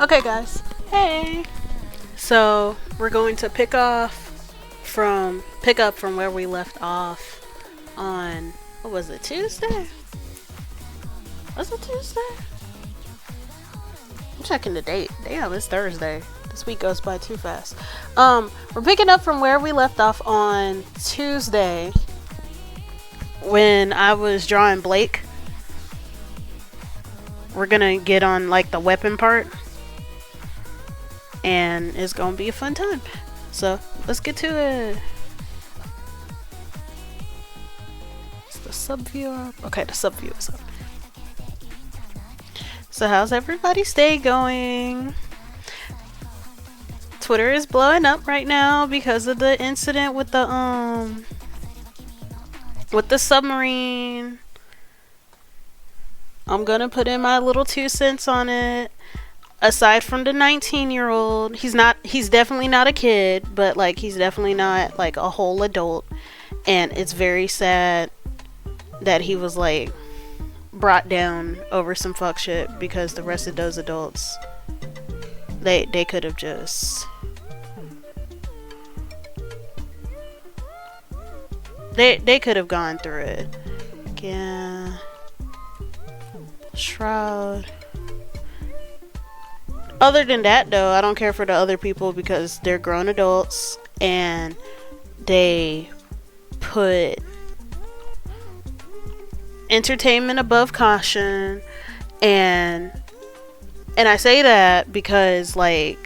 Okay guys, hey! So we're going to pick up from where we left off on, what was it, Tuesday? Was it Tuesday? I'm checking the date. Damn, it's Thursday. This week goes by too fast. We're picking up from where we left off on Tuesday when I was drawing Blake. We're gonna get on like the weapon part, and it's gonna be a fun time. So let's get to it. Is the sub view up? Okay, the sub view is up. So how's everybody's day going? Twitter is blowing up right now because of the incident with the submarine. I'm gonna put in my little 2 cents on it. Aside from the 19-year-old, he's definitely not a kid, but like he's definitely not like a whole adult, and it's very sad that he was like brought down over some fuck shit, because the rest of those adults, they could have just they could have gone through it. Yeah. Shroud. Other than that though, I don't care for the other people because they're grown adults and they put entertainment above caution, and I say that because like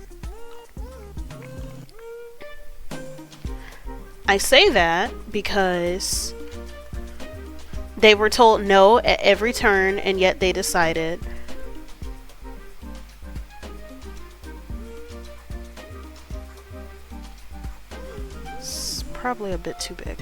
they were told no at every turn, and yet they decided. It's probably a bit too big.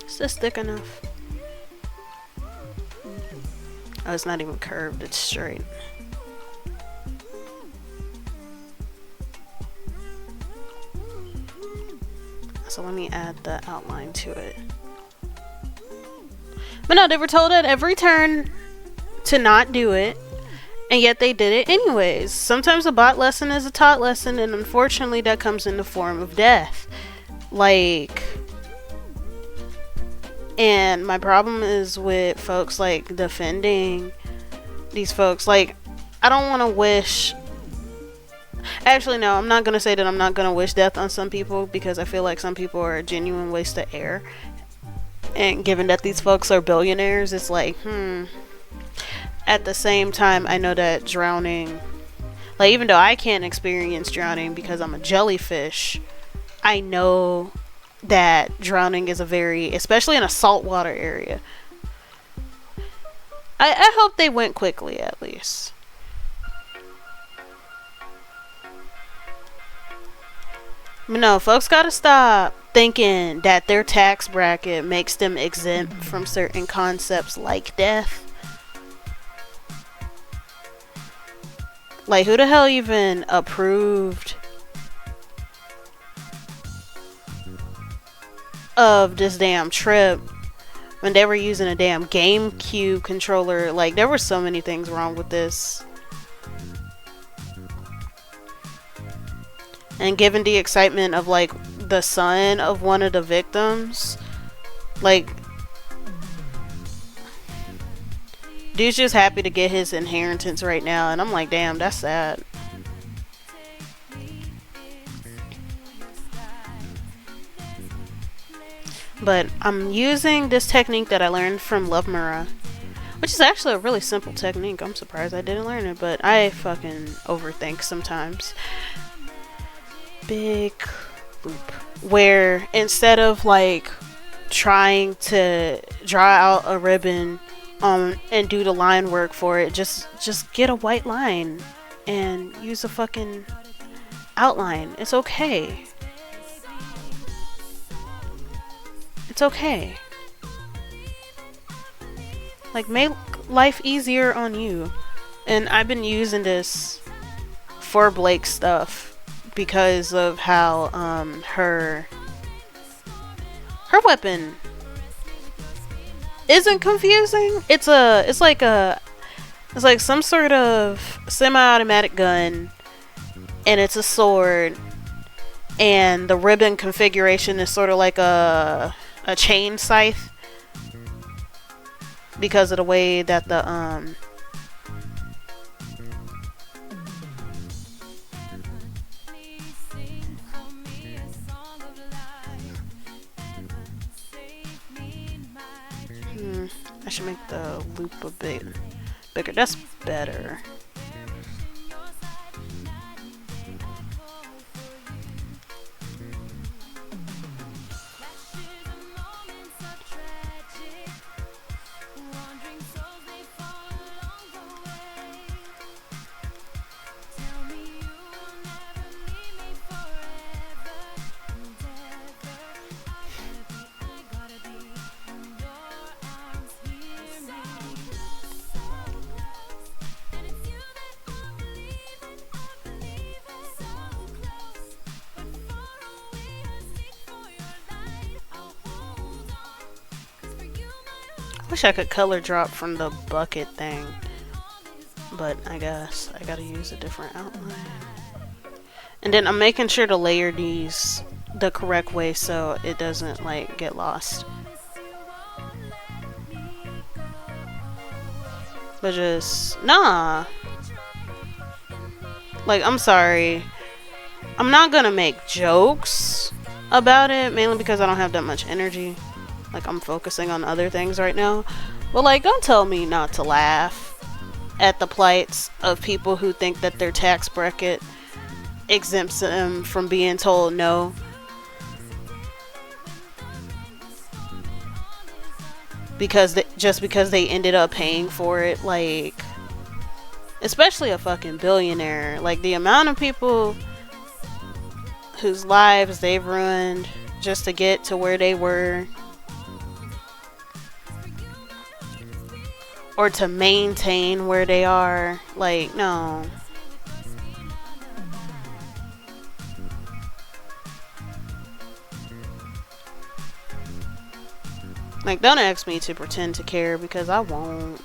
Is this thick enough? Oh, it's not even curved, it's straight. So let me add the outline to it. But no, they were told at every turn to not do it, and yet they did it anyways. Sometimes a bot lesson is a taught lesson, and unfortunately that comes in the form of death. Like, and my problem is with folks like defending these folks. Like, I don't want to wish, actually no, I'm not going to say that I'm not going to wish death on some people, because I feel like some people are a genuine waste of air, And given that these folks are billionaires, it's like, At the same time, I know that drowning, like, even though I can't experience drowning because I'm a jellyfish, I know that drowning is a very, especially in a saltwater area. I hope they went quickly, at least. But no, folks gotta stop thinking that their tax bracket makes them exempt from certain concepts like death. Like, who the hell even approved of this damn trip when they were using a damn GameCube controller? Like, there were so many things wrong with this. And given the excitement of, like, the son of one of the victims, like, dude's just happy to get his inheritance right now, and I'm like, damn, that's sad. But I'm using this technique that I learned from Love Mara, which is actually a really simple technique. I'm surprised I didn't learn it, but I fucking overthink sometimes. Big loop, where instead of like trying to draw out a ribbon and do the line work for it, just get a white line and use a fucking outline. It's okay. It's okay. Like, make life easier on you. And I've been using this for Blake's stuff because of how her weapon isn't confusing. It's like some sort of semi-automatic gun, and it's a sword, and the ribbon configuration is sort of like a chain scythe because of the way that the I should make the loop a bit bigger. That's better. Wish I could color drop from the bucket thing, but I guess I gotta use a different outline. And then I'm making sure to layer these the correct way so it doesn't like get lost. But just nah. Like, I'm sorry, I'm not gonna make jokes about it, mainly because I don't have that much energy. Like, I'm focusing on other things right now. But, like, don't tell me not to laugh at the plights of people who think that their tax bracket exempts them from being told no. Just because they ended up paying for it. Like, especially a fucking billionaire. Like, the amount of people whose lives they've ruined just to get to where they were, or to maintain where they are. Like, no. Like, don't ask me to pretend to care, because I won't.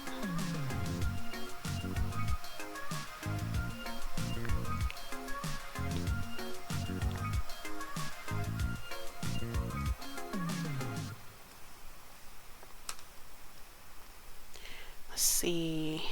See.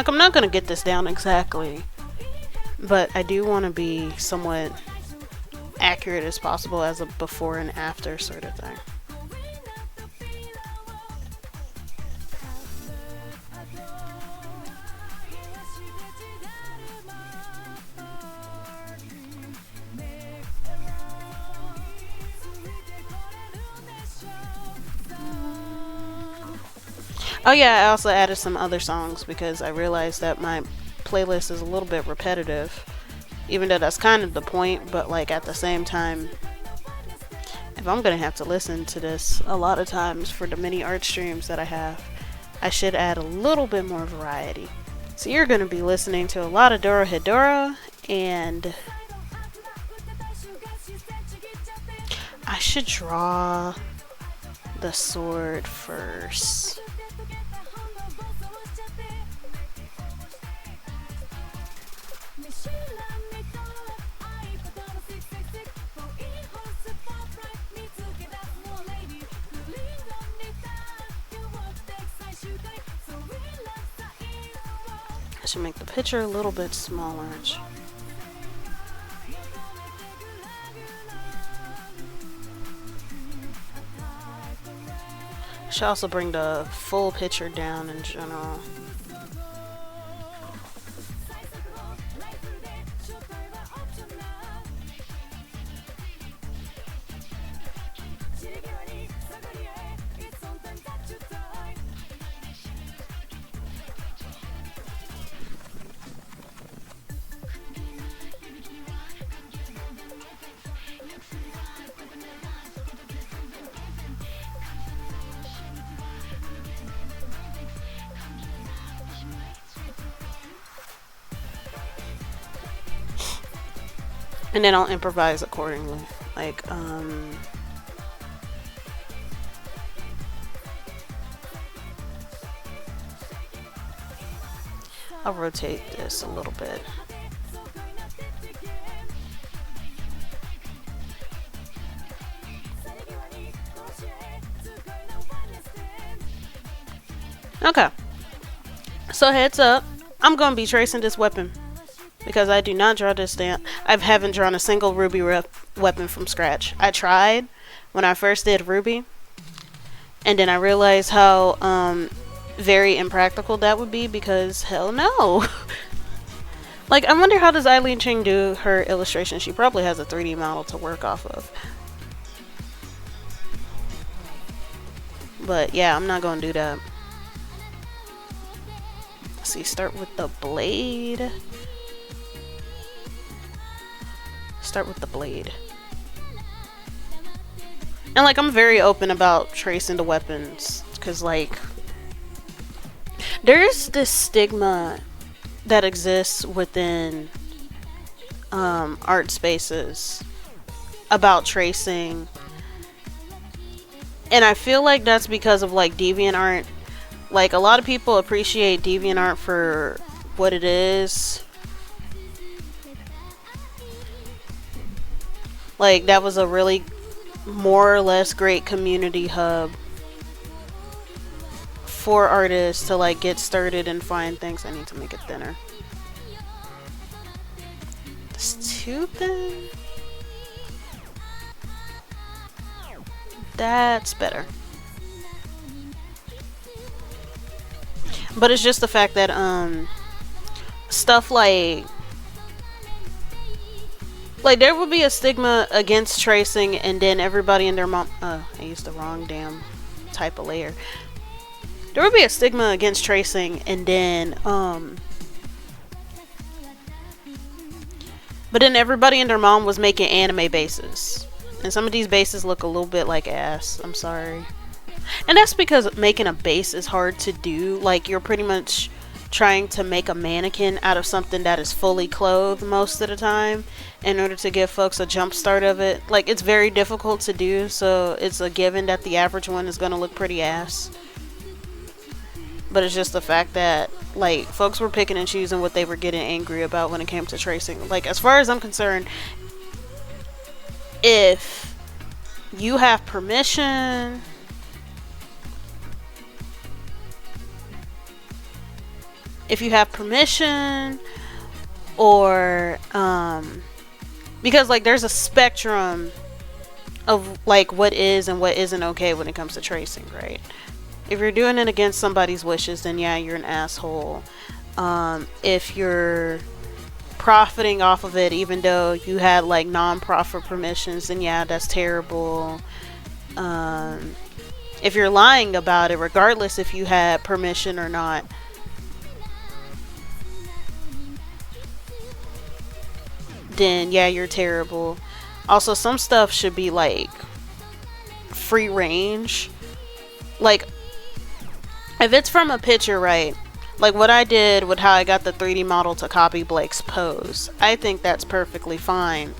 Like, I'm not gonna get this down exactly, but I do want to be somewhat accurate as possible as a before and after sort of thing. Oh yeah, I also added some other songs because I realized that my playlist is a little bit repetitive. Even though that's kind of the point, but like at the same time, if I'm gonna have to listen to this a lot of times for the many art streams that I have, I should add a little bit more variety. So you're gonna be listening to a lot of Dora Hedora, and I should draw the sword first. I should make the picture a little bit smaller. I should also bring the full picture down in general. And then I'll improvise accordingly. Like, I'll rotate this a little bit. Okay. So heads up, I'm gonna be tracing this weapon. Because I do not draw this down. I haven't drawn a single Ruby weapon from scratch. I tried when I first did Ruby, and then I realized how very impractical that would be, because hell no. Like, I wonder how does Eileen Ching do her illustration? She probably has a 3D model to work off of. But yeah, I'm not gonna do that. Let's see, start with the blade. Start with the blade. And like, I'm very open about tracing the weapons, because like, there's this stigma that exists within art spaces about tracing, and I feel like that's because of like DeviantArt. Like, a lot of people appreciate DeviantArt for what it is. Like, that was a really more or less great community hub for artists to like get started and find things. I need to make it thinner. It's too thin. That's better. But it's just the fact that stuff like there would be a stigma against tracing, and then everybody and their mom, I used the wrong damn type of layer. There would be a stigma against tracing, and then but then everybody and their mom was making anime bases, and some of these bases look a little bit like ass. I'm sorry. And that's because making a base is hard to do. Like, you're pretty much trying to make a mannequin out of something that is fully clothed most of the time in order to give folks a jump start of it. Like, it's very difficult to do, so it's a given that the average one is going to look pretty ass. But it's just the fact that, like, folks were picking and choosing what they were getting angry about when it came to tracing. Like, as far as I'm concerned, if you have permission, if you have permission, or because like there's a spectrum of like what is and what isn't okay when it comes to tracing, right? If you're doing it against somebody's wishes, then yeah, you're an asshole. If you're profiting off of it even though you had like non-profit permissions, then yeah, that's terrible. If you're lying about it, regardless if you had permission or not, then yeah, you're terrible. Also, some stuff should be like free range. Like, if it's from a picture, right? Like what I did with how I got the 3D model to copy Blake's pose, I think that's perfectly fine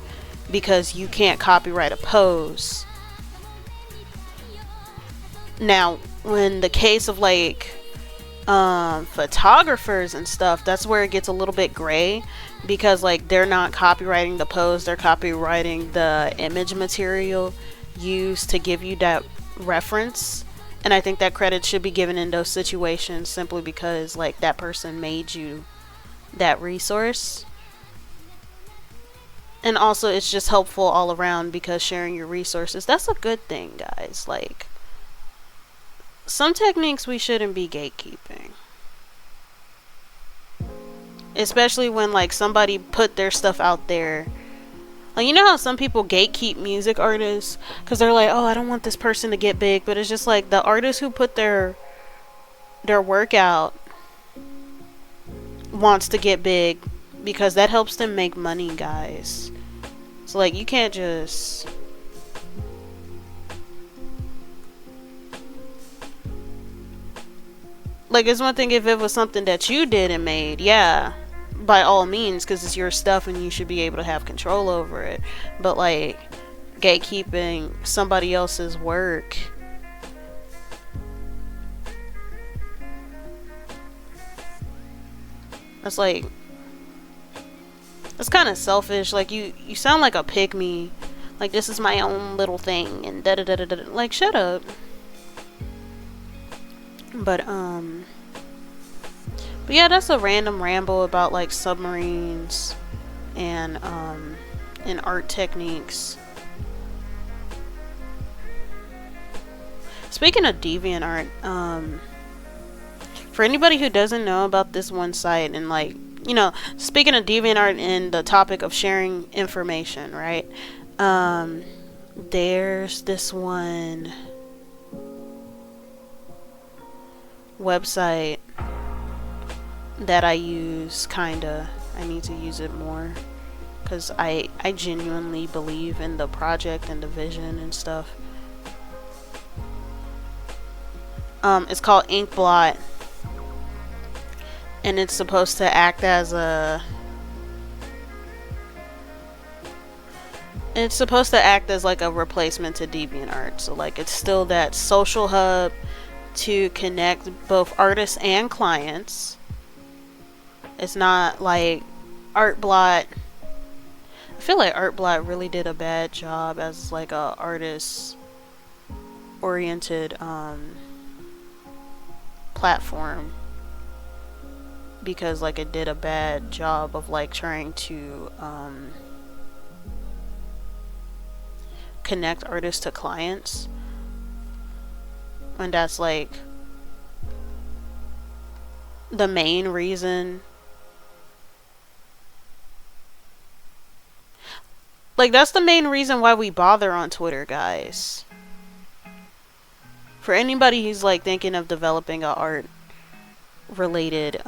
because you can't copyright a pose. Now, when the case of like photographers and stuff, that's where it gets a little bit gray because like they're not copyrighting the pose, they're copyrighting the image material used to give you that reference. And I think that credit should be given in those situations simply because like that person made you that resource. And also it's just helpful all around because sharing your resources, that's a good thing, guys. Like, some techniques we shouldn't be gatekeeping. Especially when like somebody put their stuff out there. Like, you know how some people gatekeep music artists because they're like, oh, I don't want this person to get big, but it's just like the artist who put their work out wants to get big because that helps them make money, guys. So like, you can't just like, it's one thing if it was something that you did and made, yeah, by all means, because it's your stuff and you should be able to have control over it. But like, gatekeeping somebody else's work, that's like, that's kind of selfish. Like, you sound like a pygmy. Like, this is my own little thing and da da da da da. Like, shut up. But yeah, that's a random ramble about like submarines and art techniques. Speaking of DeviantArt, for anybody who doesn't know about this one site, and like, you know, speaking of DeviantArt and the topic of sharing information, right? There's this one website that I use, kinda. I need to use it more because I genuinely believe in the project and the vision and stuff. It's called Inkblot, and it's supposed to act as a like a replacement to DeviantArt. So like, it's still that social hub to connect both artists and clients. It's not like Artblot. I feel like Artblot really did a bad job as like a artist oriented platform, because like it did a bad job of like trying to connect artists to clients, and that's like the main reason. Like, that's the main reason why we bother on Twitter, guys. For anybody who's like thinking of developing a art related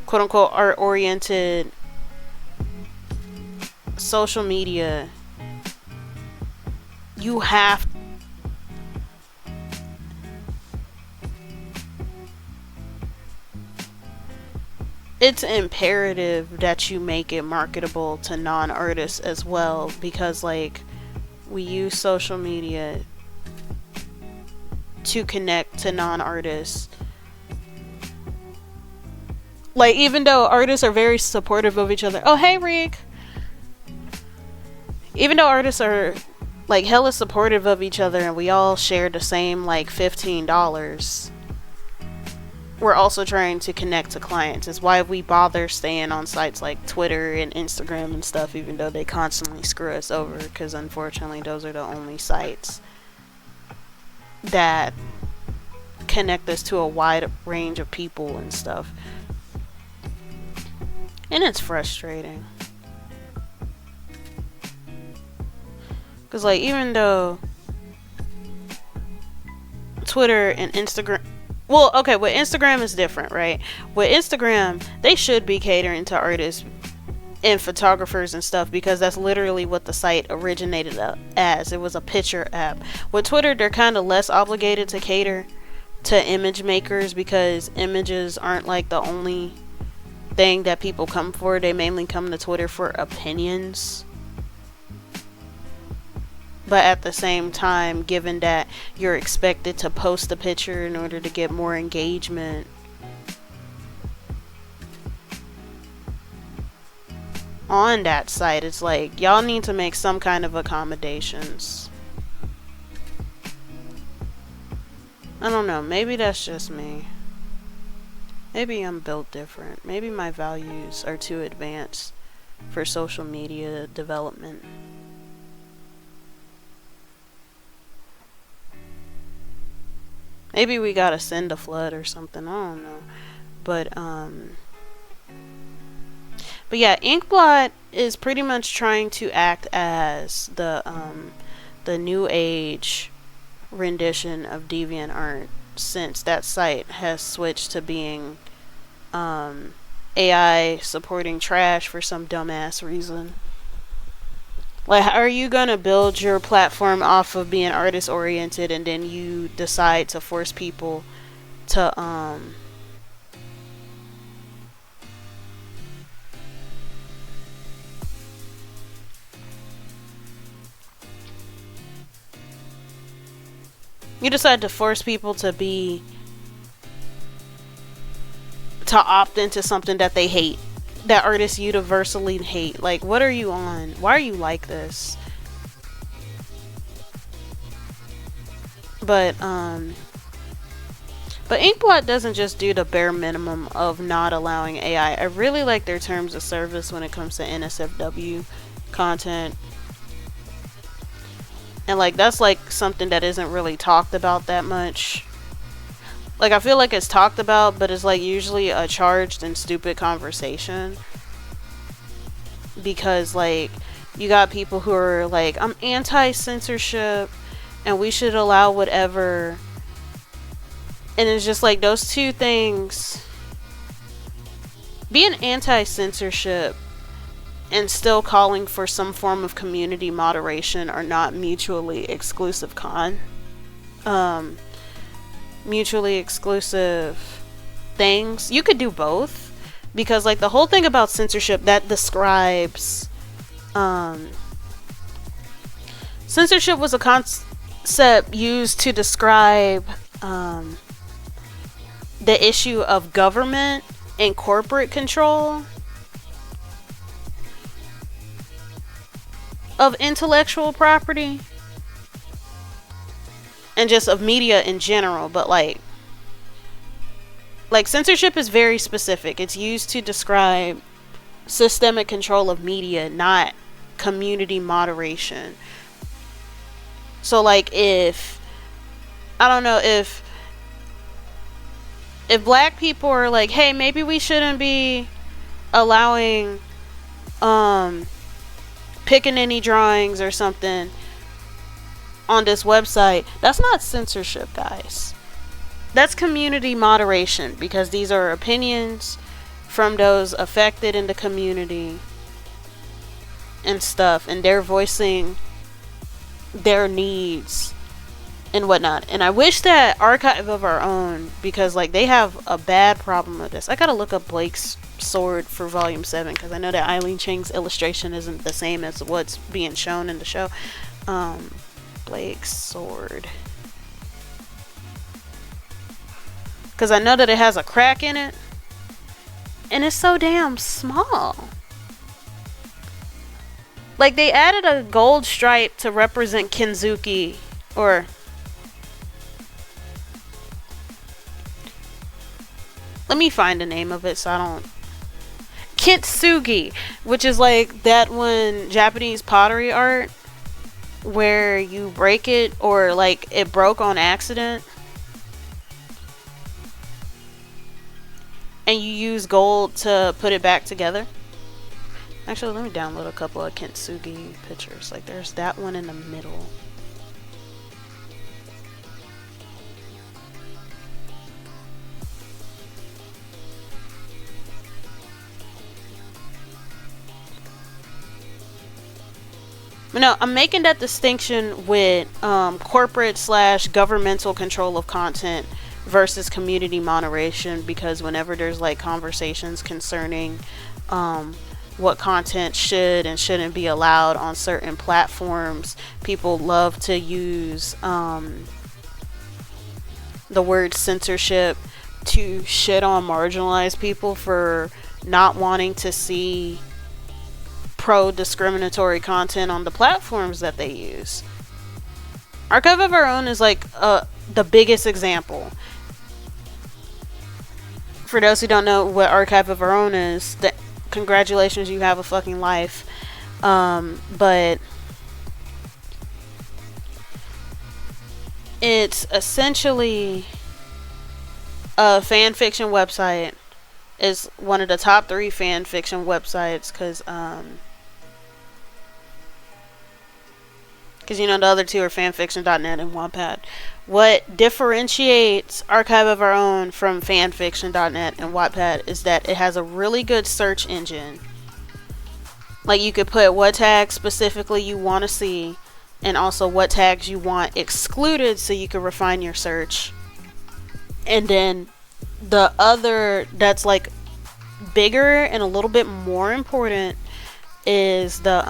quote unquote art oriented social media, you have it's imperative that you make it marketable to non-artists as well, because like, we use social media to connect to non-artists. Like, even though artists are very supportive of each other. Oh, hey Rick. Even though artists are like hella supportive of each other, and we all share the same like $15. We're also trying to connect to clients. Is why we bother staying on sites like Twitter and Instagram and stuff, even though they constantly screw us over, because unfortunately those are the only sites that connect us to a wide range of people and stuff. And it's frustrating, because like even though Twitter and Instagram, well, okay, with Instagram is different, right? With Instagram, they should be catering to artists and photographers and stuff, because that's literally what the site originated as. It was a picture app. With Twitter, they're kind of less obligated to cater to image makers, because images aren't like the only thing that people come for. They mainly come to Twitter for opinions. But at the same time, given that you're expected to post a picture in order to get more engagement, on that site, it's like y'all need to make some kind of accommodations. I don't know, maybe that's just me. Maybe I'm built different. Maybe my values are too advanced for social media development. Maybe we gotta send a flood or something. I don't know. But yeah, Inkblot is pretty much trying to act as the new age rendition of DeviantArt, since that site has switched to being AI supporting trash for some dumbass reason. Like, how are you gonna build your platform off of being artist oriented, and then you decide to force people to to opt into something that they hate, that artists universally hate? Like, what are you on? Why are you like this? But Inkblot doesn't just do the bare minimum of not allowing AI. I really like their terms of service when it comes to NSFW content. And like, that's like something that isn't really talked about that much. Like, I feel like it's talked about, but it's like usually a charged and stupid conversation. Because like, you got people who are like, I'm anti-censorship and we should allow whatever. And it's just like, those two things, being anti-censorship and still calling for some form of community moderation, are not mutually exclusive mutually exclusive things. You could do both, because like the whole thing about censorship, that describes censorship was a concept used to describe the issue of government and corporate control of intellectual property and just of media in general. But like censorship is very specific. It's used to describe systemic control of media, not community moderation. So like, if I don't know, if black people are like, hey, maybe we shouldn't be allowing picking any drawings or something on this website, that's not censorship, guys. That's community moderation, because these are opinions from those affected in the community and stuff, and they're voicing their needs and whatnot. And I wish that Archive of Our Own, because like, they have a bad problem with this. I gotta look up Blake's Sword for volume 7, because I know that Eileen Ching's illustration isn't the same as what's being shown in the show. Blake's Sword, because I know that it has a crack in it and it's so damn small. Like, they added a gold stripe to represent Kenzuki, or let me find the name of it so I don't. Kintsugi, which is like that one Japanese pottery art where you break it, or like it broke on accident, and you use gold to put it back together. Actually, let me download a couple of Kintsugi pictures. Like, there's that one in the middle. No, I'm making that distinction with corporate / governmental control of content versus community moderation, because whenever there's like conversations concerning what content should and shouldn't be allowed on certain platforms, people love to use the word censorship to shit on marginalized people for not wanting to see pro-discriminatory content on the platforms that they use. Archive of Our Own is like the biggest example. For those who don't know what Archive of Our Own is, congratulations, you have a fucking life. But it's essentially a fan fiction website. It's one of the top 3 fan fiction websites, because you know the other 2 are fanfiction.net and Wattpad. What differentiates Archive of Our Own from fanfiction.net and Wattpad is that it has a really good search engine. Like, you could put what tags specifically you want to see, and also what tags you want excluded, so you can refine your search. And then the other that's like bigger and a little bit more important is the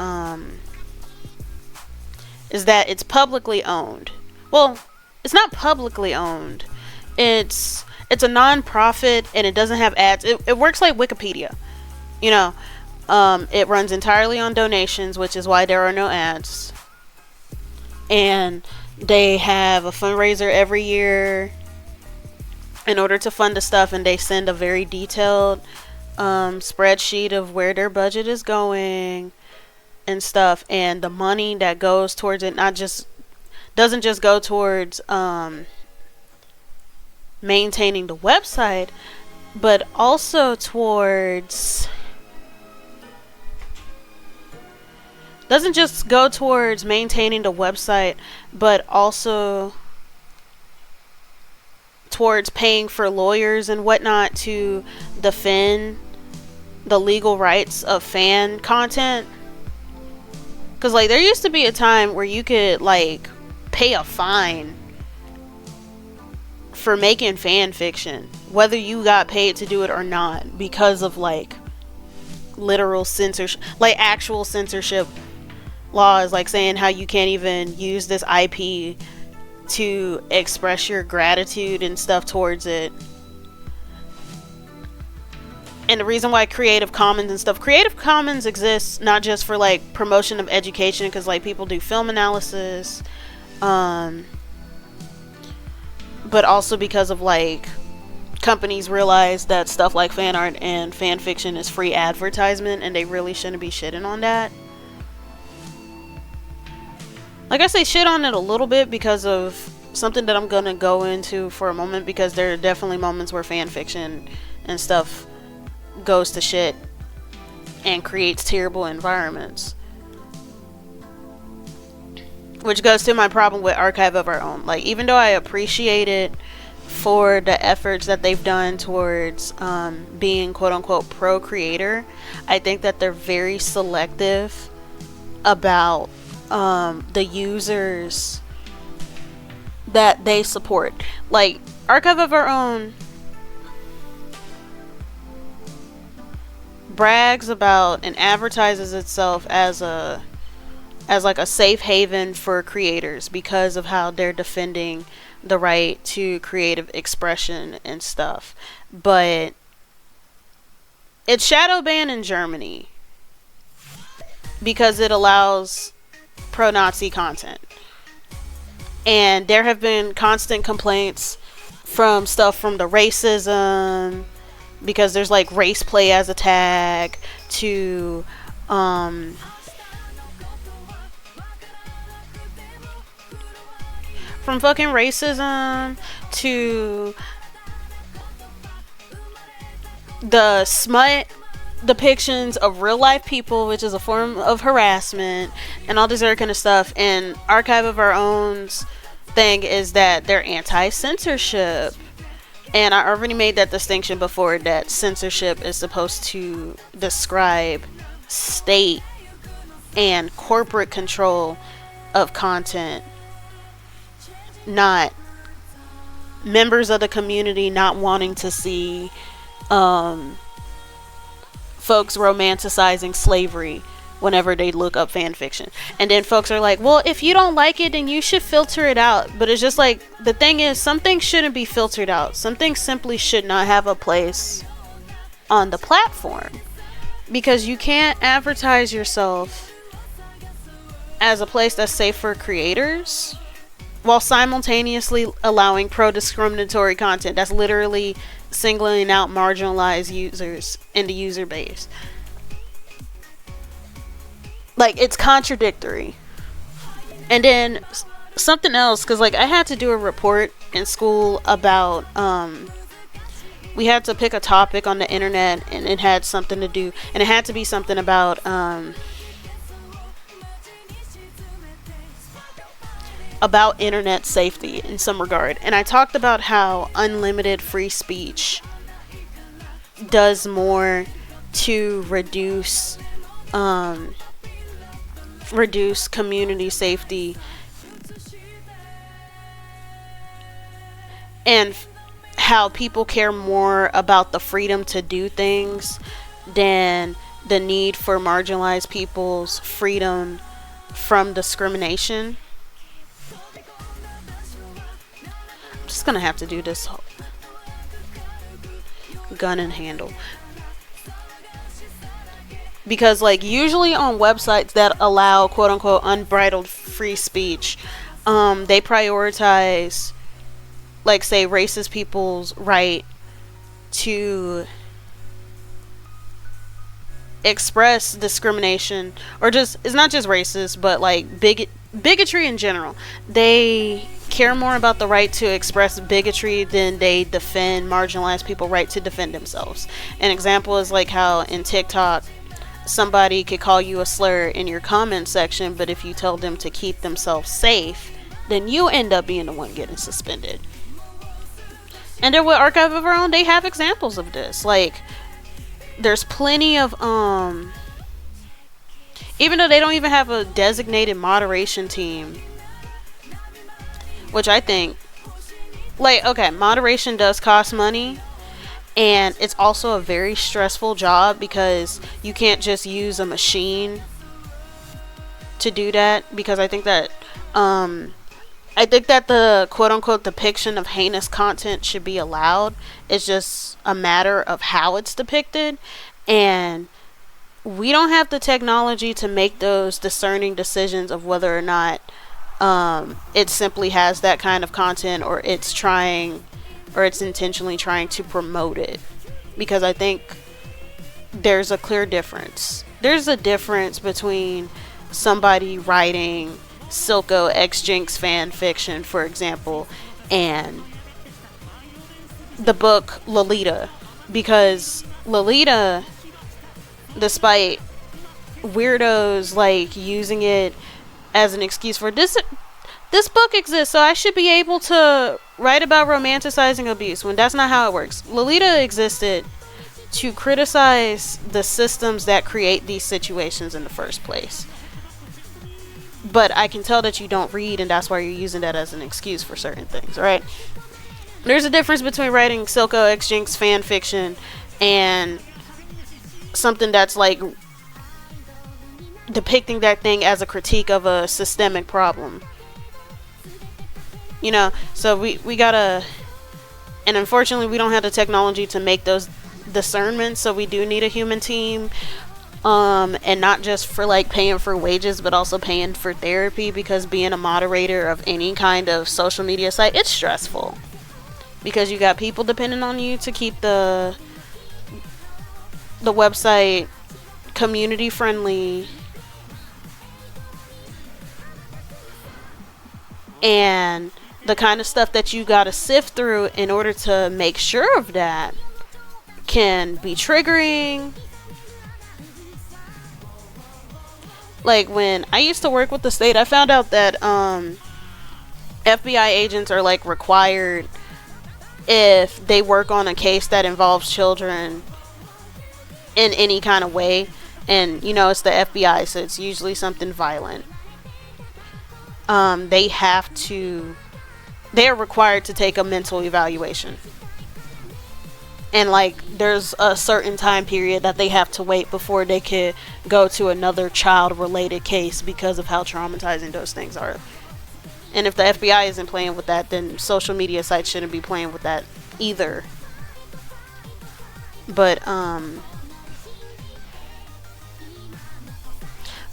is that it's publicly owned. Well, it's not publicly owned. It's a non-profit, and it doesn't have ads. It works like Wikipedia. You know, it runs entirely on donations, which is why there are no ads. And they have a fundraiser every year in order to fund the stuff, and they send a very detailed spreadsheet of where their budget is going and stuff, and the money that goes towards it doesn't just go towards maintaining the website, but also towards doesn't just go towards maintaining the website, but also towards paying for lawyers and whatnot to defend the legal rights of fan content. Because, like, there used to be a time where you could, like, pay a fine for making fan fiction, whether you got paid to do it or not, because of, like, literal censorship, like, actual censorship laws, like saying how you can't even use this IP to express your gratitude and stuff towards it. And the reason why Creative Commons exists not just for like promotion of education, because like people do film analysis, but also because of like companies realize that stuff like fan art and fan fiction is free advertisement, and they really shouldn't be shitting on that. Like, I say shit on it a little bit because of something that I'm gonna go into for a moment, because there are definitely moments where fan fiction and stuff goes to shit and creates terrible environments, which goes to my problem with Archive of Our Own. Like, even though I appreciate it for the efforts that they've done towards being quote-unquote pro-creator, I think that they're very selective about the users that they support. Like, Archive of Our Own brags about and advertises itself as like a safe haven for creators because of how they're defending the right to creative expression and stuff. But it's shadow banned in Germany. because it allows pro-Nazi content. And there have been constant complaints from stuff from the racism, because there's like race play as a tag, to from fucking racism to the smut depictions of real life people, which is a form of harassment, and all this other kind of stuff. And Archive of Our Own's thing is that they're anti-censorship. And I already made that distinction before, that censorship is supposed to describe state and corporate control of content, not members of the community not wanting to see folks romanticizing slavery whenever they look up fan fiction. And then folks are like, well, if you don't like it, then you should filter it out. But it's just like, the thing is, some things shouldn't be filtered out. Some things simply should not have a place on the platform, because you can't advertise yourself as a place that's safe for creators while simultaneously allowing pro-discriminatory content that's literally singling out marginalized users in the user base. Like, it's contradictory. And then something else, because like I had to do a report in school about we had to pick a topic on the internet, and it had something to do, and it had to be something about internet safety in some regard. And I talked about how unlimited free speech does more to reduce community safety and how people care more about the freedom to do things than the need for marginalized people's freedom from discrimination. I'm just gonna have to do this gun and handle, because like usually on websites that allow quote unquote unbridled free speech, they prioritize, like, say, racist people's right to express discrimination, or just, it's not just racist, but like bigotry in general. They care more about the right to express bigotry than they defend marginalized people's right to defend themselves. An example is like how in TikTok somebody could call you a slur in your comment section, but if you tell them to keep themselves safe, then you end up being the one getting suspended. And then with Archive of Our Own, they have examples of this. Like, there's plenty of even though they don't even have a designated moderation team, which I think, like, okay, moderation does cost money, and it's also a very stressful job because you can't just use a machine to do that, because I think that the quote-unquote depiction of heinous content should be allowed. It's just a matter of how it's depicted, and we don't have the technology to make those discerning decisions of whether or not it simply has that kind of content, or it's intentionally trying to promote it. Because I think there's a clear difference. There's a difference between somebody writing Silco X Jinx fan fiction, for example, and the book Lolita. Because Lolita, despite weirdos like using it as an excuse for this book exists, so I should be able to write about romanticizing abuse, when that's not how it works. Lolita existed to criticize the systems that create these situations in the first place. But I can tell that you don't read, and that's why you're using that as an excuse for certain things, right? There's a difference between writing Silco X Jinx fan fiction and something that's like depicting that thing as a critique of a systemic problem. You know, so we gotta, and unfortunately we don't have the technology to make those discernments, so we do need a human team and not just for like paying for wages, but also paying for therapy, because being a moderator of any kind of social media site, it's stressful, because you got people depending on you to keep the website community friendly, and the kind of stuff that you gotta sift through in order to make sure of that can be triggering. Like, when I used to work with the state, I found out that FBI agents are like required, if they work on a case that involves children in any kind of way, and you know it's the FBI, so it's usually something violent, they're required to take a mental evaluation. And like, there's a certain time period that they have to wait before they could go to another child related case, because of how traumatizing those things are. And if the FBI isn't playing with that, then social media sites shouldn't be playing with that either. But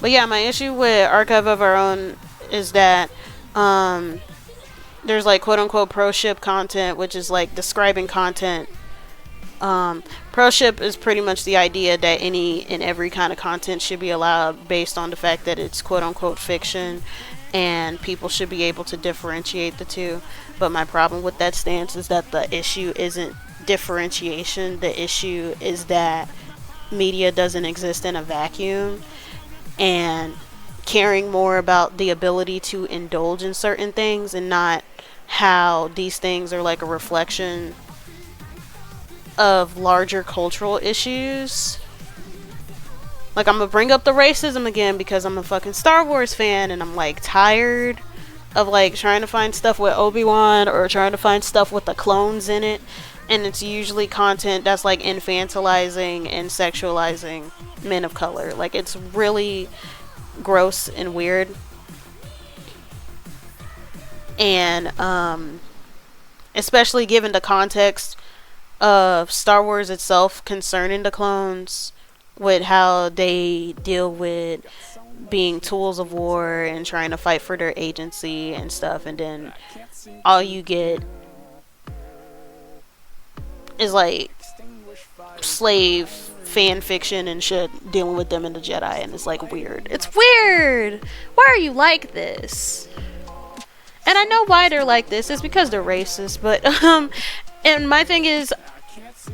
yeah, my issue with Archive of Our Own is that there's like quote unquote pro ship content, which is like describing content. Pro ship is pretty much the idea that any and every kind of content should be allowed, based on the fact that it's quote unquote fiction, and people should be able to differentiate the two. But my problem with that stance is that the issue isn't differentiation. The issue is that media doesn't exist in a vacuum, and caring more about the ability to indulge in certain things, and not how these things are like a reflection of larger cultural issues. Like, I'm gonna bring up the racism again because I'm a fucking Star Wars fan, and I'm like tired of like trying to find stuff with Obi-Wan or trying to find stuff with the clones in it, and it's usually content that's like infantilizing and sexualizing men of color. Like, it's really gross and weird. And especially given the context of Star Wars itself concerning the clones, with how they deal with being tools of war and trying to fight for their agency and stuff, and then all you get is like slave fan fiction and shit dealing with them and the Jedi, and it's like weird. It's weird. Why are you like this? And I know why they're like this. It's because they're racist. But and my thing is,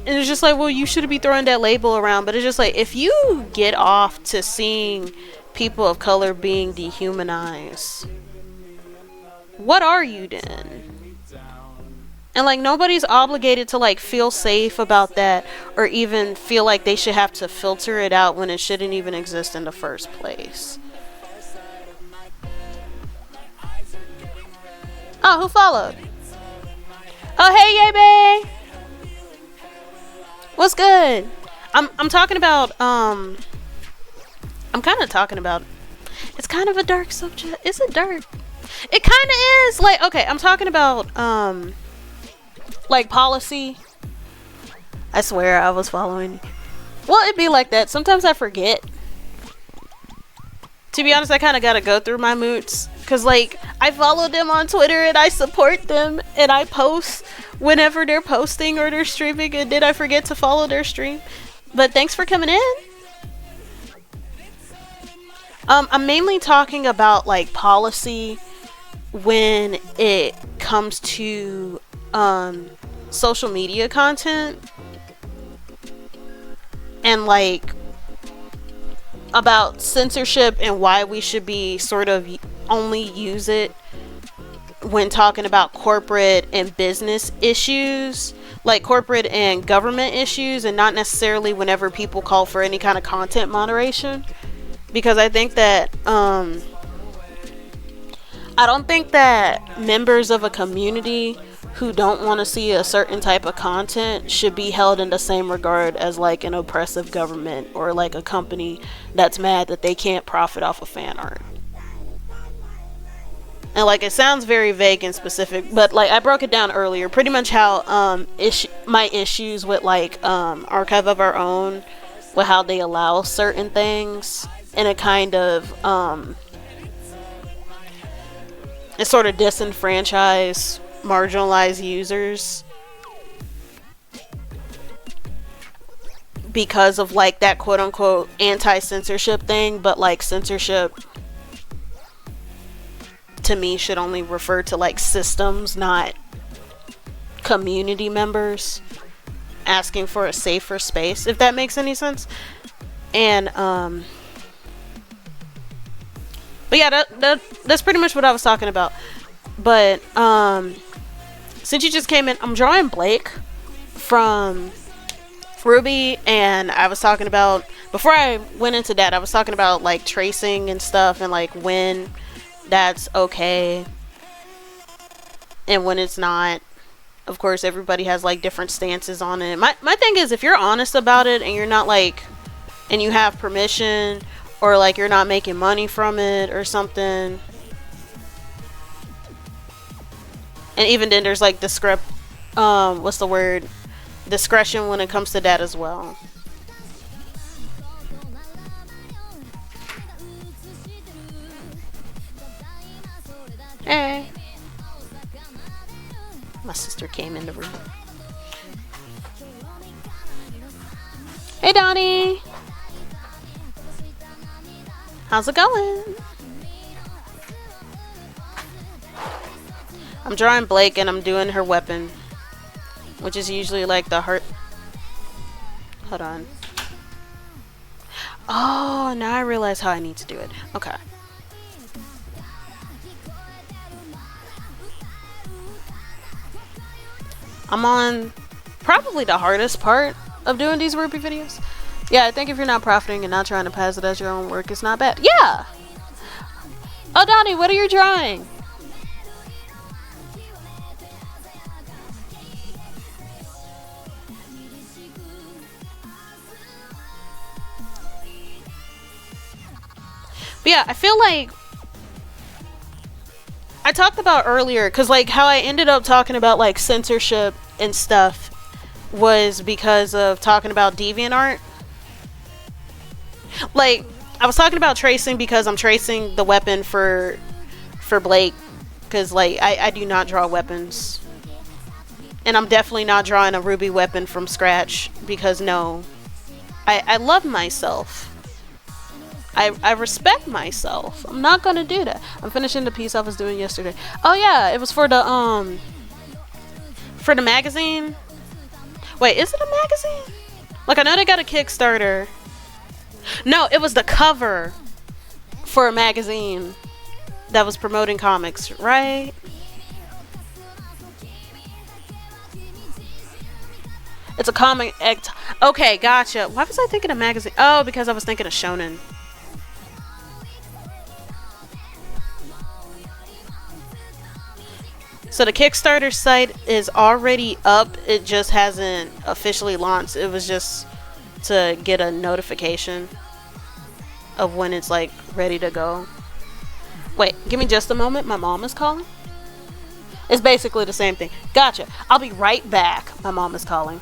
it's just like, well, you shouldn't be throwing that label around. But it's just like, if you get off to seeing people of color being dehumanized, what are you then? And like, nobody's obligated to like feel safe about that, or even feel like they should have to filter it out when it shouldn't even exist in the first place. Oh, who followed? Oh, hey, yay, bae. What's good? I'm talking about I'm kind of talking about, it's kind of a dark subject. Is it dark? It kind of is. Like, okay, I'm talking about like policy. I swear I was following. Well, it'd be like that. Sometimes I forget. To be honest, I kind of gotta go through my moods, cause like, I follow them on Twitter and I support them and I post whenever they're posting or they're streaming, and did I forget to follow their stream? But thanks for coming in. I'm mainly talking about like policy when it comes to social media content, and like about censorship and why we should be sort of only use it when talking about corporate and business issues, like corporate and government issues, and not necessarily whenever people call for any kind of content moderation. Because I think that I don't think that members of a community who don't want to see a certain type of content should be held in the same regard as like an oppressive government, or like a company that's mad that they can't profit off of fan art. And like, it sounds very vague and specific, but like, I broke it down earlier, pretty much how my issues with like Archive of Our Own with how they allow certain things, and it kind of it sort of disenfranchise marginalized users because of like that quote unquote anti-censorship thing, but like censorship to me should only refer to like systems, not community members asking for a safer space, if that makes any sense. And but yeah, that's pretty much what I was talking about. But since you just came in, I'm drawing Blake from Ruby, and I was talking about, before I went into that, I was talking about like tracing and stuff, and like when that's okay and when it's not. Of course, everybody has like different stances on it. My thing is, if you're honest about it and you're not like, and you have permission, or like you're not making money from it or something, and even then there's like discretion when it comes to that as well. Hey, my sister came in the room. Hey Donnie, how's it going? I'm drawing Blake and I'm doing her weapon, which is usually like the heart. Hold on. Oh, now I realize how I need to do it. Okay. I'm on probably the hardest part of doing these Ruby videos. Yeah, I think if you're not profiting and not trying to pass it as your own work, it's not bad. Yeah! Oh, Donnie, what are you drawing? But yeah, I feel like I talked about earlier, because like how I ended up talking about like censorship and stuff was because of talking about DeviantArt. Like, I was talking about tracing because I'm tracing the weapon for Blake, because like I do not draw weapons, and I'm definitely not drawing a Ruby weapon from scratch, because no, I love myself. I respect myself. I'm not gonna do that. I'm finishing the piece I was doing yesterday. Oh yeah, it was for the magazine. Wait, is it a magazine? Like, I know they got a Kickstarter. No, it was the cover for a magazine that was promoting comics, right? It's a comic. Okay, gotcha. Why was I thinking of magazine? Oh, because I was thinking of shonen. So the Kickstarter site is already up. It just hasn't officially launched. It was just to get a notification of when it's like ready to go. Wait, give me just a moment. My mom is calling. It's basically the same thing. Gotcha. I'll be right back. My mom is calling.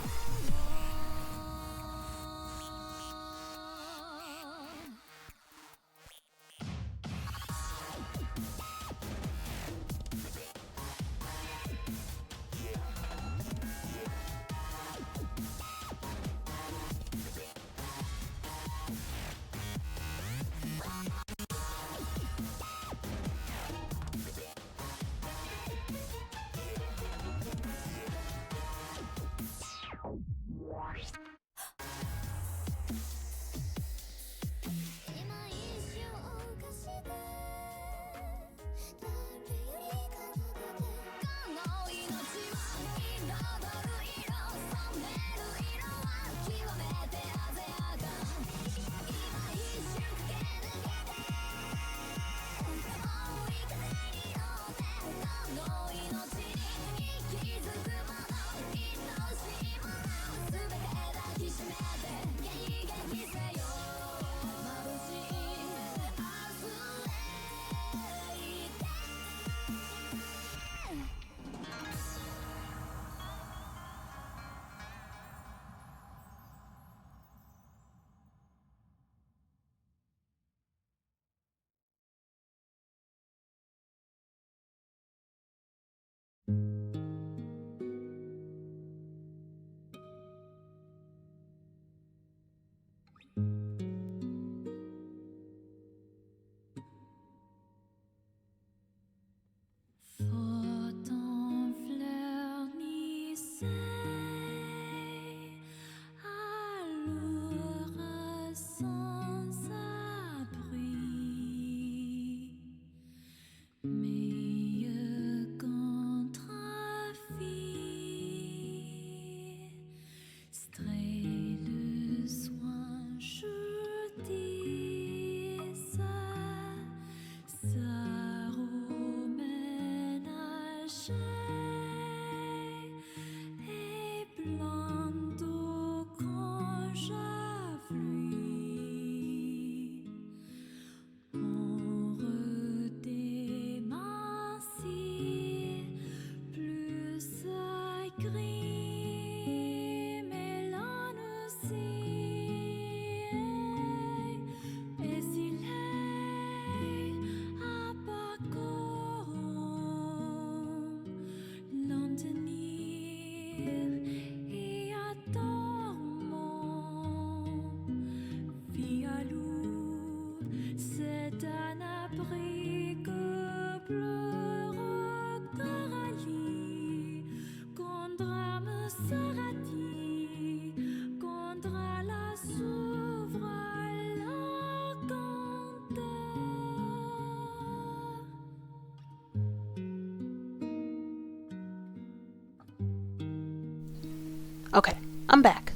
Okay, I'm back.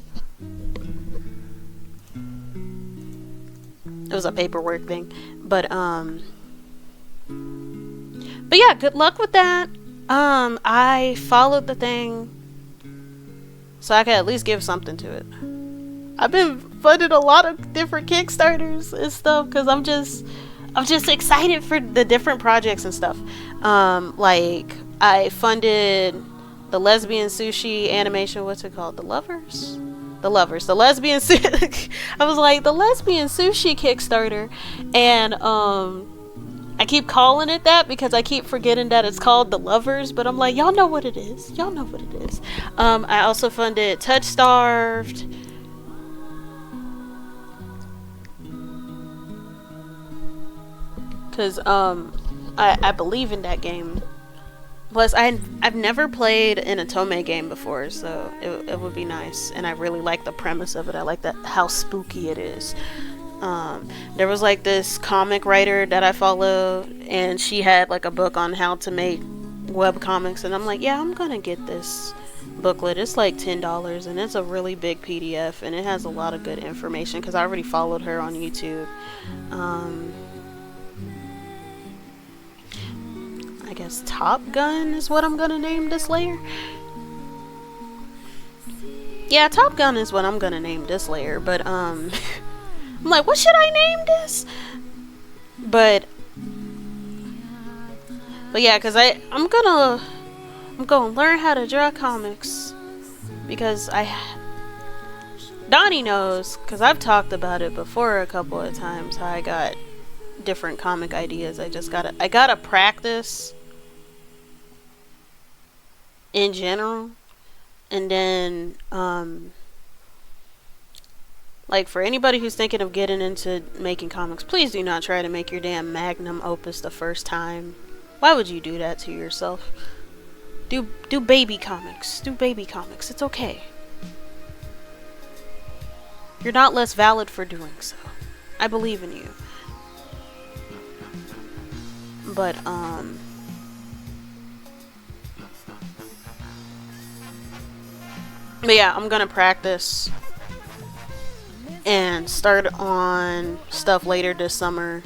It was a paperwork thing, but yeah, good luck with that. I followed the thing so I could at least give something to it. I've been funding a lot of different Kickstarters and stuff because I'm just excited for the different projects and stuff. Like I funded the lesbian sushi animation. What's it called? The Lovers. The lesbian I was like the lesbian sushi Kickstarter, and I keep calling it that because I keep forgetting that it's called The Lovers, but I'm like, y'all know what it is. I also funded Touch Starved. Cause I believe in that game. Plus, I've never played an Otome game before, so it would be nice. And I really like the premise of it. I like that how spooky it is. There was like this comic writer that I follow, and she had like a book on how to make web comics, and I'm like, yeah, I'm gonna get this booklet. It's like $10, and it's a really big PDF, and it has a lot of good information because I already followed her on YouTube. I guess Top Gun is what I'm gonna name this layer. Yeah, Top Gun is what I'm gonna name this layer, but I'm like, what should I name this? But yeah, cause I'm gonna learn how to draw comics because Donnie knows, cause I've talked about it before a couple of times how I got different comic ideas. I gotta practice in general, and then like for anybody who's thinking of getting into making comics, please do not try to make your damn magnum opus the first time. Why would you do that to yourself? Do baby comics. It's okay. You're not less valid for doing so. I believe in you. But yeah, I'm gonna practice and start on stuff later this summer.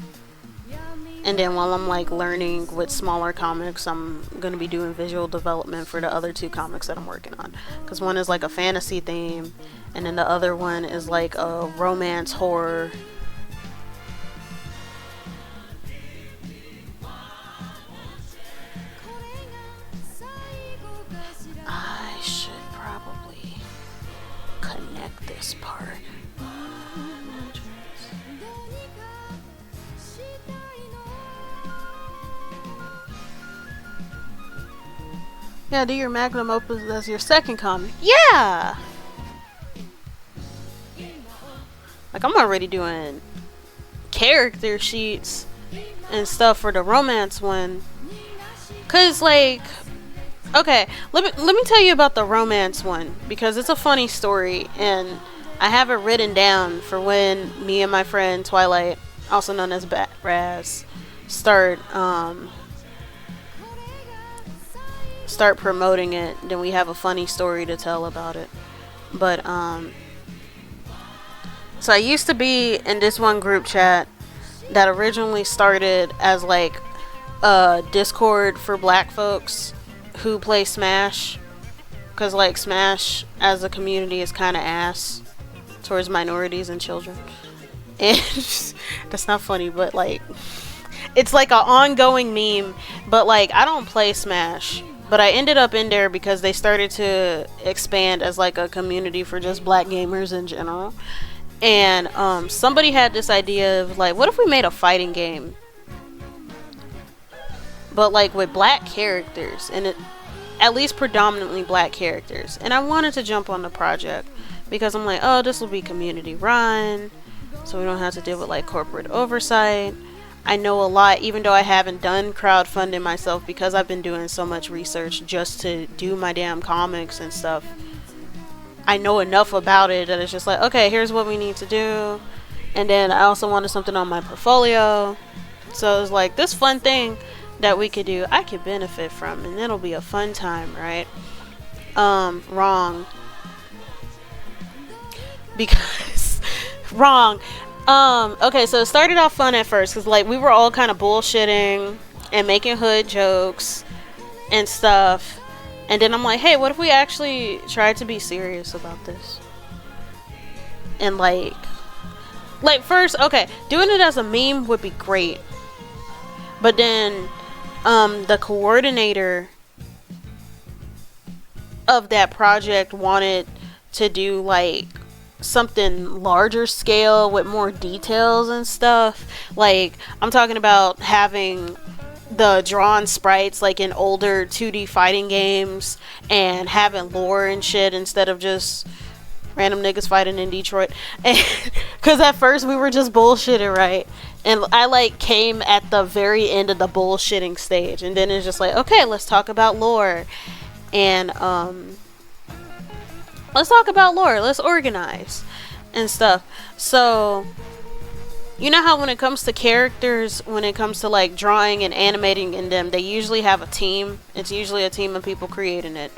And then while I'm like learning with smaller comics, I'm gonna be doing visual development for the other two comics that I'm working on. Because one is like a fantasy theme, and then the other one is like a romance horror. I should probably connect this part. Yeah, do your magnum opus as your second comic. Yeah! Like, I'm already doing character sheets and stuff for the romance one. Cause, like, okay, let me tell you about the romance one, because it's a funny story, and I have it written down for when me and my friend Twilight, also known as Raz, start promoting it. Then we have a funny story to tell about it. But so I used to be in this one group chat that originally started as like a Discord for black folks who play Smash, because like Smash as a community is kind of ass towards minorities and children, and that's not funny, but like it's like an ongoing meme. But like, I don't play Smash, but I ended up in there because they started to expand as like a community for just black gamers in general. And somebody had this idea of like, what if we made a fighting game, but like with black characters, and it at least predominantly black characters. And I wanted to jump on the project because I'm like, oh, this will be community run, so we don't have to deal with like corporate oversight. I know a lot, even though I haven't done crowdfunding myself, because I've been doing so much research just to do my damn comics and stuff. I know enough about it that it's just like, okay, here's what we need to do. And then I also wanted something on my portfolio. So it was like this fun thing that we could do, I could benefit from, and it'll be a fun time, right? Wrong. Because wrong. Okay, so it started off fun at first because like we were all kind of bullshitting and making hood jokes and stuff. And then I'm like, hey, what if we actually tried to be serious about this? And like first, okay, doing it as a meme would be great. But then the coordinator of that project wanted to do like something larger scale with more details and stuff. Like, I'm talking about having the drawn sprites like in older 2D fighting games and having lore and shit instead of just random niggas fighting in Detroit. Because at first we were just bullshitting, right? And I like came at the very end of the bullshitting stage, and then it's just like, okay, let's talk about lore. And let's talk about lore, let's organize and stuff. So you know how when it comes to characters, when it comes to like drawing and animating in them, they usually have a team. It's usually a team of people creating it,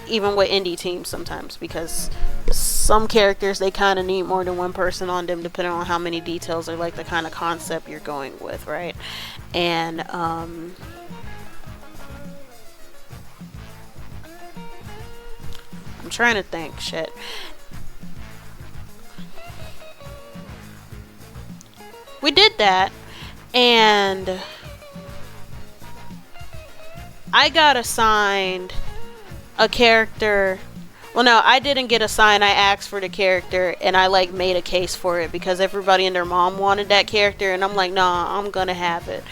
even with indie teams sometimes, because some characters, they kind of need more than one person on them depending on how many details or like the kind of concept you're going with, right? And I'm trying to think. Shit. We did that, and I got assigned a character. Well, no, I didn't get assigned. I asked for the character, and I like made a case for it because everybody and their mom wanted that character, and I'm like, nah, I'm gonna have it.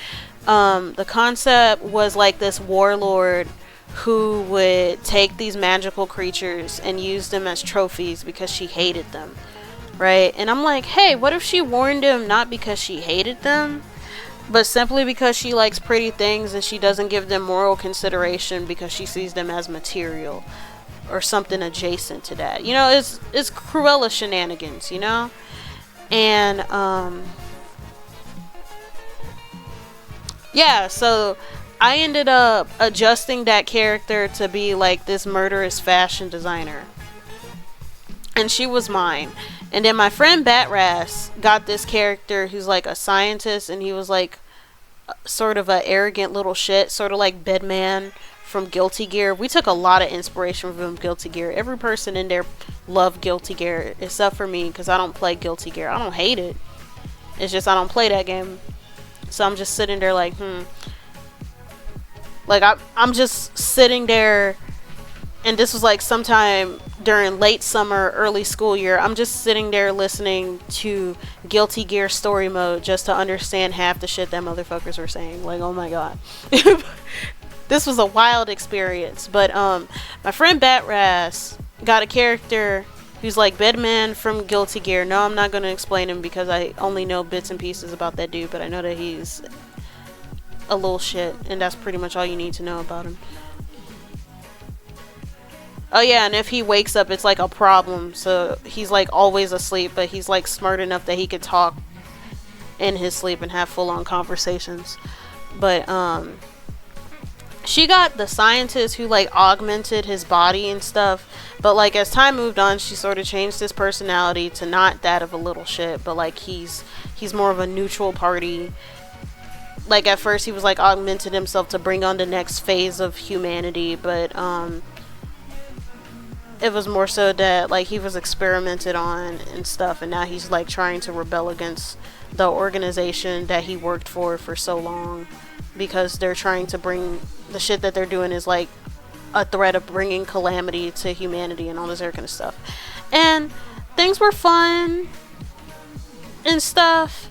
The concept was like this warlord who would take these magical creatures and use them as trophies because she hated them, right? And I'm like, hey, what if she warned them not because she hated them, but simply because she likes pretty things and she doesn't give them moral consideration because she sees them as material or something adjacent to that. You know, it's Cruella shenanigans, you know? And yeah, so I ended up adjusting that character to be like this murderous fashion designer, and she was mine. And then my friend Batrass got this character who's like a scientist, and he was like sort of a arrogant little shit, sort of like Bedman from Guilty Gear. We took a lot of inspiration from Guilty Gear. Every person in there loved Guilty Gear except for me, because I don't play Guilty Gear. I don't hate it, it's just I don't play that game. So I'm just sitting there like, like I'm just sitting there, and this was like sometime during late summer, early school year. I'm just sitting there listening to Guilty Gear story mode just to understand half the shit that motherfuckers were saying. Like, oh my god. This was a wild experience. But my friend Batrass got a character who's like Bedman from Guilty Gear. No, I'm not going to explain him because I only know bits and pieces about that dude, but I know that he's a little shit, and that's pretty much all you need to know about him. Oh yeah, and if he wakes up, it's like a problem. So he's like always asleep, but he's like smart enough that he could talk in his sleep and have full-on conversations. But she got the scientist who like augmented his body and stuff, but like as time moved on, she sort of changed his personality to not that of a little shit, but like he's more of a neutral party. Like at first he was like augmented himself to bring on the next phase of humanity, but it was more so that like he was experimented on and stuff, and now he's like trying to rebel against the organization that he worked for so long, because they're trying to bring the shit that they're doing is like a threat of bringing calamity to humanity and all this other kind of stuff. And things were fun and stuff,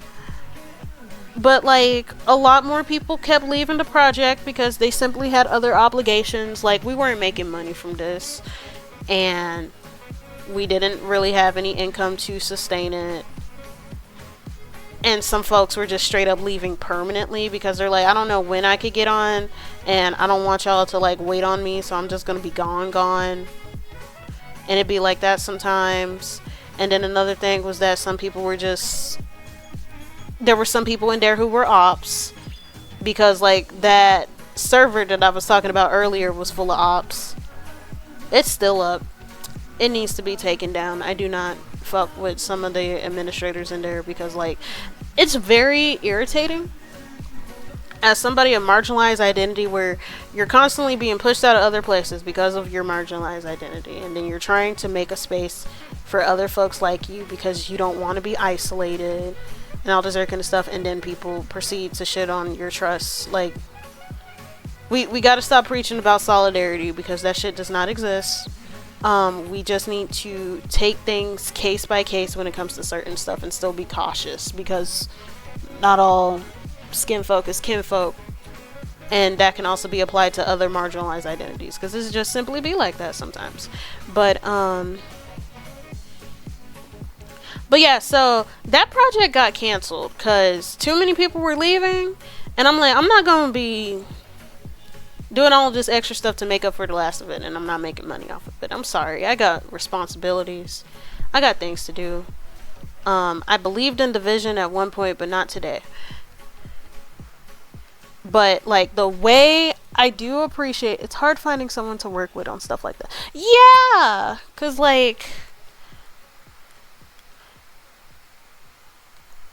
but like a lot more people kept leaving the project because they simply had other obligations. Like, we weren't making money from this, and we didn't really have any income to sustain it. and some folks were just straight up leaving permanently because they're like, I don't know when I could get on, and I don't want y'all to like wait on me, so I'm just gonna be gone. And it'd be like that sometimes. And then another thing was that some people were just, there were some people in there who were ops, because like that server that I was talking about earlier was full of ops. It's still up. It needs to be taken down. I do not fuck with some of the administrators in there because like it's very irritating as somebody of marginalized identity, where you're constantly being pushed out of other places because of your marginalized identity, and then you're trying to make a space for other folks like you because you don't want to be isolated and all this other kind of stuff, and then people proceed to shit on your trust. Like, we got to stop preaching about solidarity because that shit does not exist. We just need to take things case by case when it comes to certain stuff and still be cautious, because not all skin folk is kinfolk, and that can also be applied to other marginalized identities, because this just simply be like that sometimes. But yeah, so that project got canceled because too many people were leaving, and I'm like, I'm not gonna be doing all of this extra stuff to make up for the last of it, and I'm not making money off of it. I'm sorry, I got responsibilities, I got things to do. I believed in division at one point, but not today. But like, the way I do appreciate, it's hard finding someone to work with on stuff like that. Yeah, cause like,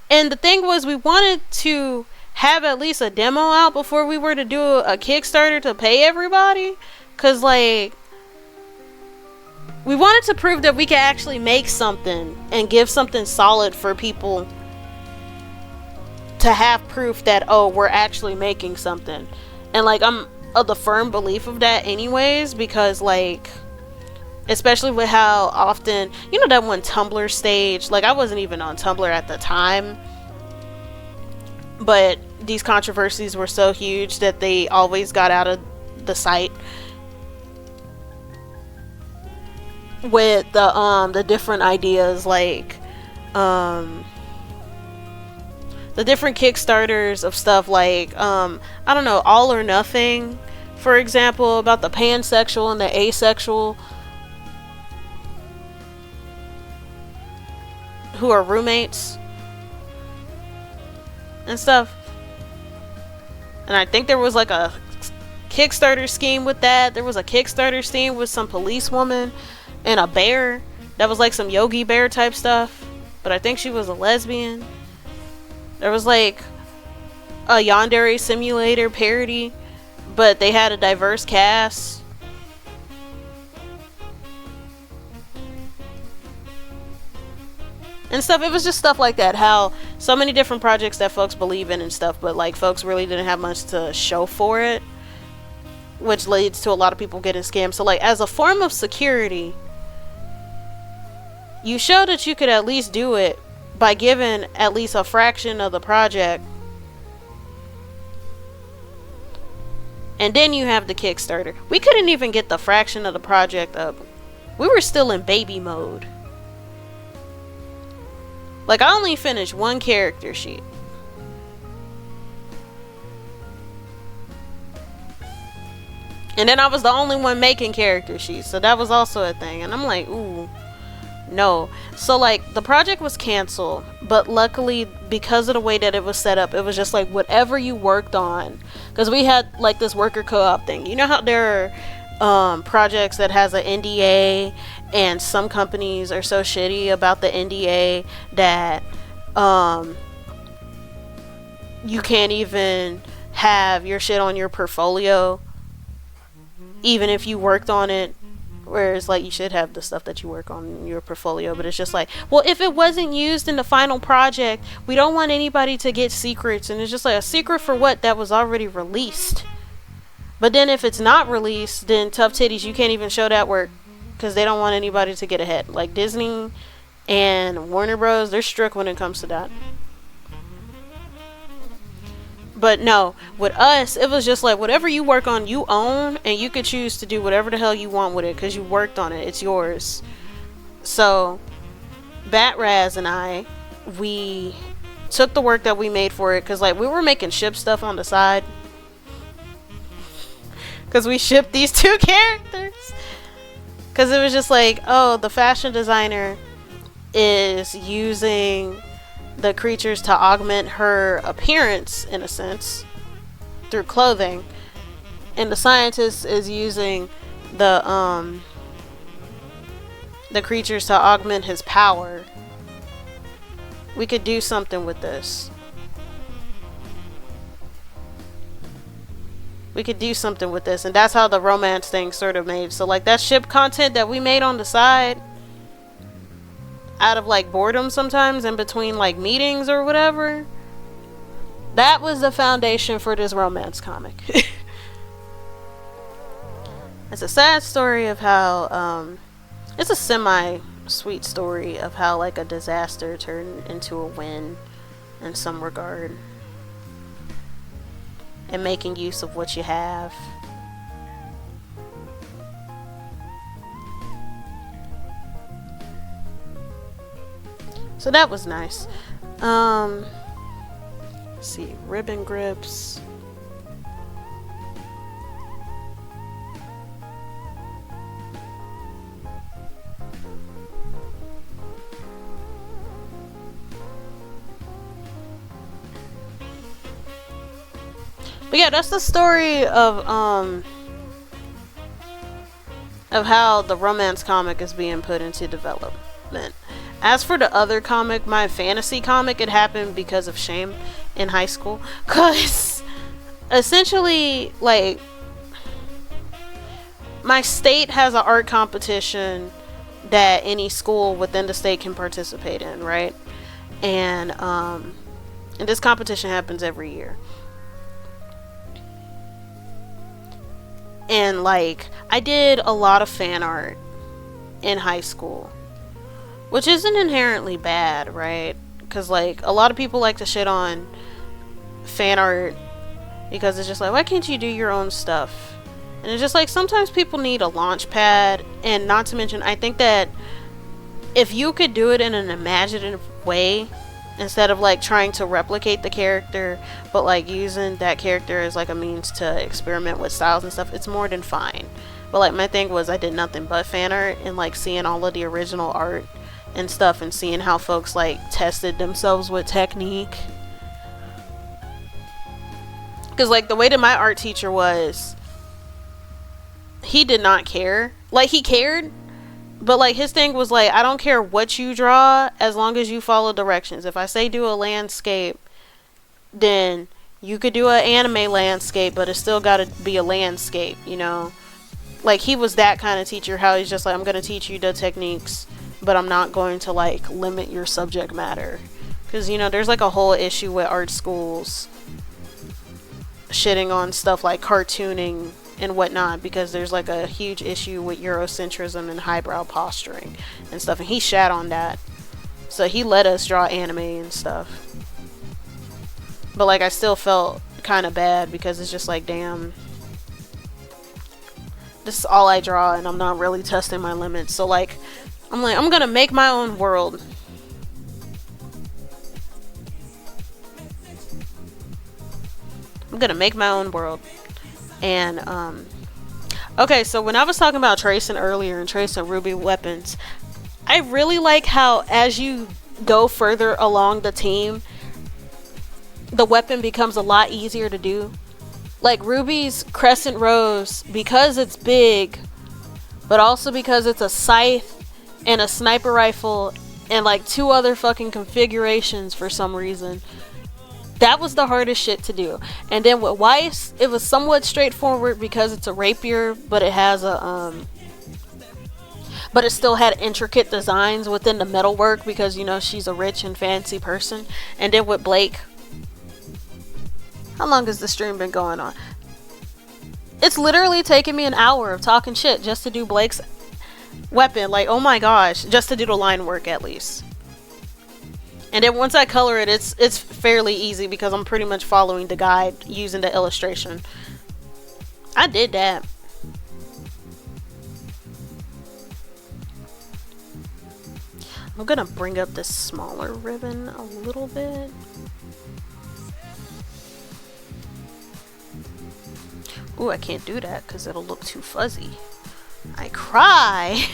and the thing was, we wanted to have at least a demo out before we were to do a Kickstarter to pay everybody, cause like, we wanted to prove that we could actually make something and give something solid for people to have proof that, oh, we're actually making something. And like, I'm of the firm belief of that anyways, because like, especially with how often, you know, that one Tumblr stage, like I wasn't even on Tumblr at the time, but these controversies were so huge that they always got out of the site with the different ideas, like the different Kickstarters of stuff like I don't know, All or Nothing, for example, about the pansexual and the asexual who are roommates and stuff. And I think there was like a Kickstarter scheme with that. There was a Kickstarter scheme with some police woman and a bear that was like some Yogi Bear type stuff, but I think she was a lesbian. There was like a Yandere Simulator parody, but they had a diverse cast. And stuff. It was just stuff like that, how so many different projects that folks believe in and stuff, but like folks really didn't have much to show for it, which leads to a lot of people getting scammed. So like, as a form of security, you show that you could at least do it by giving at least a fraction of the project, and then you have the Kickstarter. We couldn't even get the fraction of the project up. We were still in baby mode. Like, I only finished one character sheet. And then I was the only one making character sheets, so that was also a thing. And I'm like, ooh, no. So like, the project was canceled, but luckily, because of the way that it was set up, it was just like whatever you worked on, because we had like this worker co-op thing. You know how there are projects that has an NDA, and some companies are so shitty about the NDA that you can't even have your shit on your portfolio even if you worked on it. Whereas, like, you should have the stuff that you work on in your portfolio, but it's just like, well, if it wasn't used in the final project, we don't want anybody to get secrets. And it's just like, a secret for what? That was already released. But then if it's not released, then tough titties, you can't even show that work, because they don't want anybody to get ahead. Like, Disney and Warner Bros., they're strict when it comes to that. But no, with us, it was just like, whatever you work on, you own, and you could choose to do whatever the hell you want with it, because you worked on it. It's yours. So, Batraz and I, we took the work that we made for it, because like we were making ship stuff on the side, because we shipped these two characters, because it was just like, oh, the fashion designer is using the creatures to augment her appearance in a sense through clothing, and the scientist is using the creatures to augment his power. We could do something with this. We could do something with this. And that's how the romance thing sort of made. So like that ship content that we made on the side, out of like boredom sometimes in between like meetings or whatever, that was the foundation for this romance comic. It's a sad story of how it's a semi sweet story of how like a disaster turned into a win in some regard, and making use of what you have. So that was nice. Let's see, ribbon grips. But yeah, that's the story of how the romance comic is being put into development. As for the other comic, my fantasy comic, it happened because of shame in high school. Cause essentially, like, my state has an art competition that any school within the state can participate in, right? And this competition happens every year. And like, I did a lot of fan art in high school, which isn't inherently bad, right? Because like a lot of people like to shit on fan art because it's just like, why can't you do your own stuff? And it's just like, sometimes people need a launch pad. And not to mention, I think that if you could do it in an imaginative way, instead of like trying to replicate the character, but like using that character as like a means to experiment with styles and stuff, it's more than fine. But like my thing was, I did nothing but fan art, and like seeing all of the original art and stuff, and seeing how folks like tested themselves with technique. Because like the way that my art teacher was, he did not care. Like, he cared, but like his thing was like, I don't care what you draw as long as you follow directions. If I say do a landscape, then you could do an anime landscape, but it's still got to be a landscape, you know? Like, he was that kind of teacher, how he's just like, I'm going to teach you the techniques, but I'm not going to like limit your subject matter. Because, you know, there's like a whole issue with art schools shitting on stuff like cartooning and whatnot, because there's like a huge issue with Eurocentrism and highbrow posturing and stuff, and he shat on that. So he let us draw anime and stuff. But like, I still felt kind of bad, because it's just like, damn, this is all I draw and I'm not really testing my limits. So like, I'm like, I'm gonna make my own world. I'm gonna make my own world. And okay, so when I was talking about tracing earlier and tracing Ruby weapons, I really like how as you go further along the team, the weapon becomes a lot easier to do. Like Ruby's Crescent Rose, because it's big, but also because it's a scythe and a sniper rifle and like 2 other fucking configurations for some reason. That was the hardest shit to do. And then with Weiss, it was somewhat straightforward because it's a rapier, but it has a but it still had intricate designs within the metalwork, because, you know, she's a rich and fancy person. And then with Blake, how long has the stream been going on? It's literally taken me an hour of talking shit just to do Blake's weapon. Like, oh my gosh, just to do the line work at least. And then once I color it, it's fairly easy, because I'm pretty much following the guide using the illustration. I did that. I'm gonna bring up this smaller ribbon a little bit. Ooh, I can't do that because it'll look too fuzzy. I cry!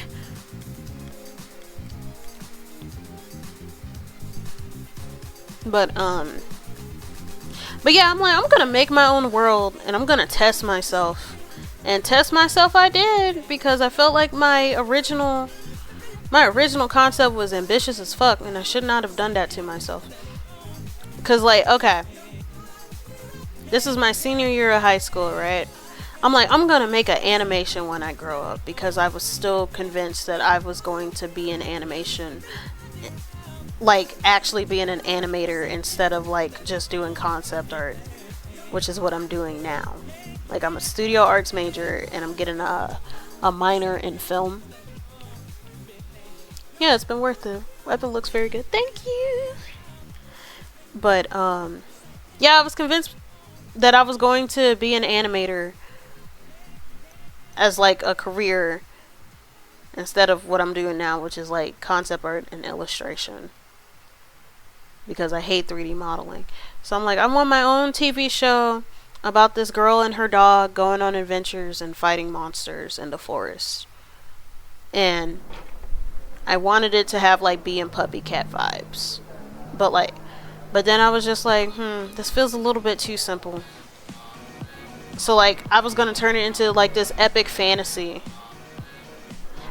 But yeah, I'm like, I'm gonna make my own world and I'm gonna test myself. And test myself I did, because I felt like my original concept was ambitious as fuck, and I should not have done that to myself. Cause like, okay, this is my senior year of high school, right? I'm like, I'm gonna make an animation when I grow up, because I was still convinced that I was going to be in animation, like actually being an animator instead of like just doing concept art, which is what I'm doing now. Like, I'm a studio arts major and I'm getting a minor in film. Yeah, it's been worth it. Weapon looks very good. Thank you. But yeah, I was convinced that I was going to be an animator as like a career instead of what I'm doing now, which is like concept art and illustration, because I hate 3D modeling. So I'm like, I want my own TV show about this girl and her dog going on adventures and fighting monsters in the forest. And I wanted it to have like Bee and Puppy Cat vibes. But then I was just like, this feels a little bit too simple. So like, I was gonna turn it into like this epic fantasy.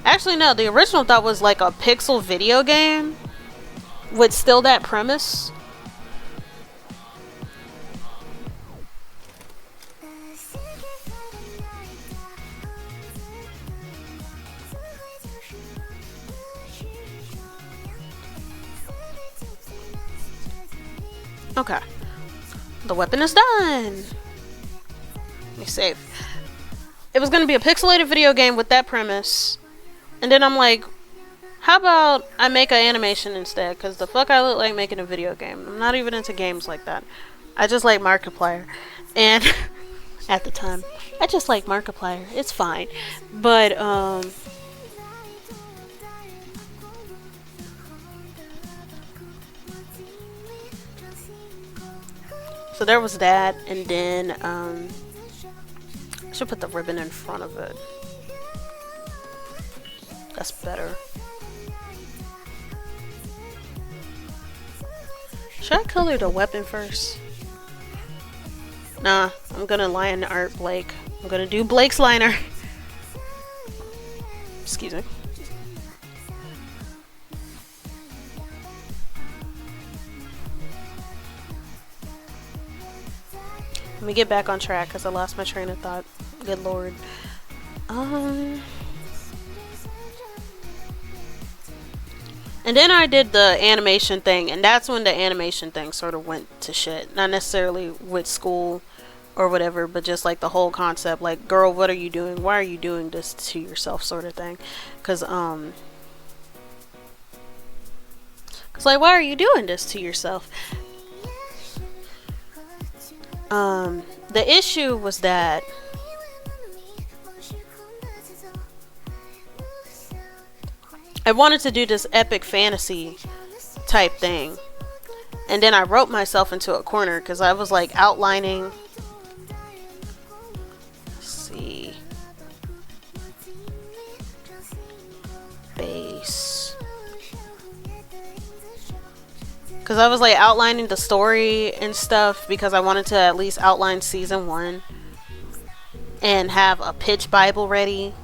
Actually, no, the original thought was like a pixel video game with still that premise. Okay. The weapon is done. Let me save. It was going to be a pixelated video game with that premise. And then I'm like, how about I make an animation instead? Because the fuck I look like making a video game. I'm not even into games like that. I just like Markiplier. And at the time, I just like Markiplier. It's fine. But, so there was that, and then I should put the ribbon in front of it. That's better. Should I color the weapon first? Nah, I'm gonna line art Blake. I'm gonna do Blake's liner. Excuse me. Let me get back on track because I lost my train of thought. Good lord. And then I did the animation thing, and that's when the animation thing sort of went to shit. Not necessarily with school or whatever, but just like the whole concept, like, girl, what are you doing? Why are you doing this to yourself, sort of thing. Cause like, why are you doing this to yourself? The issue was that I wanted to do this epic fantasy type thing, and then I wrote myself into a corner because I was like outlining. Let's see, base, because I was like outlining the story and stuff because I wanted to at least outline season 1 and have a pitch Bible ready.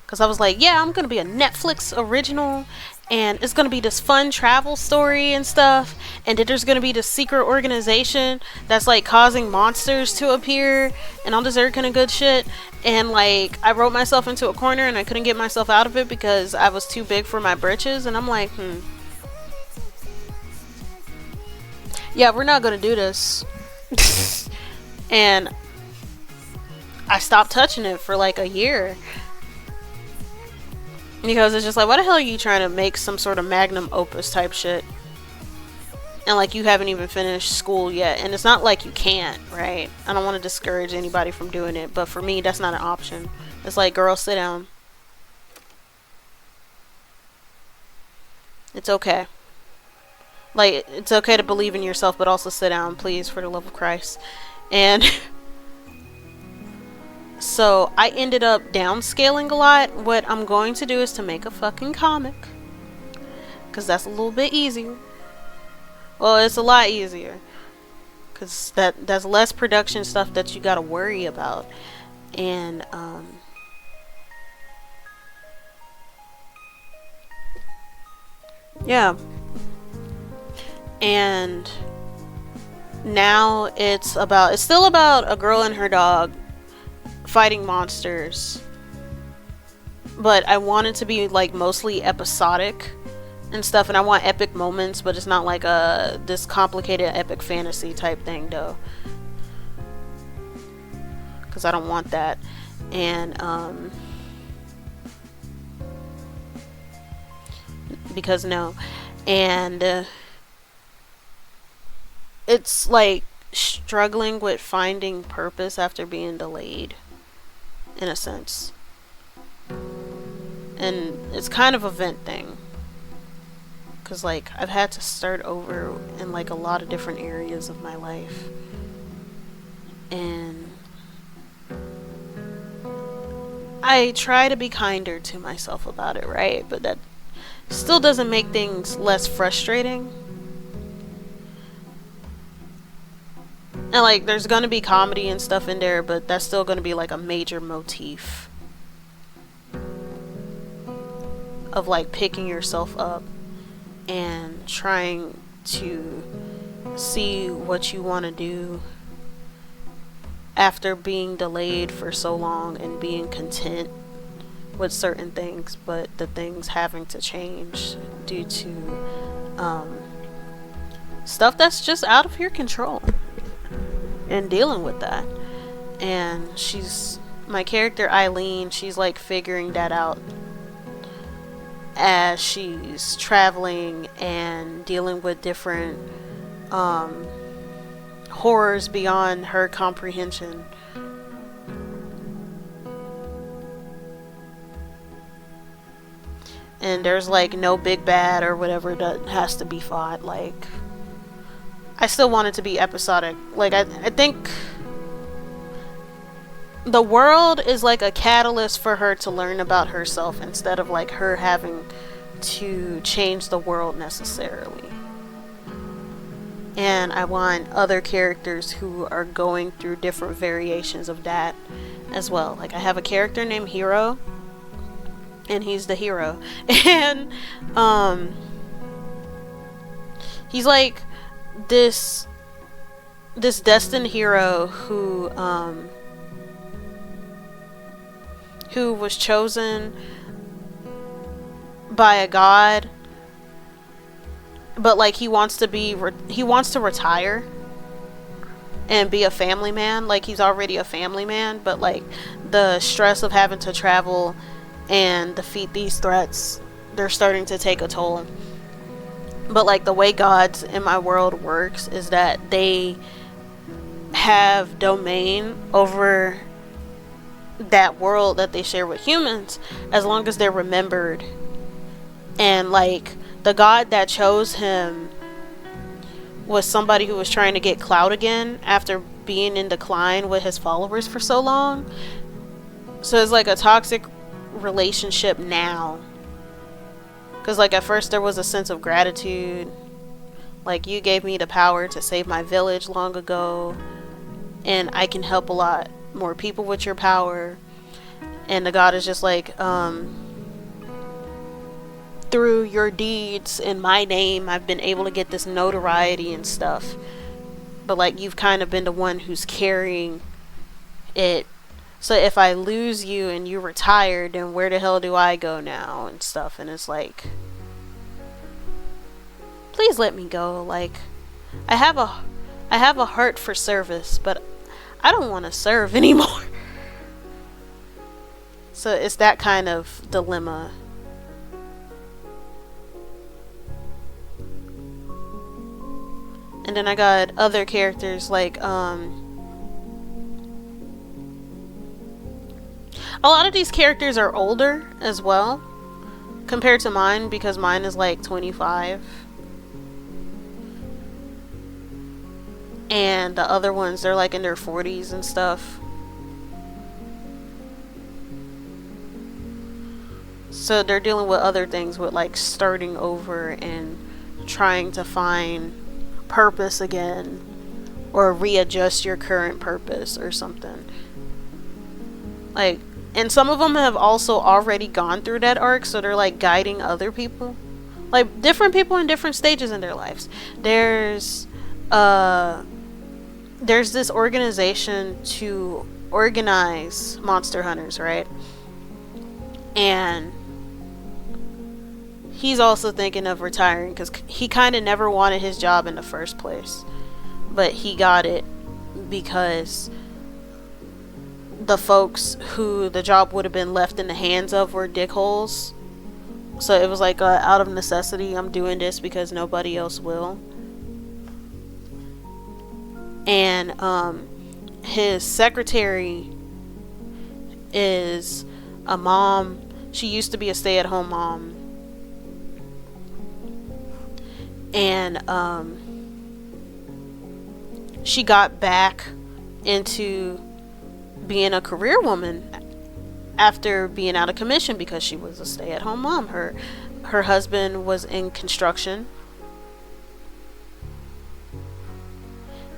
Because I was like, yeah, I'm going to be a Netflix original, and it's going to be this fun travel story and stuff, and then there's going to be this secret organization that's like causing monsters to appear and all this other kind of good shit. And like, I wrote myself into a corner and I couldn't get myself out of it because I was too big for my britches. And I'm like, yeah, we're not going to do this. And I stopped touching it for like a year. Because it's just like, why the hell are you trying to make some sort of magnum opus type shit? And like, you haven't even finished school yet. And it's not like you can't, right? I don't want to discourage anybody from doing it. But for me, that's not an option. It's like, girl, sit down. It's okay. Like, it's okay to believe in yourself, but also sit down, please, for the love of Christ. And so I ended up downscaling a lot. What I'm going to do is to make a fucking comic, because that's a little bit easier. Well, it's a lot easier, because that's less production stuff that you gotta worry about. And yeah. And now it's still about a girl and her dog fighting monsters, but I want it to be like mostly episodic and stuff, and I want epic moments, but it's not like this complicated epic fantasy type thing though, because I don't want that. And because no. And it's like struggling with finding purpose after being delayed, in a sense. And it's kind of a vent thing, because like I've had to start over in like a lot of different areas of my life, and I try to be kinder to myself about it, right? But that still doesn't make things less frustrating. And like there's gonna be comedy and stuff in there, but that's still gonna be like a major motif of like picking yourself up and trying to see what you want to do after being delayed for so long, and being content with certain things, but the things having to change due to stuff that's just out of your control, and dealing with that. And my character Eileen, she's like figuring that out as she's traveling and dealing with different horrors beyond her comprehension. And there's like no big bad or whatever that has to be fought. Like, I still want it to be episodic. Like, I think the world is like a catalyst for her to learn about herself, instead of like her having to change the world necessarily. And I want other characters who are going through different variations of that as well. Like, I have a character named Hero, and he's the hero. And he's like this destined hero who was chosen by a god, but like he wants to retire and be a family man. Like, he's already a family man, but like the stress of having to travel and defeat these threats, they're starting to take a toll. But like the way gods in my world works is that they have domain over that world that they share with humans, as long as they're remembered. And like the god that chose him was somebody who was trying to get clout again after being in decline with his followers for so long. So it's like a toxic relationship now, because like at first there was a sense of gratitude, like, you gave me the power to save my village long ago, and I can help a lot more people with your power. And the god is just like, through your deeds in my name, I've been able to get this notoriety and stuff, but like you've kind of been the one who's carrying it. So if I lose you and you retire, then where the hell do I go now and stuff? And it's like, please let me go. Like, I have a heart for service, but I don't want to serve anymore. So it's that kind of dilemma. And then I got other characters like a lot of these characters are older as well. compared to mine, because mine is like 25. And the other ones, they're like in their 40s and stuff. So they're dealing with other things, with like starting over and trying to find purpose again, or readjust your current purpose or something. Like, and some of them have also already gone through that arc, so they're like guiding other people, like different people in different stages in their lives. There's this organization to organize monster hunters, right? And he's also thinking of retiring because he kind of never wanted his job in the first place, but he got it because the folks who the job would have been left in the hands of were dickholes. So it was like, out of necessity, I'm doing this because nobody else will. And his secretary is a mom. She used to be a stay-at-home mom. And she got back into being a career woman after being out of commission because she was a stay-at-home mom. Her husband was in construction,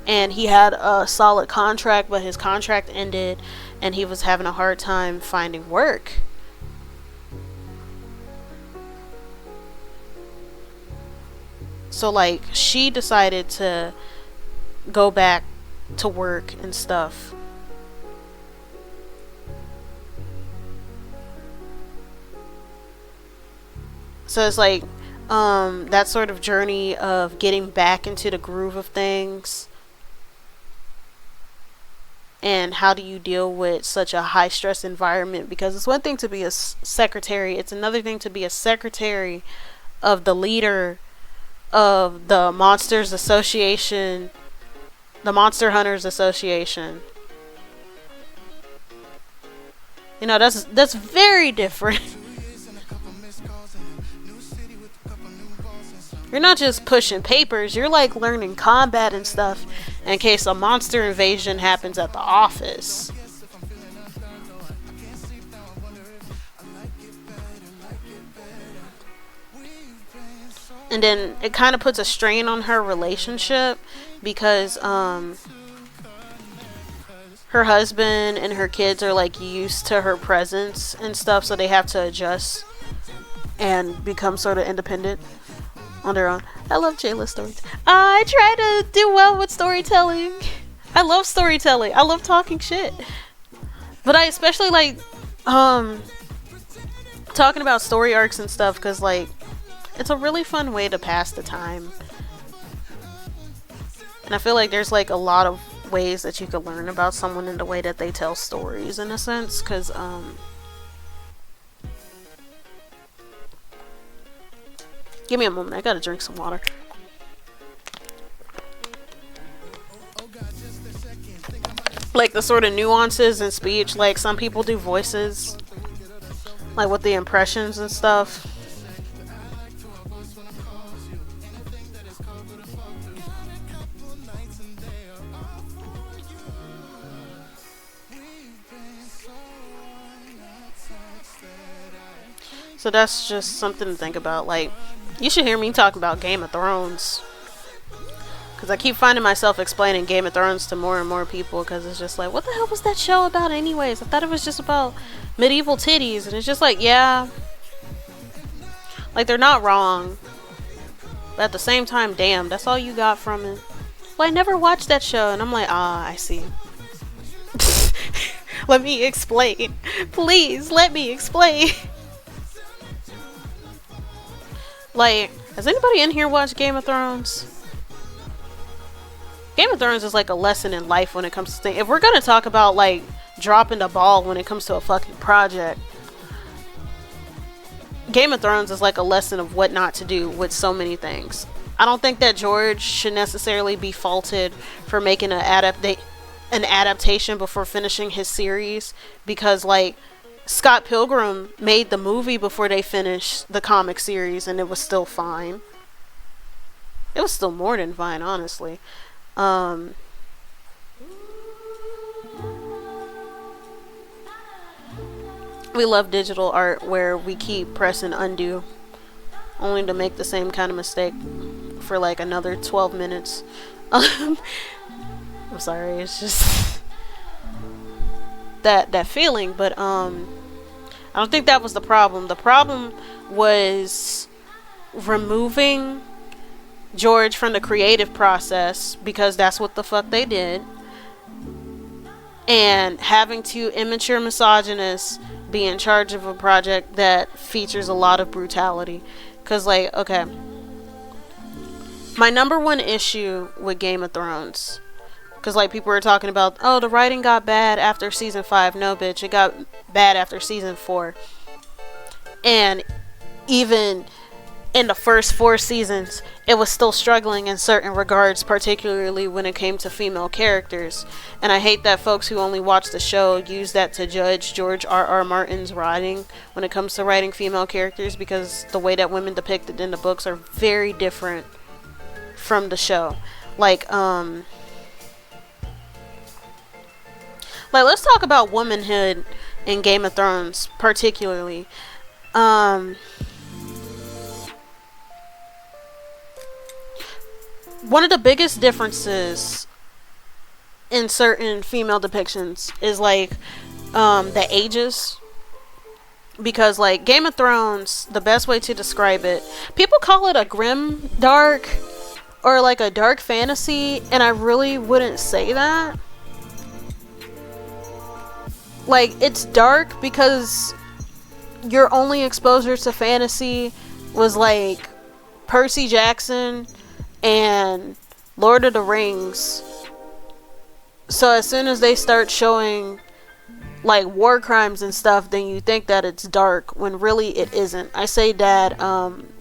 and he had a solid contract, but his contract ended and he was having a hard time finding work. So like, she decided to go back to work and stuff. So it's like that sort of journey of getting back into the groove of things. And how do you deal with such a high stress environment? Because it's one thing to be a secretary, it's another thing to be a secretary of the leader of the Monsters Association, the Monster Hunters Association. You know, that's very different. You're not just pushing papers, you're like learning combat and stuff in case a monster invasion happens at the office. And then it kind of puts a strain on her relationship because her husband and her kids are like used to her presence and stuff, so they have to adjust and become sort of independent on their own. I love Jayla's stories. I try to do well with storytelling. I love storytelling. I love talking shit. But I especially like talking about story arcs and stuff because like it's a really fun way to pass the time. And I feel like there's like a lot of ways that you could learn about someone in the way that they tell stories, in a sense, because give me a moment, I gotta drink some water. Like the sort of nuances in speech, like some people do voices, like with the impressions and stuff. So that's just something to think about. Like, you should hear me talk about Game of Thrones, because I keep finding myself explaining Game of Thrones to more and more people, because it's just like, what the hell was that show about anyways? I thought it was just about medieval titties. And it's just like, yeah, like, they're not wrong, but at the same time, damn, that's all you got from it. Well, I never watched that show. And I'm like, I see. Let me explain. Please, let me explain. Like, has anybody in here watched Game of Thrones? Game of Thrones is like a lesson in life when it comes to things. If we're gonna talk about like dropping the ball when it comes to a fucking project, Game of Thrones is like a lesson of what not to do with so many things. I don't think that George should necessarily be faulted for making an adaptation before finishing his series, because like Scott Pilgrim made the movie before they finished the comic series, and it was still fine. It was still more than fine, honestly. We love digital art where we keep pressing undo only to make the same kind of mistake for like another 12 minutes. I'm sorry, it's just that feeling, but I don't think that was the problem. The problem was removing George from the creative process, because that's what the fuck they did, and having two immature misogynists be in charge of a project that features a lot of brutality. Because, like, okay, my number one issue with Game of Thrones, because, like, people were talking about, oh, the writing got bad after season 5. No, bitch, it got bad after season 4. And even in the first 4 seasons, it was still struggling in certain regards, particularly when it came to female characters. And I hate that folks who only watch the show use that to judge George R.R. Martin's writing when it comes to writing female characters, because the way that women depicted in the books are very different from the show. Like let's talk about womanhood in Game of Thrones, particularly. One of the biggest differences in certain female depictions is like the ages, because like Game of Thrones, the best way to describe it, people call it a grim dark or like a dark fantasy, and I really wouldn't say that. Like, it's dark because your only exposure to fantasy was like Percy Jackson and Lord of the Rings. So as soon as they start showing like war crimes and stuff, then you think that it's dark, when really it isn't. I say that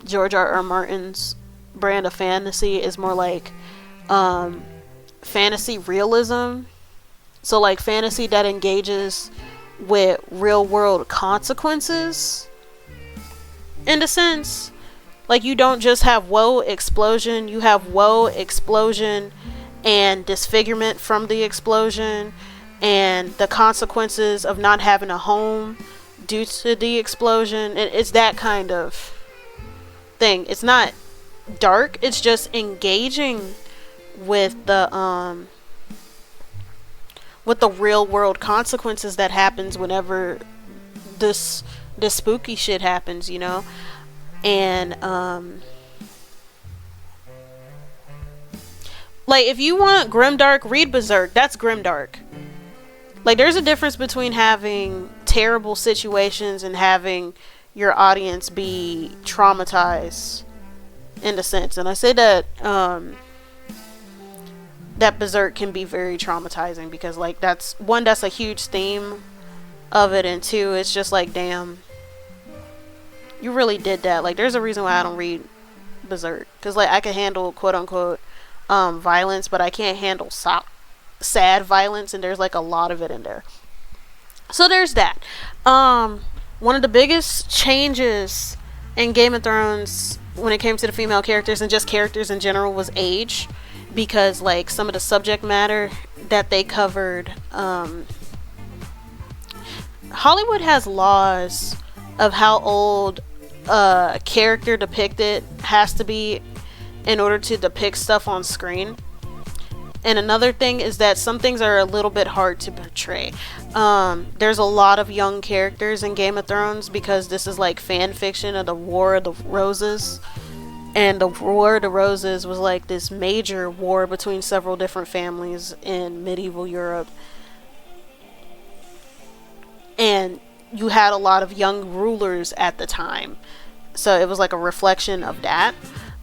George R.R. Martin's brand of fantasy is more like fantasy realism. So like fantasy that engages with real world consequences, in a sense. Like, you don't just have woe explosion, you have woe explosion and disfigurement from the explosion, and the consequences of not having a home due to the explosion. It's that kind of thing. It's not dark, it's just engaging with the real world consequences that happens whenever this spooky shit happens, you know? And like, if you want grimdark, read Berserk. That's grimdark. Like, there's a difference between having terrible situations and having your audience be traumatized, in a sense. And I say that that Berserk can be very traumatizing, because like that's a huge theme of it, and 2, it's just like, damn, you really did that. Like, there's a reason why I don't read Berserk, because like I can handle quote unquote violence, but I can't handle sad violence, and there's like a lot of it in there. So there's that. One of the biggest changes in Game of Thrones when it came to the female characters and just characters in general was age, because like some of the subject matter that they covered, Hollywood has laws of how old a character depicted has to be in order to depict stuff on screen. And another thing is that some things are a little bit hard to portray. There's a lot of young characters in Game of Thrones, because this is like fan fiction of the War of the Roses. And the War of the Roses was like this major war between several different families in medieval Europe. And you had a lot of young rulers at the time. So it was like a reflection of that.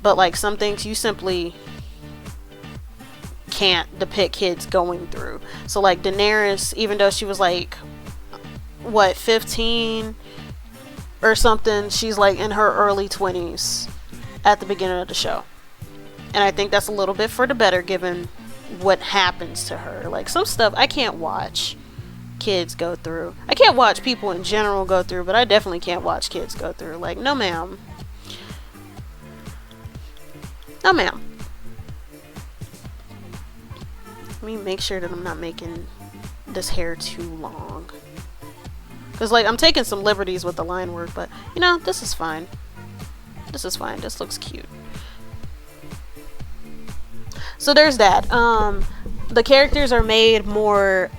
But like some things you simply can't depict kids going through. So like Daenerys, even though she was like, what, 15 or something, she's like in her early 20s at the beginning of the show. And I think that's a little bit for the better, given what happens to her. Like, some stuff I can't watch kids go through. I can't watch people in general go through, but I definitely can't watch kids go through. Like, no ma'am. No ma'am. Let me make sure that I'm not making this hair too long. Because, like, I'm taking some liberties with the line work, but, you know, this is fine. This is fine. This looks cute. So there's that. The characters are made more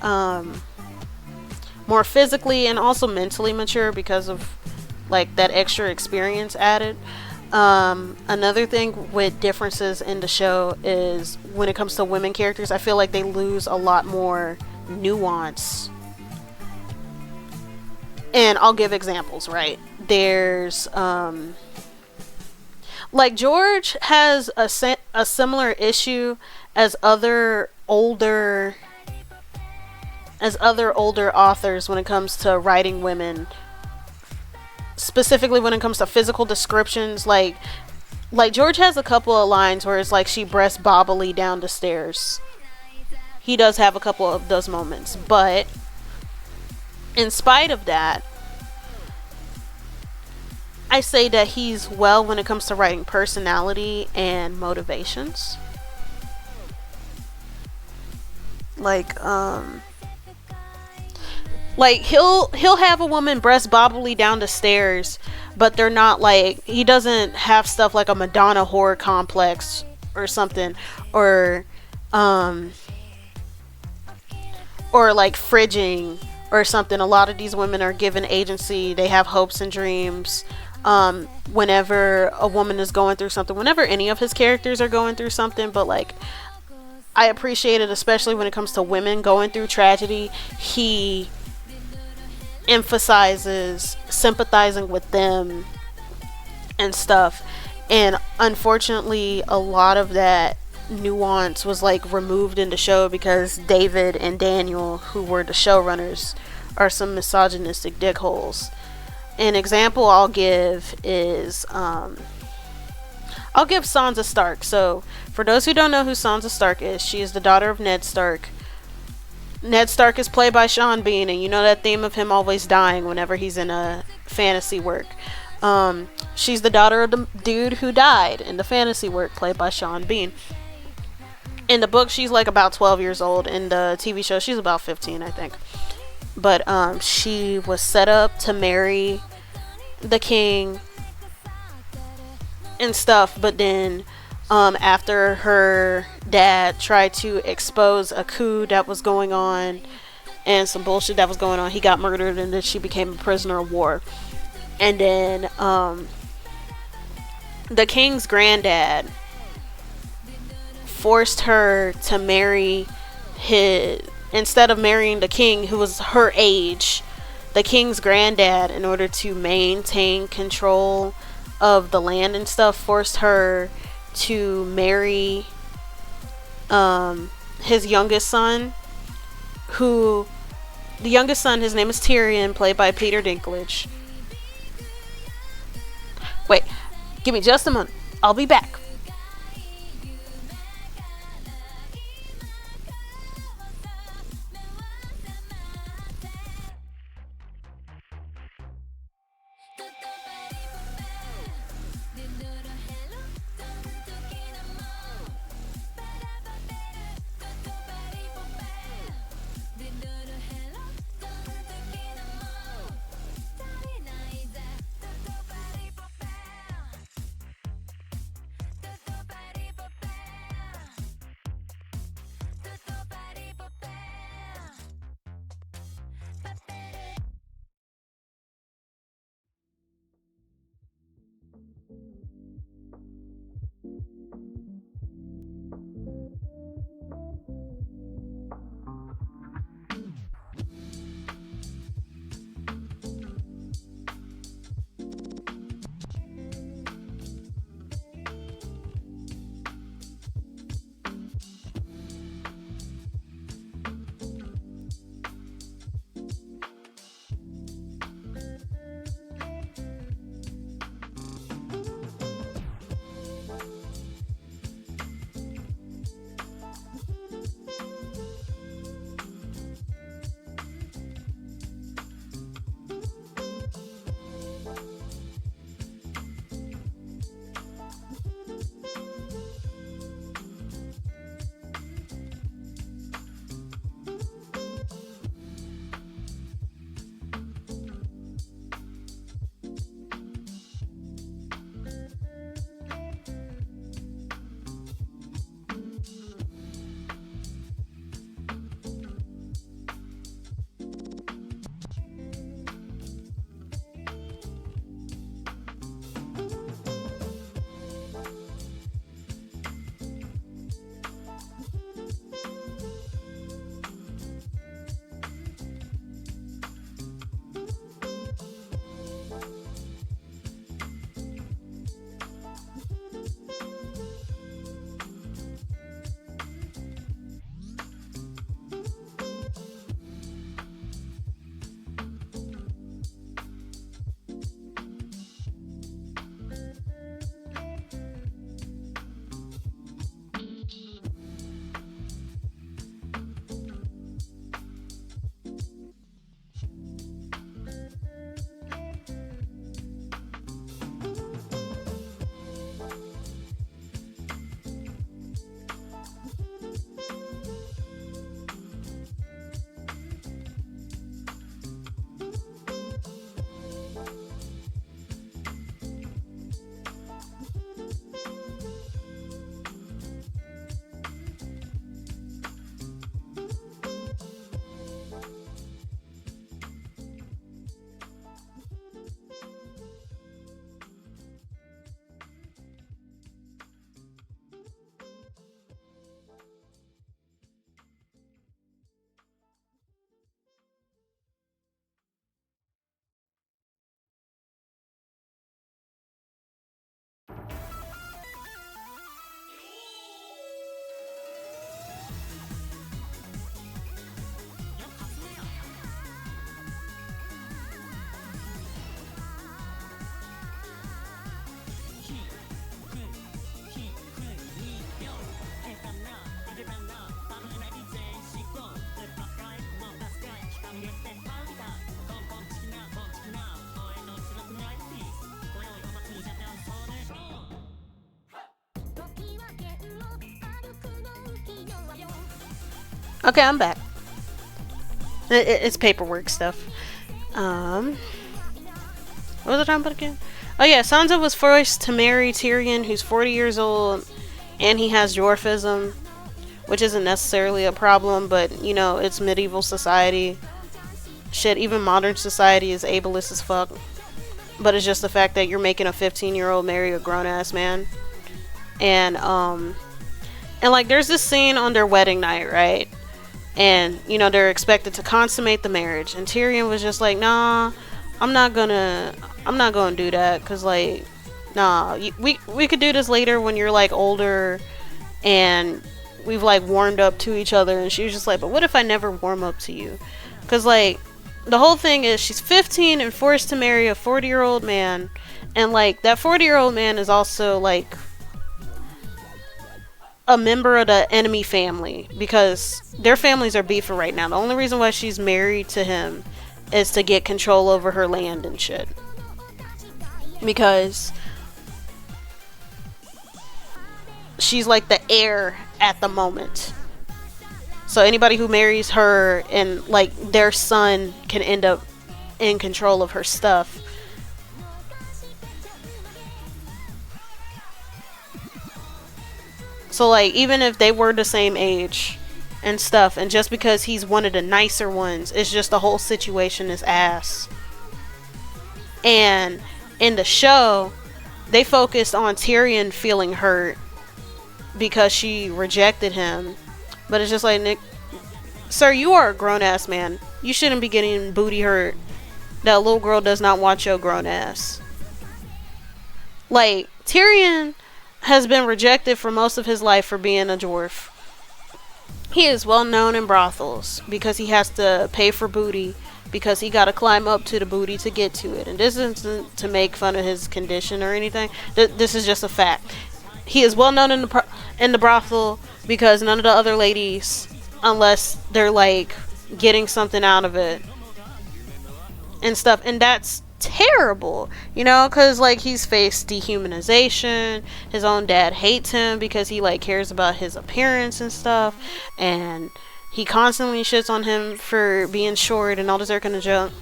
more physically and also mentally mature because of, like, that extra experience added. Another thing with differences in the show is when it comes to women characters, I feel like they lose a lot more nuance. And I'll give examples, right? There's like, George has a similar issue as other older authors when it comes to writing women, specifically when it comes to physical descriptions. Like George has a couple of lines where it's like she breasts bobbly down the stairs. He does have a couple of those moments, but in spite of that, I say that he's well when it comes to writing personality and motivations. Like he'll have a woman breast bobbly down the stairs, but they're not like, he doesn't have stuff like a Madonna horror complex or something, or like fridging or something. A lot of these women are given agency. They have hopes and dreams. Whenever a woman is going through something, whenever any of his characters are going through something, but like, I appreciate it, especially when it comes to women going through tragedy, he emphasizes sympathizing with them and stuff. And unfortunately, a lot of that nuance was like removed in the show because David and Daniel, who were the showrunners, are some misogynistic dickholes. An example I'll give is I'll give Sansa Stark. So for those who don't know who Sansa Stark is, she is the daughter of Ned Stark. Ned Stark is played by Sean Bean, and you know that theme of him always dying whenever he's in a fantasy work. She's the daughter of the dude who died in the fantasy work, played by Sean Bean. In the book, she's like about 12 years old. In the TV show, she's about 15, I think. But she was set up to marry the king and stuff, but then after her dad tried to expose a coup that was going on and some bullshit that was going on, he got murdered, and then she became a prisoner of war. And then the king's granddad forced her to marry his, instead of marrying the king who was her age, the king's granddad, in order to maintain control of the land and stuff, forced her to marry his youngest son, who, the youngest son, his name is Tyrion, played by Peter Dinklage. Wait, give me just a moment, I'll be back. Okay, I'm back. It's paperwork stuff. What was I talking about again? Oh yeah, Sansa was forced to marry Tyrion, who's 40 years old, and he has dwarfism, which isn't necessarily a problem, but you know, it's medieval society. Shit, even modern society is ableist as fuck. But it's just the fact that you're making a 15-year-old marry a grown-ass man. And like, there's this scene on their wedding night, right? And, you know, they're expected to consummate the marriage. And Tyrion was just like, nah, I'm not gonna do that. Because, like, nah, we could do this later when you're, like, older and we've, like, warmed up to each other. And she was just like, but what if I never warm up to you? Because, like, the whole thing is she's 15 and forced to marry a 40-year-old man. And, like, that 40-year-old man is also, like, a member of the enemy family, because their families are beefing right now. The only reason why she's married to him is to get control over her land and shit, because she's like the heir at the moment. So anybody who marries her and like their son can end up in control of her stuff. So, like, even if they were the same age and stuff, and just because he's one of the nicer ones, it's just the whole situation is ass. And in the show, they focused on Tyrion feeling hurt because she rejected him. But it's just like, Nick, sir, you are a grown-ass man. You shouldn't be getting booty hurt. That little girl does not want your grown ass. Like, Tyrion has been rejected for most of his life for being a dwarf. He is well known in brothels because he has to pay for booty, because he got to climb up to the booty to get to it. And this isn't to make fun of his condition or anything. This is just a fact. He is well known in the brothel because none of the other ladies, unless they're like getting something out of it and stuff, and that's terrible, you know, because like he's faced dehumanization. His own dad hates him because he like cares about his appearance and stuff, and he constantly shits on him for being short and all this other kind of junk.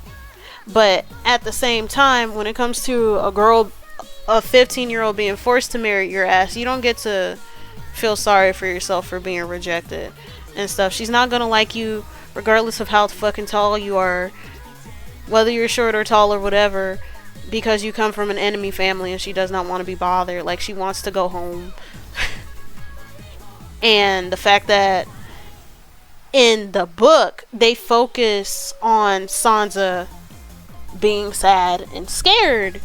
But at the same time, when it comes to a 15-year-old being forced to marry your ass, you don't get to feel sorry for yourself for being rejected and stuff. She's not gonna like you regardless of how fucking tall you are, whether you're short or tall or whatever, because you come from an enemy family and she does not want to be bothered. Like, she wants to go home. And the fact that in the book they focus on Sansa being sad and scared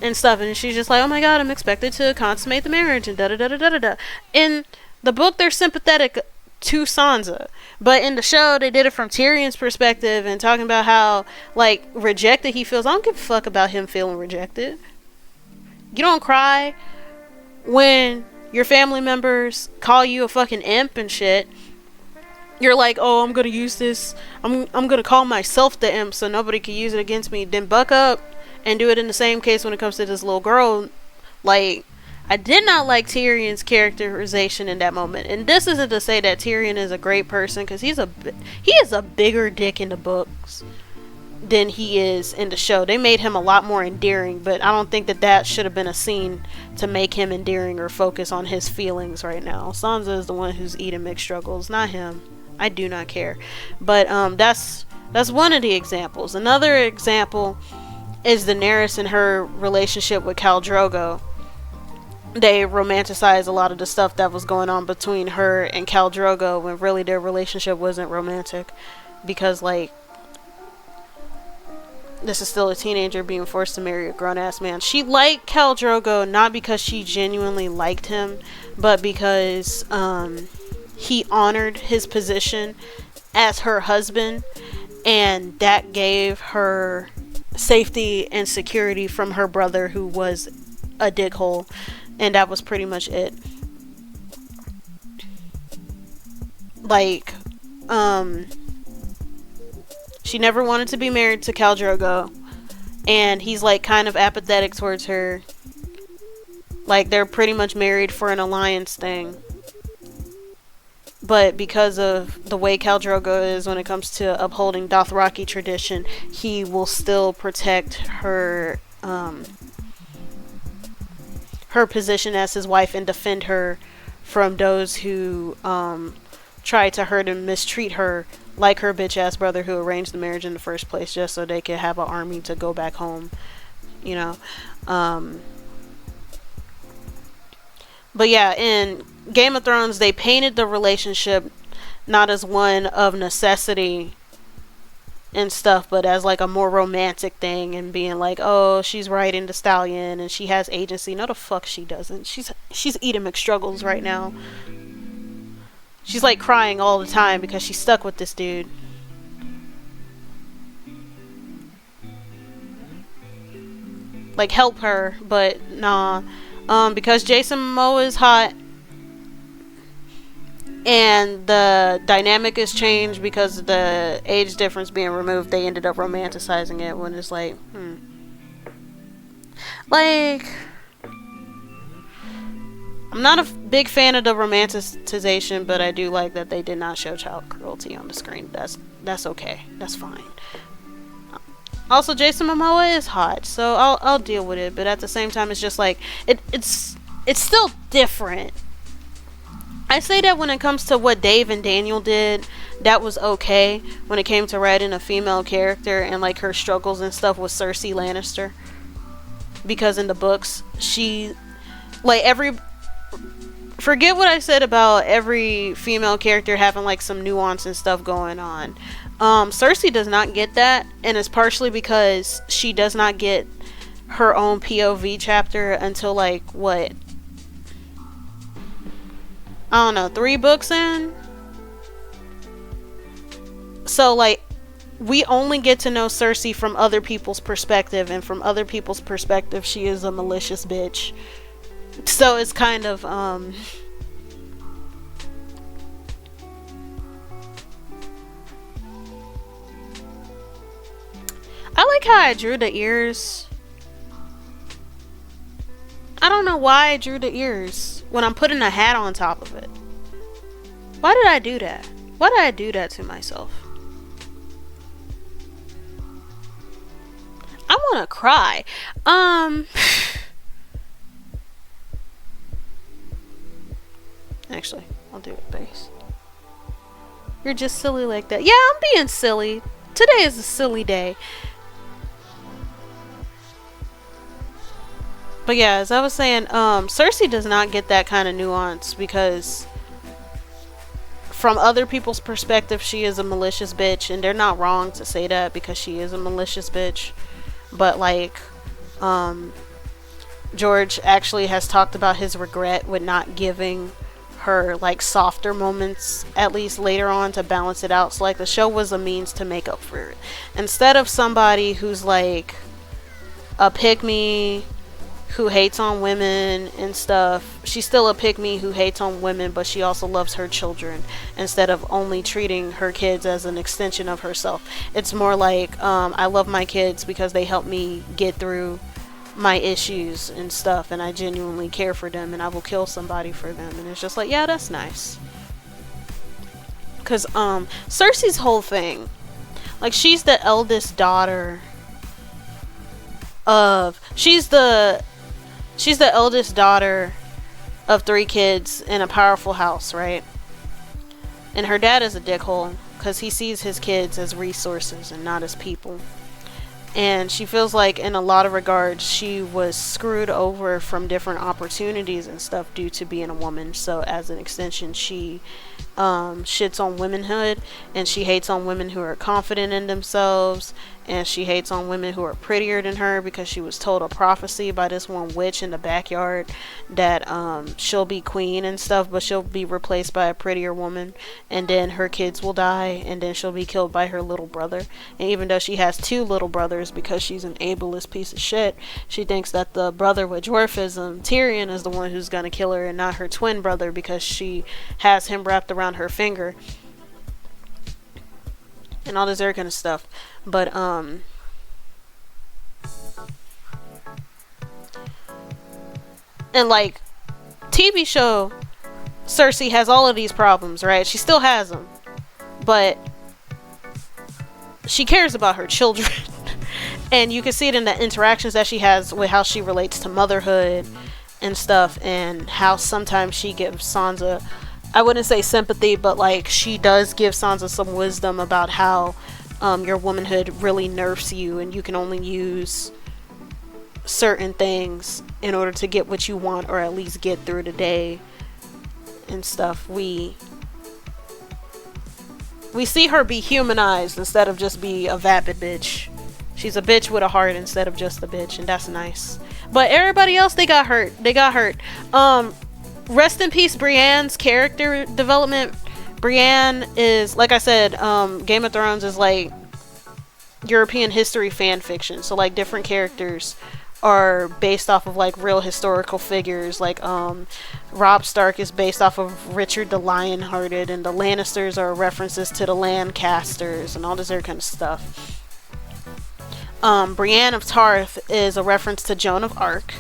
and stuff, and she's just like, oh my god, I'm expected to consummate the marriage and da da da da da da. In the book they're sympathetic to Sansa, but in the show they did it from Tyrion's perspective and talking about how like rejected he feels. I don't give a fuck about him feeling rejected. You don't cry when your family members call you a fucking imp and shit. You're like, oh, I'm gonna use this, I'm gonna call myself the imp so nobody can use it against me. Then buck up and do it in the same case when it comes to this little girl. Like, I did not like Tyrion's characterization in that moment. And this isn't to say that Tyrion is a great person, because he is a bigger dick in the books than he is in the show. They made him a lot more endearing, but I don't think that should have been a scene to make him endearing or focus on his feelings right now. Sansa is the one who's eating mixed struggles, not him. I do not care. But that's one of the examples. Another example is Daenerys and her relationship with Khal Drogo. They romanticize a lot of the stuff that was going on between her and Khal Drogo when really their relationship wasn't romantic, because like, this is still a teenager being forced to marry a grown-ass man. She liked Khal Drogo not because she genuinely liked him, but because he honored his position as her husband, and that gave her safety and security from her brother, who was a dickhole. And that was pretty much it. Like, she never wanted to be married to Khal Drogo, and he's like kind of apathetic towards her. Like, they're pretty much married for an alliance thing. but because of the way Khal Drogo is when it comes to upholding Dothraki tradition, he will still protect her position as his wife and defend her from those who try to hurt and mistreat her, like her bitch ass brother who arranged the marriage in the first place just so they could have an army to go back home, you know. But yeah, in Game of Thrones, they painted the relationship not as one of necessity and stuff, but as like a more romantic thing, and being like, oh, she's riding the stallion and she has agency. No, the fuck she doesn't. She's eating McStruggles right now. She's like crying all the time because she's stuck with this dude. Like, help her, but nah. Because Jason Momoa is hot and the dynamic is changed because of the age difference being removed, they ended up romanticizing it when it's like, like, I'm not a big fan of the romanticization, but I do like that they did not show child cruelty on the screen. That's okay. That's fine. Also, Jason Momoa is hot, so I'll deal with it. But at the same time, it's just like it's still different. I say that when it comes to what Dave and Daniel did, that was okay when it came to writing a female character and like her struggles and stuff with Cersei Lannister. Because in the books, she like forget what I said about every female character having like some nuance and stuff going on. Cersei does not get that, and it's partially because she does not get her own POV chapter until like what, I don't know, 3 books in. So like we only get to know Cersei from other people's perspective, and from other people's perspective she is a malicious bitch. So it's kind of I like how I drew the ears. I don't know why I drew the ears when I'm putting a hat on top of it. Why did I do that? Why did I do that to myself? I want to cry. Actually, I'll do it base. You're just silly like that. Yeah, I'm being silly. Today is a silly day. But yeah, as I was saying, Cersei does not get that kind of nuance because from other people's perspective, she is a malicious bitch, and they're not wrong to say that because she is a malicious bitch. But like, George actually has talked about his regret with not giving her like softer moments, at least later on, to balance it out. So like the show was a means to make up for it. Instead of somebody who's like a pick-me who hates on women and stuff, she's still a pick-me who hates on women, but she also loves her children, instead of only treating her kids as an extension of herself. It's more like, I love my kids because they help me get through my issues and stuff, and I genuinely care for them, and I will kill somebody for them. And it's just like, yeah, that's nice. Because Cersei's whole thing, like, she's the eldest daughter of she's the eldest daughter of 3 kids in a powerful house, right? And her dad is a dickhole because he sees his kids as resources and not as people. And she feels like in a lot of regards she was screwed over from different opportunities and stuff due to being a woman. So as an extension, she shits on womanhood, and she hates on women who are confident in themselves, and she hates on women who are prettier than her because she was told a prophecy by this one witch in the backyard that she'll be queen and stuff, but she'll be replaced by a prettier woman, and then her kids will die, and then she'll be killed by her little brother. And even though she has 2 little brothers, because she's an ableist piece of shit, she thinks that the brother with dwarfism, Tyrion, is the one who's gonna kill her and not her twin brother, because she has him wrapped around her finger and all this other kind of stuff. But and like TV show Cersei has all of these problems, right? She still has them, but she cares about her children. And you can see it in the interactions that she has with how she relates to motherhood and stuff, and how sometimes she gives Sansa, I wouldn't say sympathy, but like she does give Sansa some wisdom about how your womanhood really nerfs you, and you can only use certain things in order to get what you want, or at least get through the day and stuff. We see her be humanized instead of just be a vapid bitch. She's a bitch with a heart instead of just a bitch, and that's nice. But everybody else, they got hurt. Rest in peace, Brienne's character development. Brienne is, like I said, Game of Thrones is like European history fan fiction. So like different characters are based off of like real historical figures. Like Robb Stark is based off of Richard the Lionhearted, and the Lannisters are references to the Lancasters and all this other kind of stuff. Brienne of Tarth is a reference to Joan of Arc,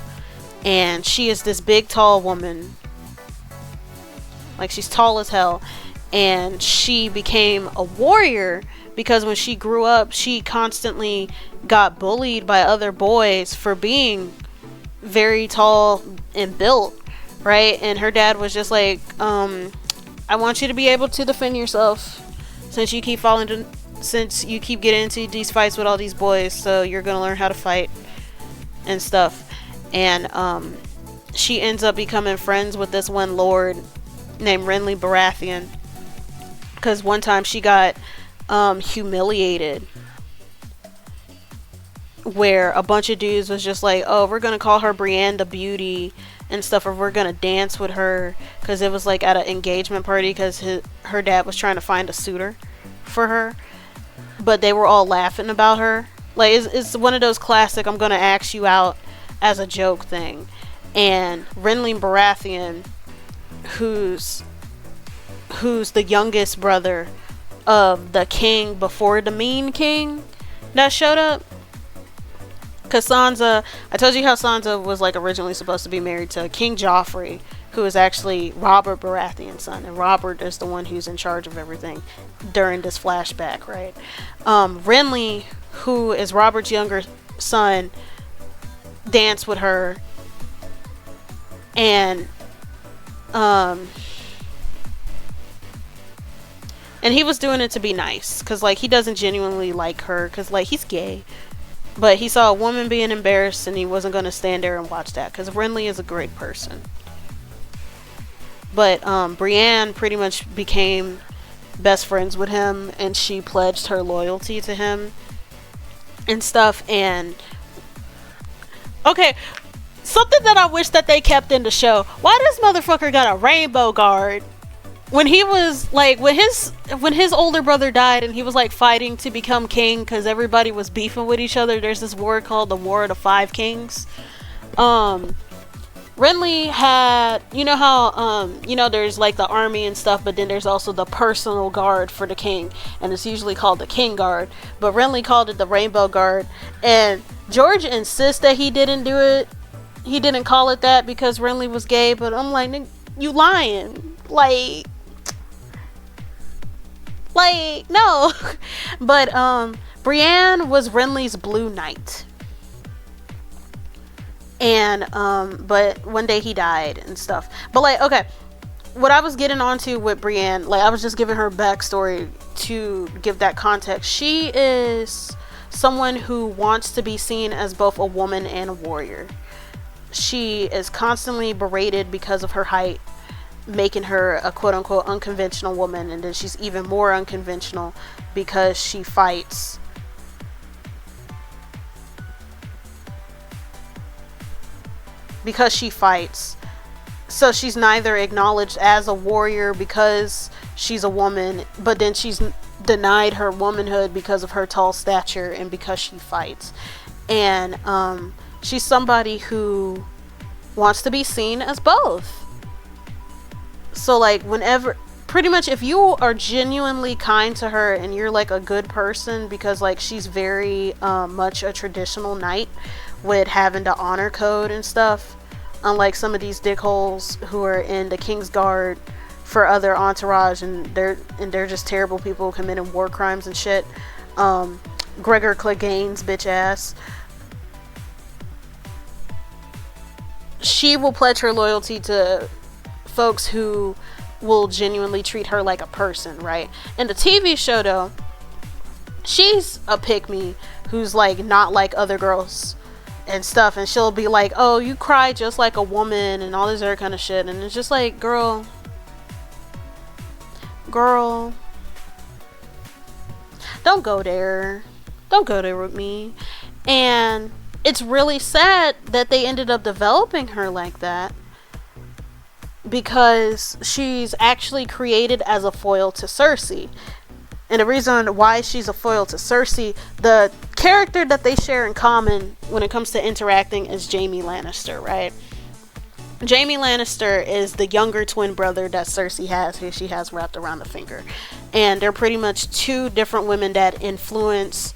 and she is this big tall woman, like she's tall as hell, and she became a warrior because when she grew up she constantly got bullied by other boys for being very tall and built, right? And her dad was just like, I want you to be able to defend yourself since you keep getting into these fights with all these boys, so you're gonna learn how to fight and stuff. And she ends up becoming friends with this one lord named Renly Baratheon, because one time she got humiliated, where a bunch of dudes was just like, oh, we're gonna call her Brienne the Beauty and stuff, or we're gonna dance with her, because it was like at an engagement party, because her dad was trying to find a suitor for her, but they were all laughing about her. Like it's one of those classic I'm gonna ask you out as a joke thing. And Renly Baratheon, who's the youngest brother of the king before the mean king that showed up, because Sansa, I told you how Sansa was like originally supposed to be married to King Joffrey, who is actually Robert Baratheon's son, and Robert is the one who's in charge of everything during this flashback, right? Renly, who is Robert's younger son, danced with her, and he was doing it to be nice, because like he doesn't genuinely like her, because like he's gay, but he saw a woman being embarrassed and he wasn't going to stand there and watch that, because Renly is a great person. But Brienne pretty much became best friends with him, and she pledged her loyalty to him and stuff. And okay, something that I wish that they kept in the show: why this motherfucker got a rainbow guard when he was like, when his older brother died and he was like fighting to become king because everybody was beefing with each other? There's this war called the War of the Five Kings. Renly had, you know how there's like the army and stuff, but then there's also the personal guard for the king, and it's usually called the King Guard, but Renly called it the Rainbow Guard. And George insists that he didn't do it, he didn't call it that because Renly was gay, but I'm like, you lying, like no. But Brienne was Renly's Blue Knight. And but one day he died and stuff. But like, okay, what I was getting onto with Brienne, like I was just giving her backstory to give that context. She is someone who wants to be seen as both a woman and a warrior. She is constantly berated because of her height, making her a quote-unquote unconventional woman, and then she's even more unconventional because she fights. So she's neither acknowledged as a warrior because she's a woman, but then she's denied her womanhood because of her tall stature and because she fights. And she's somebody who wants to be seen as both. So like, whenever, pretty much, if you are genuinely kind to her and you're like a good person, because like she's very much a traditional knight with having the honor code and stuff, unlike some of these dickholes who are in the King's Guard for other entourage, and they're just terrible people committing war crimes and shit. Gregor Clegane's bitch ass, she will pledge her loyalty to folks who will genuinely treat her like a person, right? In the TV show, though, she's a pick-me who's like not like other girls and stuff, and she'll be like, oh, you cry just like a woman and all this other kind of shit, and it's just like, girl, don't go there with me. And it's really sad that they ended up developing her like that, because she's actually created as a foil to Cersei. And the reason why she's a foil to Cersei, the character that they share in common when it comes to interacting is Jaime Lannister, right? Jaime Lannister is the younger twin brother that Cersei has, who she has wrapped around the finger. And they're pretty much two different women that influence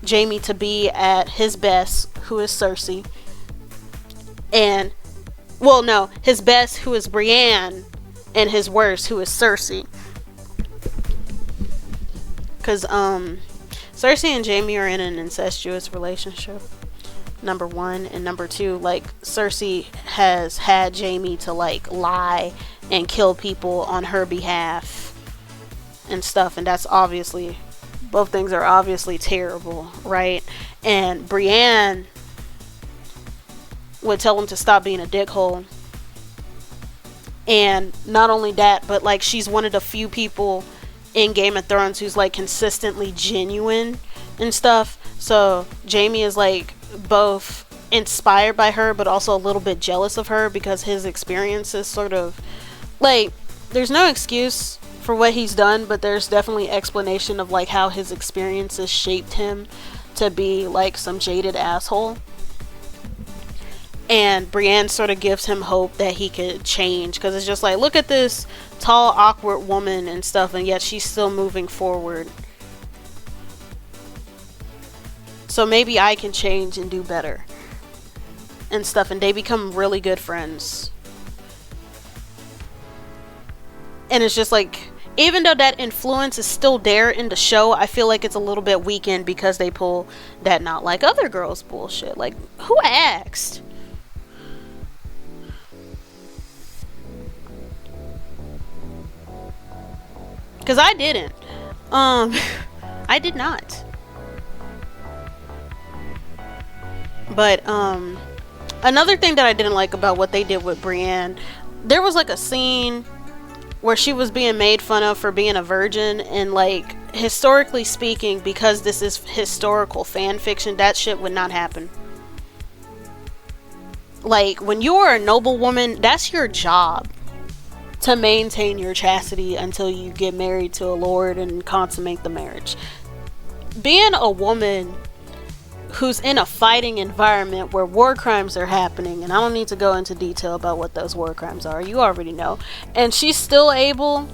Jaime to be at his best, who is Cersei. And, well, no, his best, who is Brienne, and his worst, who is Cersei. Because, Cersei and Jaime are in an incestuous relationship, number one. And number two, like, Cersei has had Jaime to, like, lie and kill people on her behalf and stuff. And that's obviously, both things are obviously terrible, right? And Brienne would tell him to stop being a dickhole. And not only that, but, like, she's one of the few people in Game of Thrones who's like consistently genuine and stuff. So Jaime is like both inspired by her but also a little bit jealous of her, because his experiences sort of like, there's no excuse for what he's done, but there's definitely explanation of like how his experiences shaped him to be like some jaded asshole. And Brienne sort of gives him hope that he could change, because it's just like, look at this tall, awkward woman and stuff, and yet she's still moving forward. So maybe I can change and do better and stuff. And they become really good friends. And it's just like, even though that influence is still there in the show, I feel like it's a little bit weakened because they pull that not like other girls bullshit. Like, who asked? Because I didn't. I did not. But, another thing that I didn't like about what they did with Brienne, there was like a scene where she was being made fun of for being a virgin, and like, historically speaking, because this is historical fan fiction, that shit would not happen. Like, when you are a noblewoman, that's your job, to maintain your chastity until you get married to a lord and consummate the marriage. Being a woman who's in a fighting environment where war crimes are happening, and I don't need to go into detail about what those war crimes are, you already know, and she's still able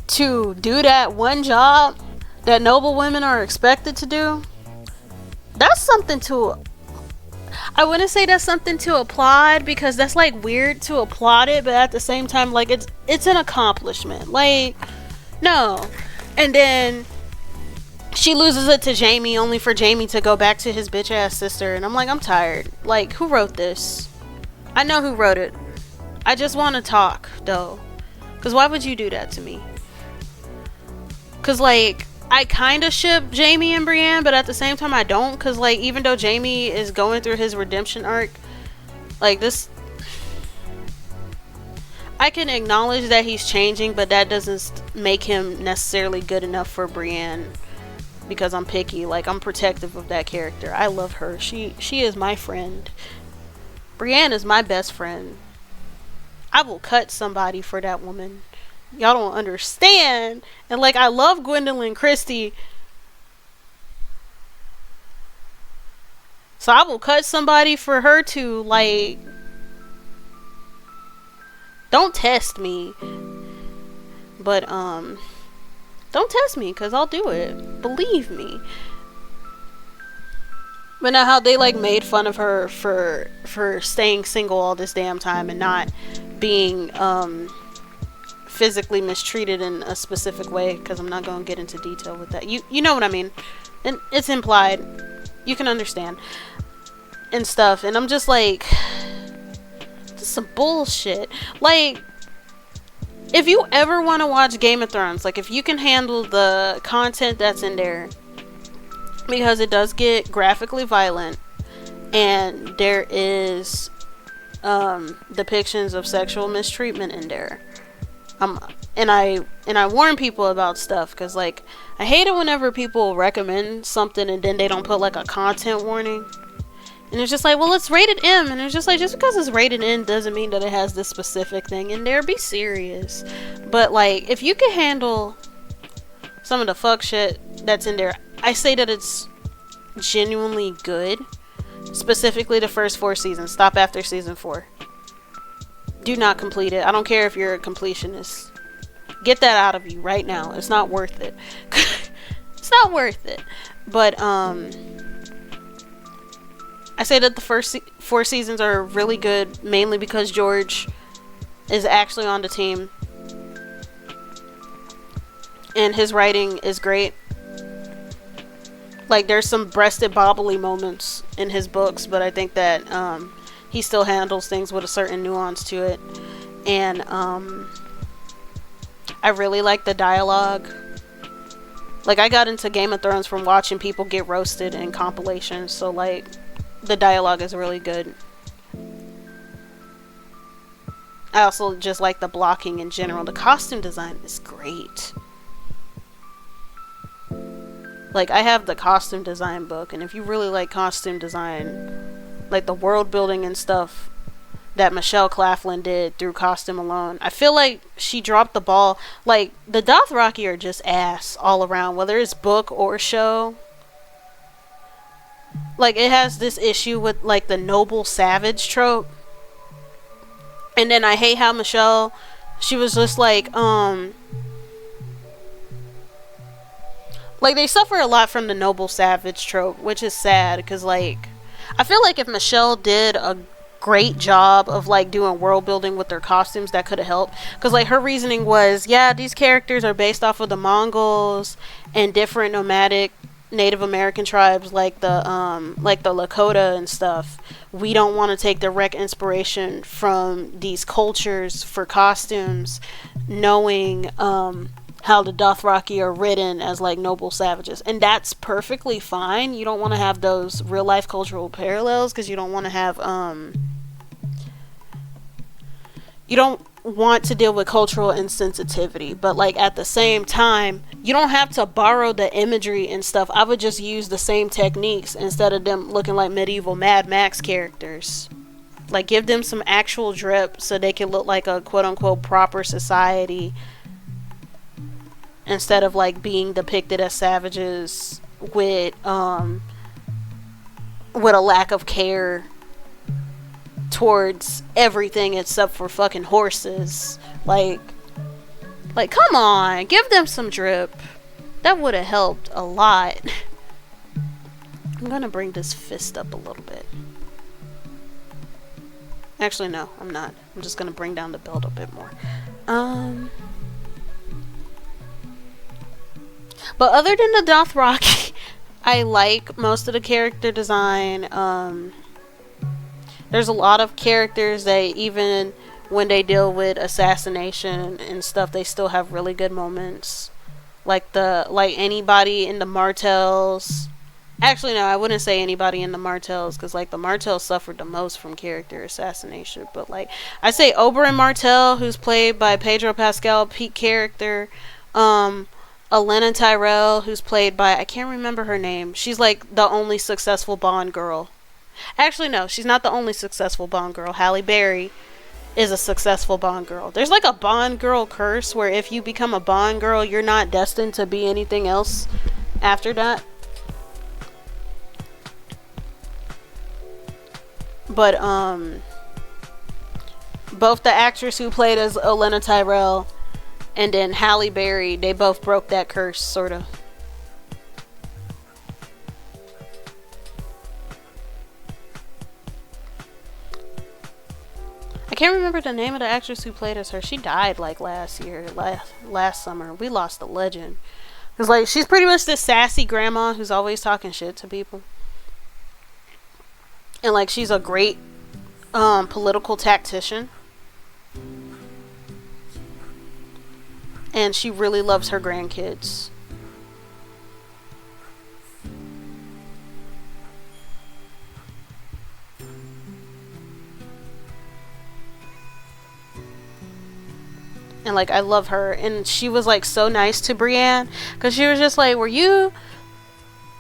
to do that one job that noble women are expected to do, that's something to, I wouldn't say that's something to applaud, because that's like weird to applaud it, but at the same time, like, it's an accomplishment. Like, no. And then she loses it to Jaime, only for Jaime to go back to his bitch ass sister, and I'm like, I'm tired. Like, who wrote this? I know who wrote it. I just want to talk, though, because why would you do that to me? Because, like, I kind of ship Jaime and Brienne, but at the same time I don't, because, like, even though Jaime is going through his redemption arc, like, this, I can acknowledge that he's changing, but that doesn't make him necessarily good enough for Brienne, because I'm picky. Like, I'm protective of that character. I love her. She is my friend. Brienne is my best friend. I will cut somebody for that woman. Y'all don't understand. And like, I love Gwendolyn Christie, so I will cut somebody for her too. Like, don't test me, but don't test me, because I'll do it, believe me. But now how they like made fun of her for staying single all this damn time and not being physically mistreated in a specific way, because I'm not going to get into detail with that. You know what I mean, and it's implied, you can understand and stuff. And I'm just like, this is some bullshit. Like, if you ever want to watch Game of Thrones, like if you can handle the content that's in there, because it does get graphically violent and there is depictions of sexual mistreatment in there. And I warn people about stuff, because like I hate it whenever people recommend something and then they don't put like a content warning. And it's just like, well, it's rated M, and it's just like, just because it's rated M doesn't mean that it has this specific thing in there. Be serious. But like, if you can handle some of the fuck shit that's in there, I say that it's genuinely good. Specifically the first 4 seasons. Stop after season 4. Do not complete it. I don't care if you're a completionist. Get that out of you right now. It's not worth it. It's not worth it. But I say that the first 4 seasons are really good, mainly because George is actually on the team and his writing is great. Like, there's some breasted bobbly moments in his books, but I think that he still handles things with a certain nuance to it. And I really like the dialogue. Like, I got into Game of Thrones from watching people get roasted in compilations, so like the dialogue is really good. I also just like the blocking in general. The costume design is great. Like, I have the costume design book, and if you really like costume design, like the world building and stuff that Michelle Claflin did through costume alone, I feel like she dropped the ball. Like, the Dothraki are just ass all around, whether it's book or show. Like, it has this issue with like the noble savage trope. And then I hate how Michelle, she was just like they suffer a lot from the noble savage trope, which is sad, because like I feel like if Michelle did a great job of like doing world building with their costumes, that could have helped. Because like her reasoning was, yeah, these characters are based off of the Mongols and different nomadic Native American tribes like the Lakota and stuff. We don't want to take direct inspiration from these cultures for costumes, knowing how the Dothraki are written as like noble savages, and that's perfectly fine. You don't want to have those real life cultural parallels, because you don't want to have you don't want to deal with cultural insensitivity. But like at the same time, you don't have to borrow the imagery and stuff. I would just use the same techniques instead of them looking like medieval Mad Max characters. Like, give them some actual drip so they can look like a quote unquote proper society, instead of like being depicted as savages with a lack of care towards everything except for fucking horses. Like come on, give them some drip. That would have helped a lot. I'm gonna bring this fist up a little bit. Actually, no, I'm not. I'm just gonna bring down the belt a bit more. But other than the Dothraki, I like most of the character design. There's a lot of characters that even when they deal with assassination and stuff, they still have really good moments. Like anybody in the Martells. Actually, no, I wouldn't say anybody in the Martells, because like the Martells suffered the most from character assassination. But like, I say Oberyn Martell, who's played by Pedro Pascal, peak character. Olenna Tyrell, who's played by, I can't remember her name. She's like the only successful Bond girl. Actually, no, she's not the only successful Bond girl. Halle Berry is a successful Bond girl. There's like a Bond girl curse where if you become a Bond girl, you're not destined to be anything else after that. But both the actress who played as Olenna Tyrell and then Halle Berry, they both broke that curse, sort of. can't remember the name of the actress who played as her. She died like last summer. We lost a legend. Cause like she's pretty much this sassy grandma who's always talking shit to people, and like she's a great political tactician, and she really loves her grandkids. And like I love her, and she was like so nice to Brienne, because she was just like, were you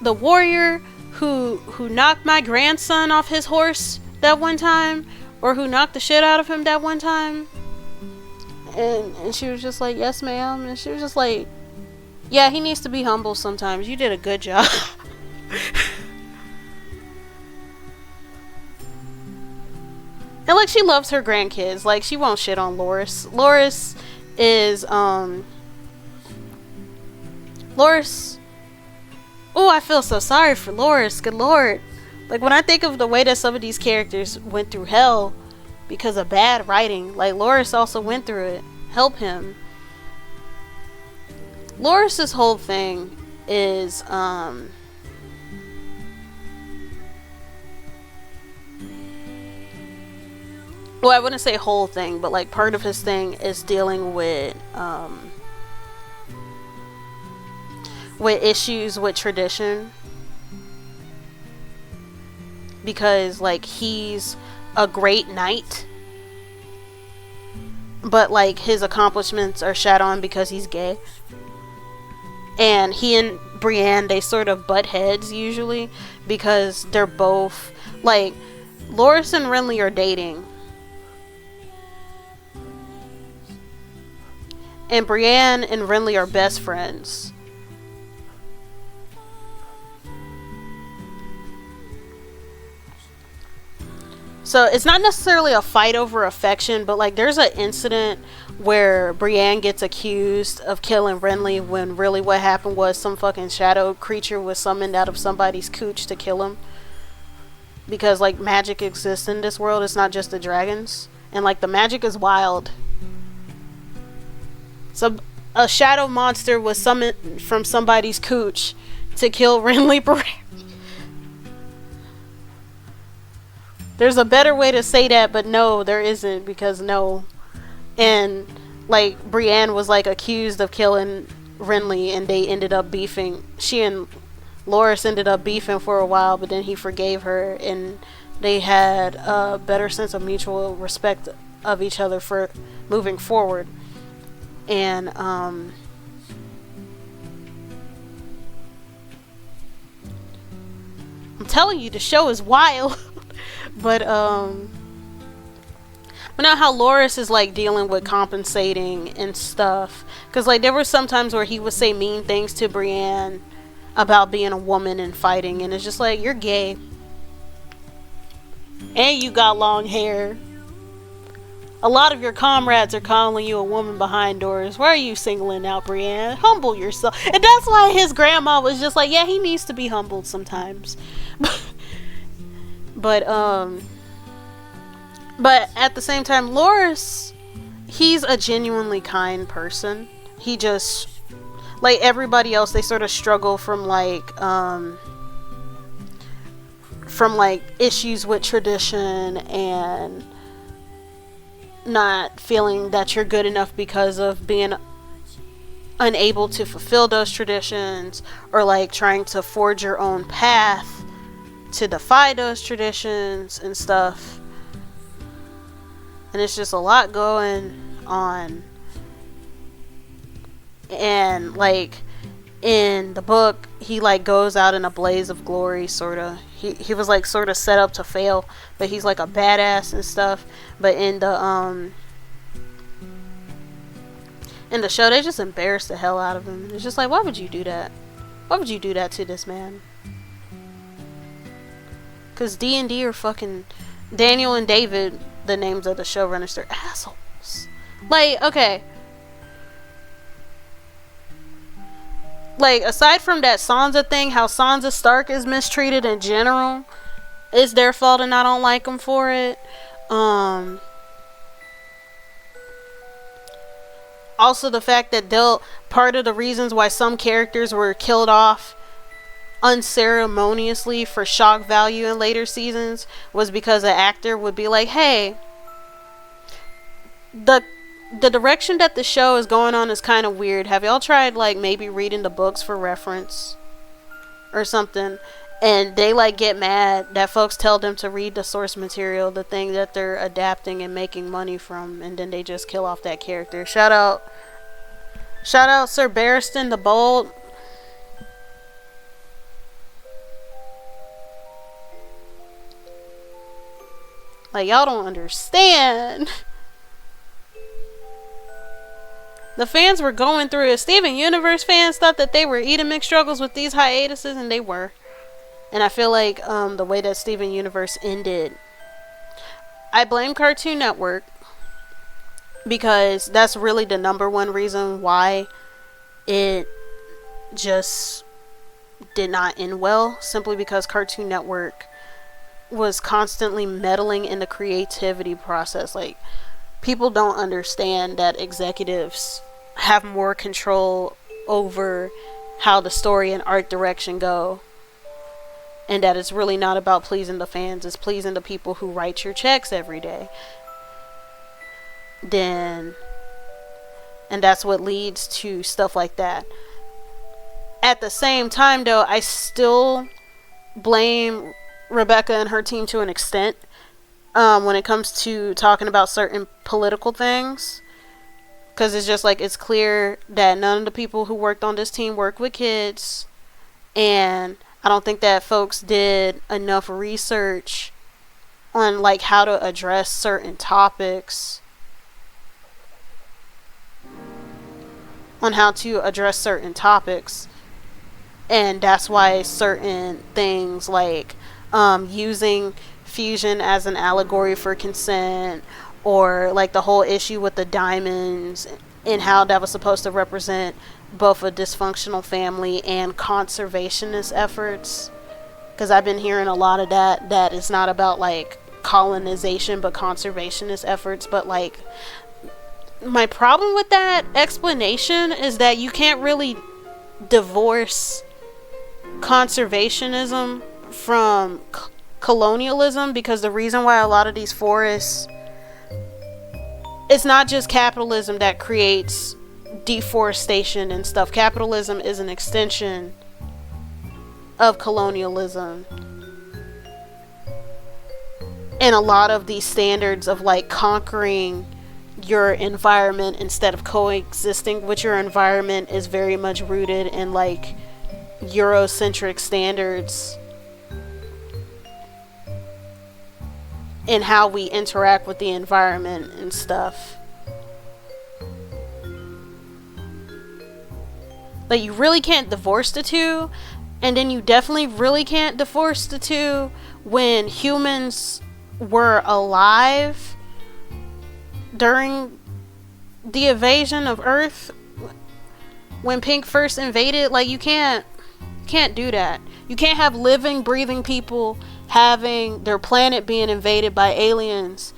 the warrior who knocked my grandson off his horse that one time, or who knocked the shit out of him that one time? And she was just like, yes ma'am. And she was just like, yeah, he needs to be humble sometimes. You did a good job. And like she loves her grandkids. Like she won't shit on Loras. Loras is oh, I feel so sorry for Loras. Good lord. Like when I think of the way that some of these characters went through hell because of bad writing, like Loras also went through it. Help him. Loras's whole thing is well, I wouldn't say whole thing, but like part of his thing is dealing with issues with tradition, because like he's a great knight, but like his accomplishments are shat on because he's gay, and he and Brienne, they sort of butt heads usually because they're both like, Loras and Renly are dating, and Brienne and Renly are best friends. So it's not necessarily a fight over affection, but like there's an incident where Brienne gets accused of killing Renly when really what happened was some fucking shadow creature was summoned out of somebody's cooch to kill him. Because like magic exists in this world, it's not just the dragons. And like the magic is wild. So a shadow monster was summoned from somebody's cooch to kill Renly Baratheon. There's a better way to say that, but no, there isn't, because no. And like Brienne was like accused of killing Renly, and they ended up beefing. She and Loras ended up beefing for a while, but then he forgave her, and they had a better sense of mutual respect of each other for moving forward. And I'm telling you, the show is wild. But now how Loras is like dealing with compensating and stuff, because like there were some times where he would say mean things to Brienne about being a woman and fighting, and it's just like, you're gay and you got long hair. A lot of your comrades are calling you a woman behind doors. Why are you singling out Brienne? Humble yourself. And that's why his grandma was just like, yeah, he needs to be humbled sometimes. But at the same time, Loras, he's a genuinely kind person. He just, like everybody else, they sort of struggle from issues with tradition and not feeling that you're good enough because of being unable to fulfill those traditions, or like trying to forge your own path to defy those traditions and stuff. And it's just a lot going on. And like in the book, he like goes out in a blaze of glory, sorta. He was like sort of set up to fail, but he's like a badass and stuff. But in the show, they just embarrass the hell out of him. It's just like, why would you do that? Why would you do that to this man? Because D&D are fucking... Daniel and David, the names of the showrunners, they're assholes. Like, okay. Like, aside from that Sansa thing, how Sansa Stark is mistreated in general, it's their fault and I don't like them for it. Also, the fact that part of the reasons why some characters were killed off unceremoniously for shock value in later seasons was because an actor would be like, hey, the direction that the show is going on is kind of weird. Have y'all tried like maybe reading the books for reference or something? And they like get mad that folks tell them to read the source material, the thing that they're adapting and making money from, and then they just kill off that character. Shout out Sir Barristan the Bold. Like, y'all don't understand. The fans were going through it. Steven Universe fans thought that they were eating mixed struggles with these hiatuses, and they were. And I feel like the way that Steven Universe ended, I blame Cartoon Network, because that's really the number one reason why it just did not end well. Simply because Cartoon Network was constantly meddling in the creativity process. Like, people don't understand that executives have more control over how the story and art direction go, and that it's really not about pleasing the fans, it's pleasing the people who write your checks every day. And that's what leads to stuff like that. At the same time, though, I still blame Rebecca and her team to an extent when it comes to talking about certain political things, because it's just like, it's clear that none of the people who worked on this team work with kids, and I don't think that folks did enough research on like how to address certain topics, and that's why certain things like using fusion as an allegory for consent, or like the whole issue with the diamonds and how that was supposed to represent both a dysfunctional family and conservationist efforts, because I've been hearing a lot of that is not about like colonization but conservationist efforts. But like, my problem with that explanation is that you can't really divorce conservationism from colonialism, because the reason why a lot of these forests, it's not just capitalism that creates deforestation and stuff. Capitalism is an extension of colonialism, and a lot of these standards of like conquering your environment instead of coexisting with your environment is very much rooted in like Eurocentric standards in how we interact with the environment and stuff. Like, you really can't divorce the two, and then you definitely really can't divorce the two when humans were alive during the invasion of Earth. When Pink first invaded, like, you can't do that. You can't have living, breathing people having their planet being invaded by aliens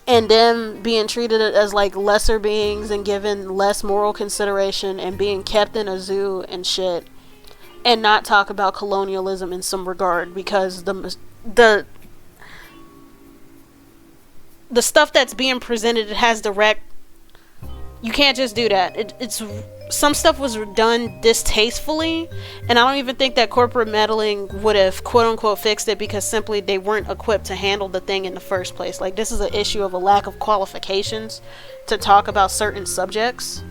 and them being treated as like lesser beings and given less moral consideration and being kept in a zoo and shit, and not talk about colonialism in some regard, because the stuff that's being presented, it has direct. You can't just do that. It's some stuff was done distastefully, and I don't even think that corporate meddling would have quote unquote fixed it, because simply they weren't equipped to handle the thing in the first place. Like, this is an issue of a lack of qualifications to talk about certain subjects.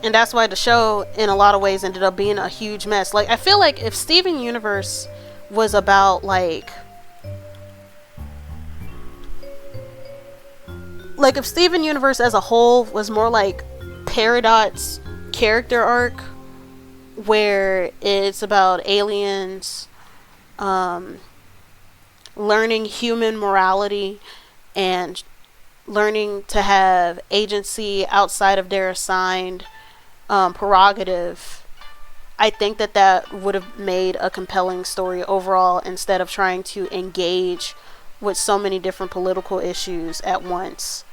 And that's why the show in a lot of ways ended up being a huge mess. Like, I feel like if Steven Universe was about like if Steven Universe as a whole was more like Peridot's character arc, where it's about aliens learning human morality and learning to have agency outside of their assigned prerogative, I think that would have made a compelling story overall, instead of trying to engage with so many different political issues at once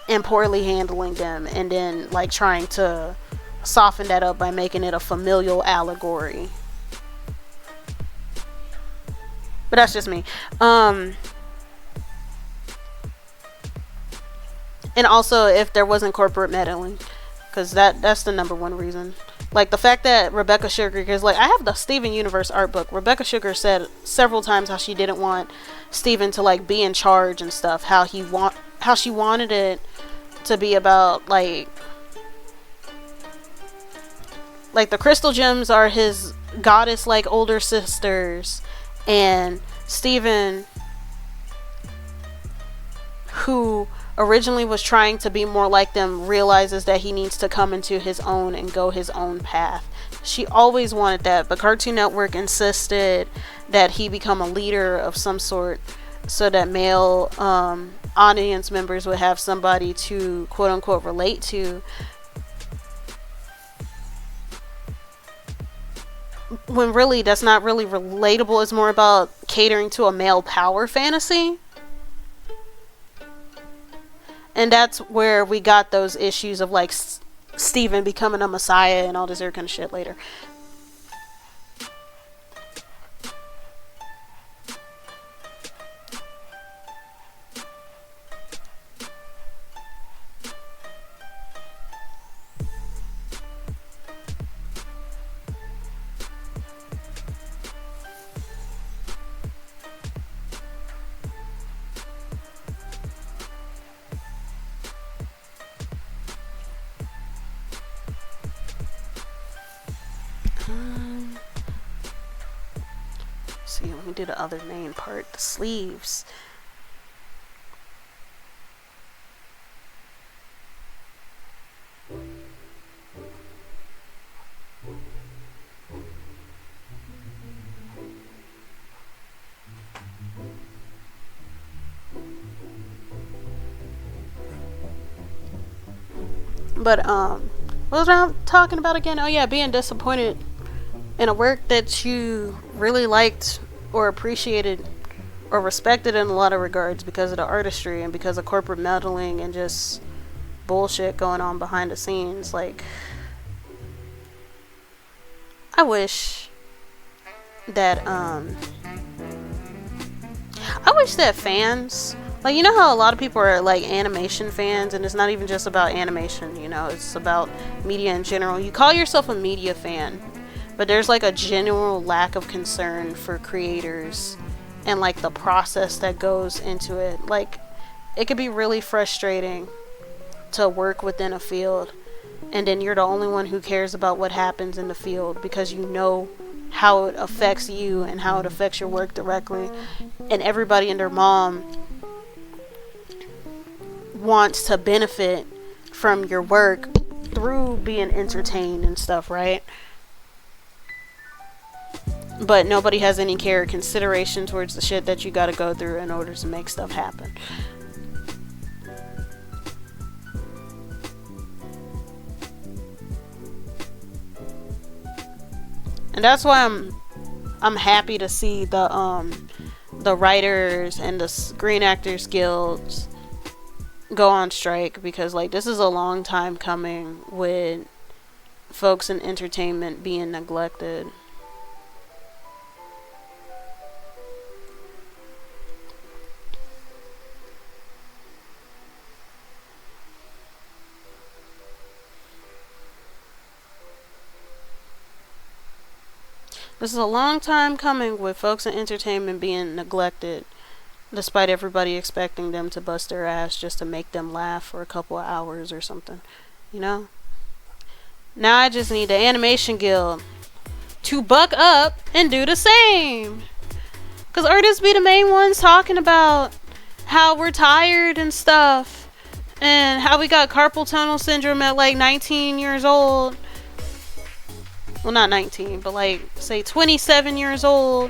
and poorly handling them, and then like trying to soften that up by making it a familial allegory. But that's just me. And also if there wasn't corporate meddling, because that's the number one reason. Like the fact that Rebecca Sugar, because like I have the Steven Universe art book. Rebecca Sugar said several times how she didn't want Steven to like be in charge and stuff. How she wanted it to be about like the crystal gems are his goddess like older sisters, and Steven, who originally was trying to be more like them, realizes that he needs to come into his own and go his own path. She always wanted that, but Cartoon Network insisted that he become a leader of some sort so that male audience members would have somebody to quote unquote relate to. When really that's not really relatable. It's more about catering to a male power fantasy. And that's where we got those issues of like Steven becoming a messiah and all this other kind of shit later. See, let me do the other main part, the sleeves. But what was I talking about again? Oh yeah, being disappointed in a work that you really liked or appreciated or respected in a lot of regards because of the artistry and because of corporate meddling and just bullshit going on behind the scenes. Like, I wish that fans, like, you know how a lot of people are like animation fans, and it's not even just about animation, you know, it's about media in general. You call yourself a media fan, but there's like a general lack of concern for creators and like the process that goes into it. Like, it could be really frustrating to work within a field and then you're the only one who cares about what happens in the field because you know how it affects you and how it affects your work directly, and everybody and their mom wants to benefit from your work through being entertained and stuff, right? But nobody has any care or consideration towards the shit that you gotta go through in order to make stuff happen. And that's why I'm happy to see the writers and the Screen Actors Guilds go on strike, because like this is a long time coming with folks in entertainment being neglected. This is a long time coming with folks in entertainment being neglected, despite everybody expecting them to bust their ass just to make them laugh for a couple of hours or something, you know? Now I just need the Animation Guild to buck up and do the same. Because artists be the main ones talking about how we're tired and stuff, and how we got carpal tunnel syndrome at like 19 years old. Well, not 19, but like, say 27 years old.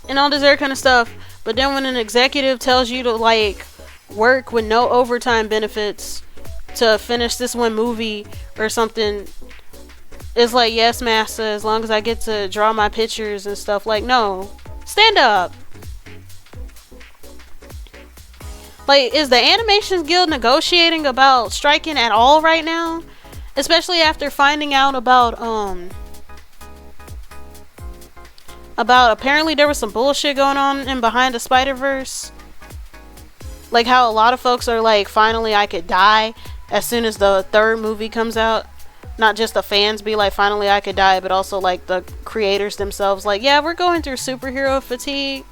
And all this other kind of stuff. But then when an executive tells you to like work with no overtime benefits to finish this one movie or something, It's like, yes, massa, as long as I get to draw my pictures and stuff. Like, no. Stand up. Like, is the Animations Guild negotiating about striking at all right now? Especially after finding out about apparently there was some bullshit going on in Behind the Spider-Verse. Like how a lot of folks are like, finally I could die as soon as the third movie comes out. Not just the fans be like, finally I could die, but also like the creators themselves like, yeah, we're going through superhero fatigue.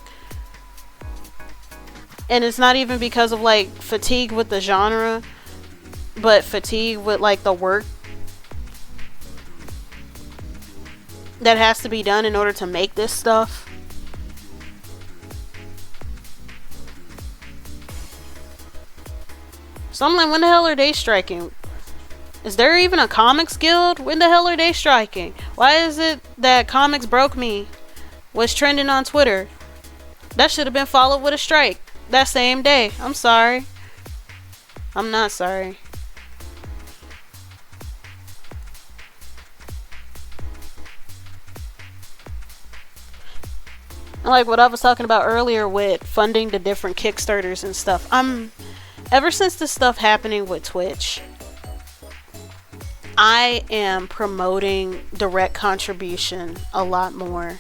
And it's not even because of like fatigue with the genre, but fatigue with like the work that has to be done in order to make this stuff. So I'm like, when the hell are they striking? Is there even a comics guild? When the hell are they striking? Why is it that Comics Broke Me was trending on Twitter? That should have been followed with a strike that same day. I'm sorry. I'm not sorry. Like what I was talking about earlier with funding the different Kickstarters and stuff. Ever since this stuff happening with Twitch, I am promoting direct contribution a lot more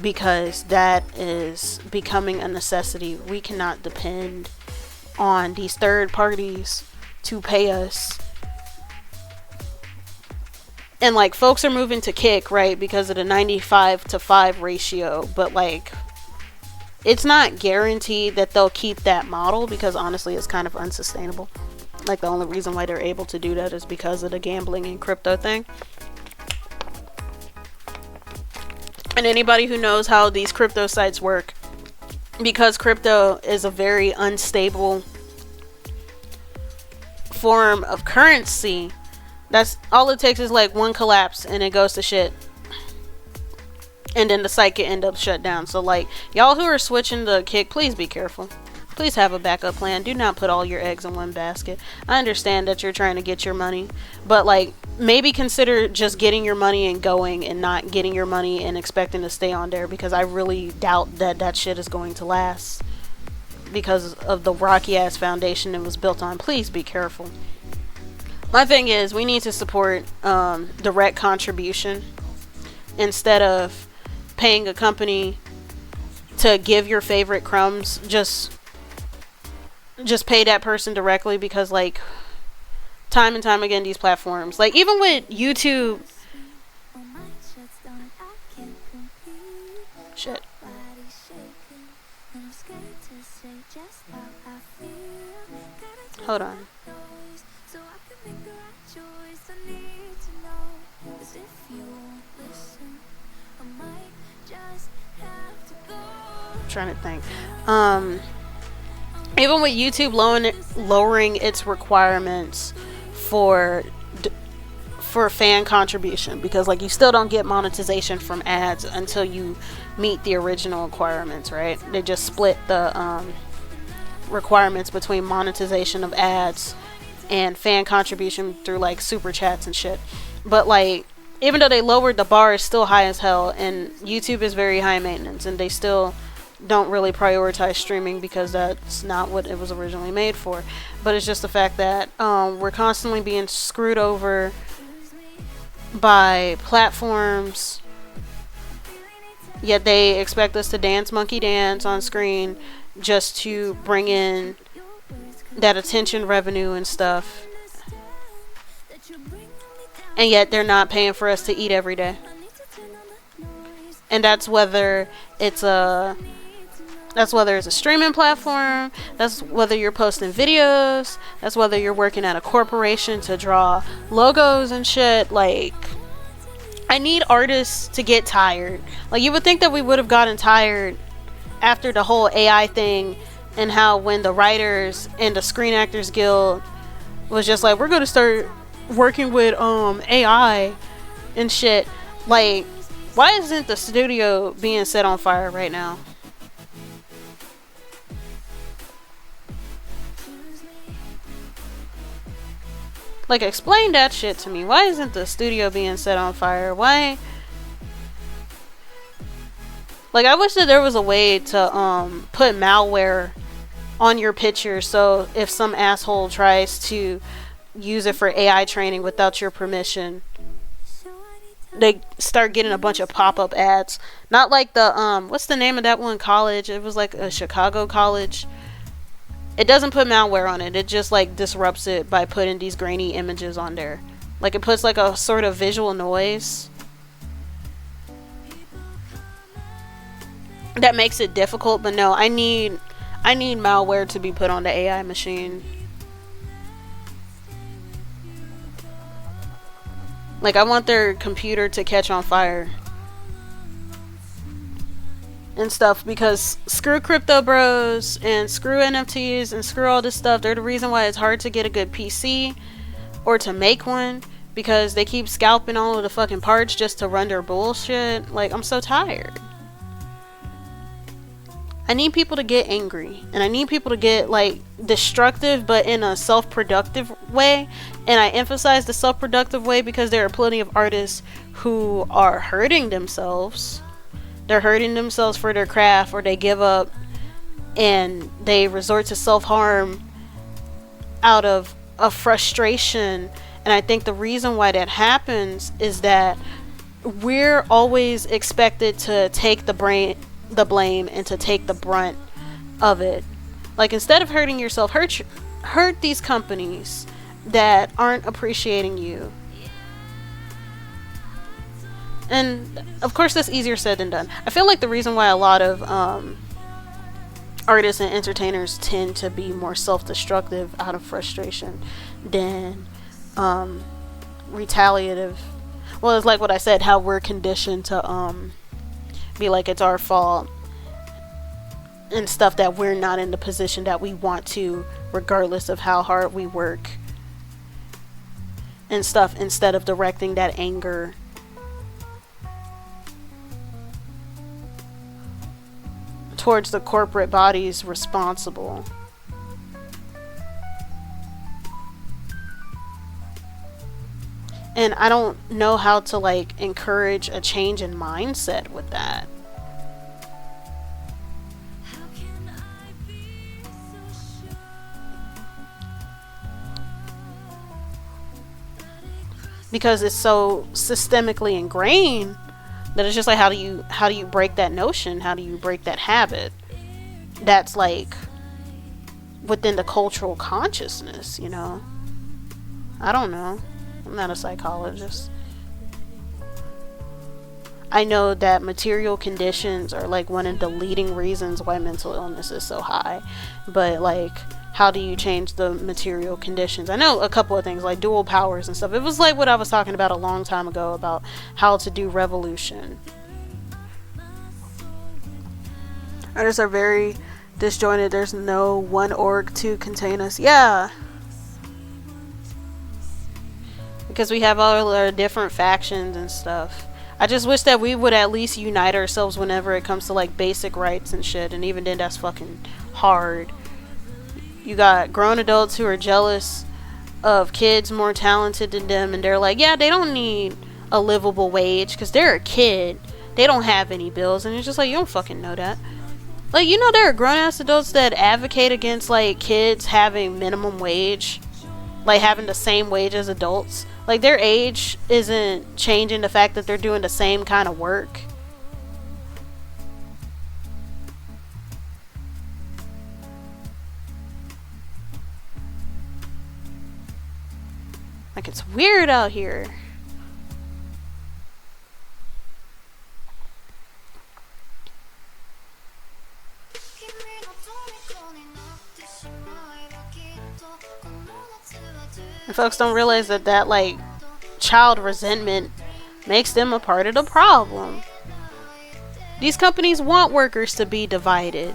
because that is becoming a necessity. We cannot depend on these third parties to pay us. And like folks are moving to Kick, right, because of the 95-to-5 ratio, but like it's not guaranteed that they'll keep that model because honestly it's kind of unsustainable. Like the only reason why they're able to do that is because of the gambling and crypto thing. And anybody who knows how these crypto sites work, because crypto is a very unstable form of currency, that's all it takes is like one collapse and it goes to shit. And then the site can end up shut down. So like y'all who are switching to Kick, please be careful. Please have a backup plan. Do not put all your eggs in one basket. I understand that you're trying to get your money, but like maybe consider just getting your money and going and not getting your money and expecting to stay on there, because I really doubt that that shit is going to last because of the rocky ass foundation it was built on. Please be careful. My thing is, we need to support direct contribution instead of paying a company to give your favorite crumbs. Just pay that person directly, because like time and time again these platforms, like even with YouTube, shit. Hold on. I'm trying to think. Even with YouTube lowering its requirements for fan contribution, because like you still don't get monetization from ads until you meet the original requirements, right? They just split the requirements between monetization of ads and fan contribution through like super chats and shit. But like even though they lowered the bar, it's still high as hell, and YouTube is very high maintenance, and they still don't really prioritize streaming because that's not what it was originally made for. But it's just the fact that we're constantly being screwed over by platforms, yet they expect us to dance monkey dance on screen just to bring in that attention revenue and stuff, and yet they're not paying for us to eat every day. And that's whether it's a streaming platform, that's whether you're posting videos, that's whether you're working at a corporation to draw logos and shit. Like, I need artists to get tired. Like, you would think that we would have gotten tired after the whole AI thing, and how when the writers and the Screen Actors Guild was just like, we're going to start working with AI and shit. Like, why isn't the studio being set on fire right now? Like, explain that shit to me. Why isn't the studio being set on fire? Why? Like, I wish that there was a way to put malware on your picture, so if some asshole tries to use it for AI training without your permission, they start getting a bunch of pop-up ads. Not like the what's the name of that one college? It was like a Chicago college. It doesn't put malware on it. It just like disrupts it by putting these grainy images on there. Like, it puts like a sort of visual noise that makes it difficult. But no, I need malware to be put on the AI machine. Like, I want their computer to catch on fire and stuff, because screw crypto bros and screw NFTs and screw all this stuff. They're the reason why it's hard to get a good PC or to make one, because they keep scalping all of the fucking parts just to run their bullshit. Like, I'm so tired. I need people to get angry, and I need people to get like destructive, but in a self-productive way. And I emphasize the self-productive way because there are plenty of artists who are hurting themselves. They're hurting themselves for their craft, or they give up and they resort to self-harm out of frustration. And I think the reason why that happens is that we're always expected to take the blame and to take the brunt of it. Like, instead of hurting yourself, hurt these companies that aren't appreciating you. And of course, that's easier said than done. I feel like the reason why a lot of artists and entertainers tend to be more self-destructive out of frustration than retaliative. Well, it's like what I said, how we're conditioned to be like it's our fault and stuff, that we're not in the position that we want to, regardless of how hard we work and stuff, instead of directing that anger towards the corporate bodies responsible. And I don't know how to like encourage a change in mindset with that. Because it's so systemically ingrained that it's just like, how do you break that notion? How do you break that habit that's like within the cultural consciousness, you know? I don't know. I'm not a psychologist. I know that material conditions are like one of the leading reasons why mental illness is so high. But like, how do you change the material conditions? I know a couple of things like dual powers and stuff. It was like what I was talking about a long time ago about how to do revolution. Artists are very disjointed. There's no one org to contain us. Yeah. Because we have all our different factions and stuff. I just wish that we would at least unite ourselves whenever it comes to like basic rights and shit. And even then, that's fucking hard. You got grown adults who are jealous of kids more talented than them, and they're like, yeah, they don't need a livable wage because they're a kid. They don't have any bills. And it's just like, you don't fucking know that. Like, you know, there are grown-ass adults that advocate against like kids having minimum wage, like having the same wage as adults. Like, their age isn't changing the fact that they're doing the same kind of work. Like, it's weird out here. And folks don't realize that like child resentment makes them a part of the problem. These companies want workers to be divided.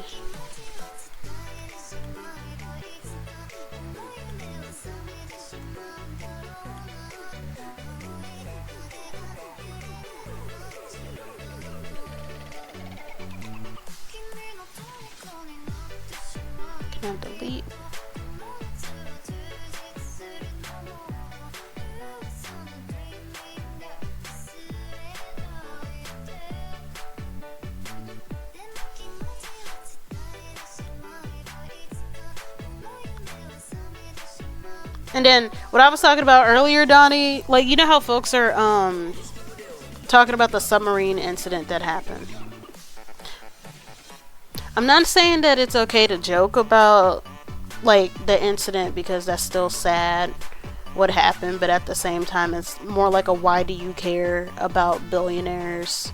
Can I delete? And then what I was talking about earlier, Donnie, like you know how folks are talking about the submarine incident that happened. I'm not saying that it's okay to joke about like the incident because that's still sad what happened, but at the same time it's more like a why do you care about billionaires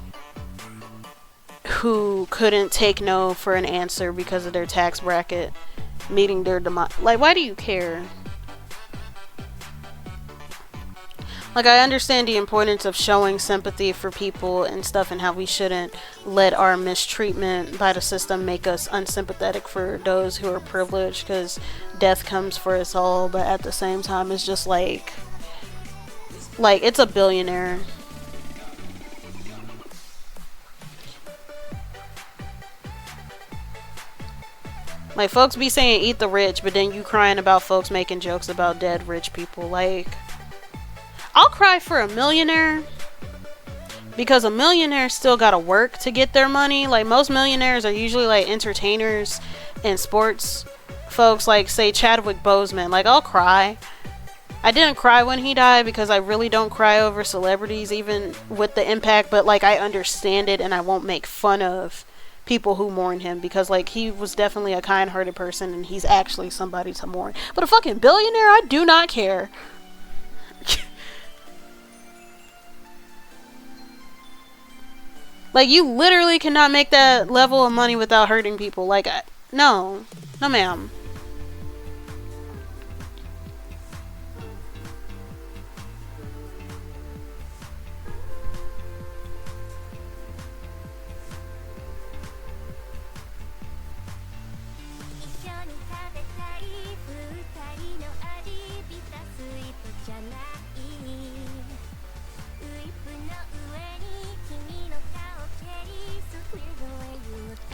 who couldn't take no for an answer because of their tax bracket meeting their demand. Like, why do you care? Like, I understand the importance of showing sympathy for people and stuff, and how we shouldn't let our mistreatment by the system make us unsympathetic for those who are privileged, because death comes for us all. But at the same time, it's just like it's a billionaire. Like, folks be saying eat the rich, but then you crying about folks making jokes about dead rich people. Like, I'll cry for a millionaire because a millionaire still gotta work to get their money. Like, most millionaires are usually like entertainers and sports folks, like say Chadwick Boseman. Like, I'll cry. I didn't cry when he died because I really don't cry over celebrities, even with the impact, but like I understand it and I won't make fun of people who mourn him, because like he was definitely a kind-hearted person and he's actually somebody to mourn. But a fucking billionaire, I do not care. Like, you literally cannot make that level of money without hurting people. Like, no. No, ma'am.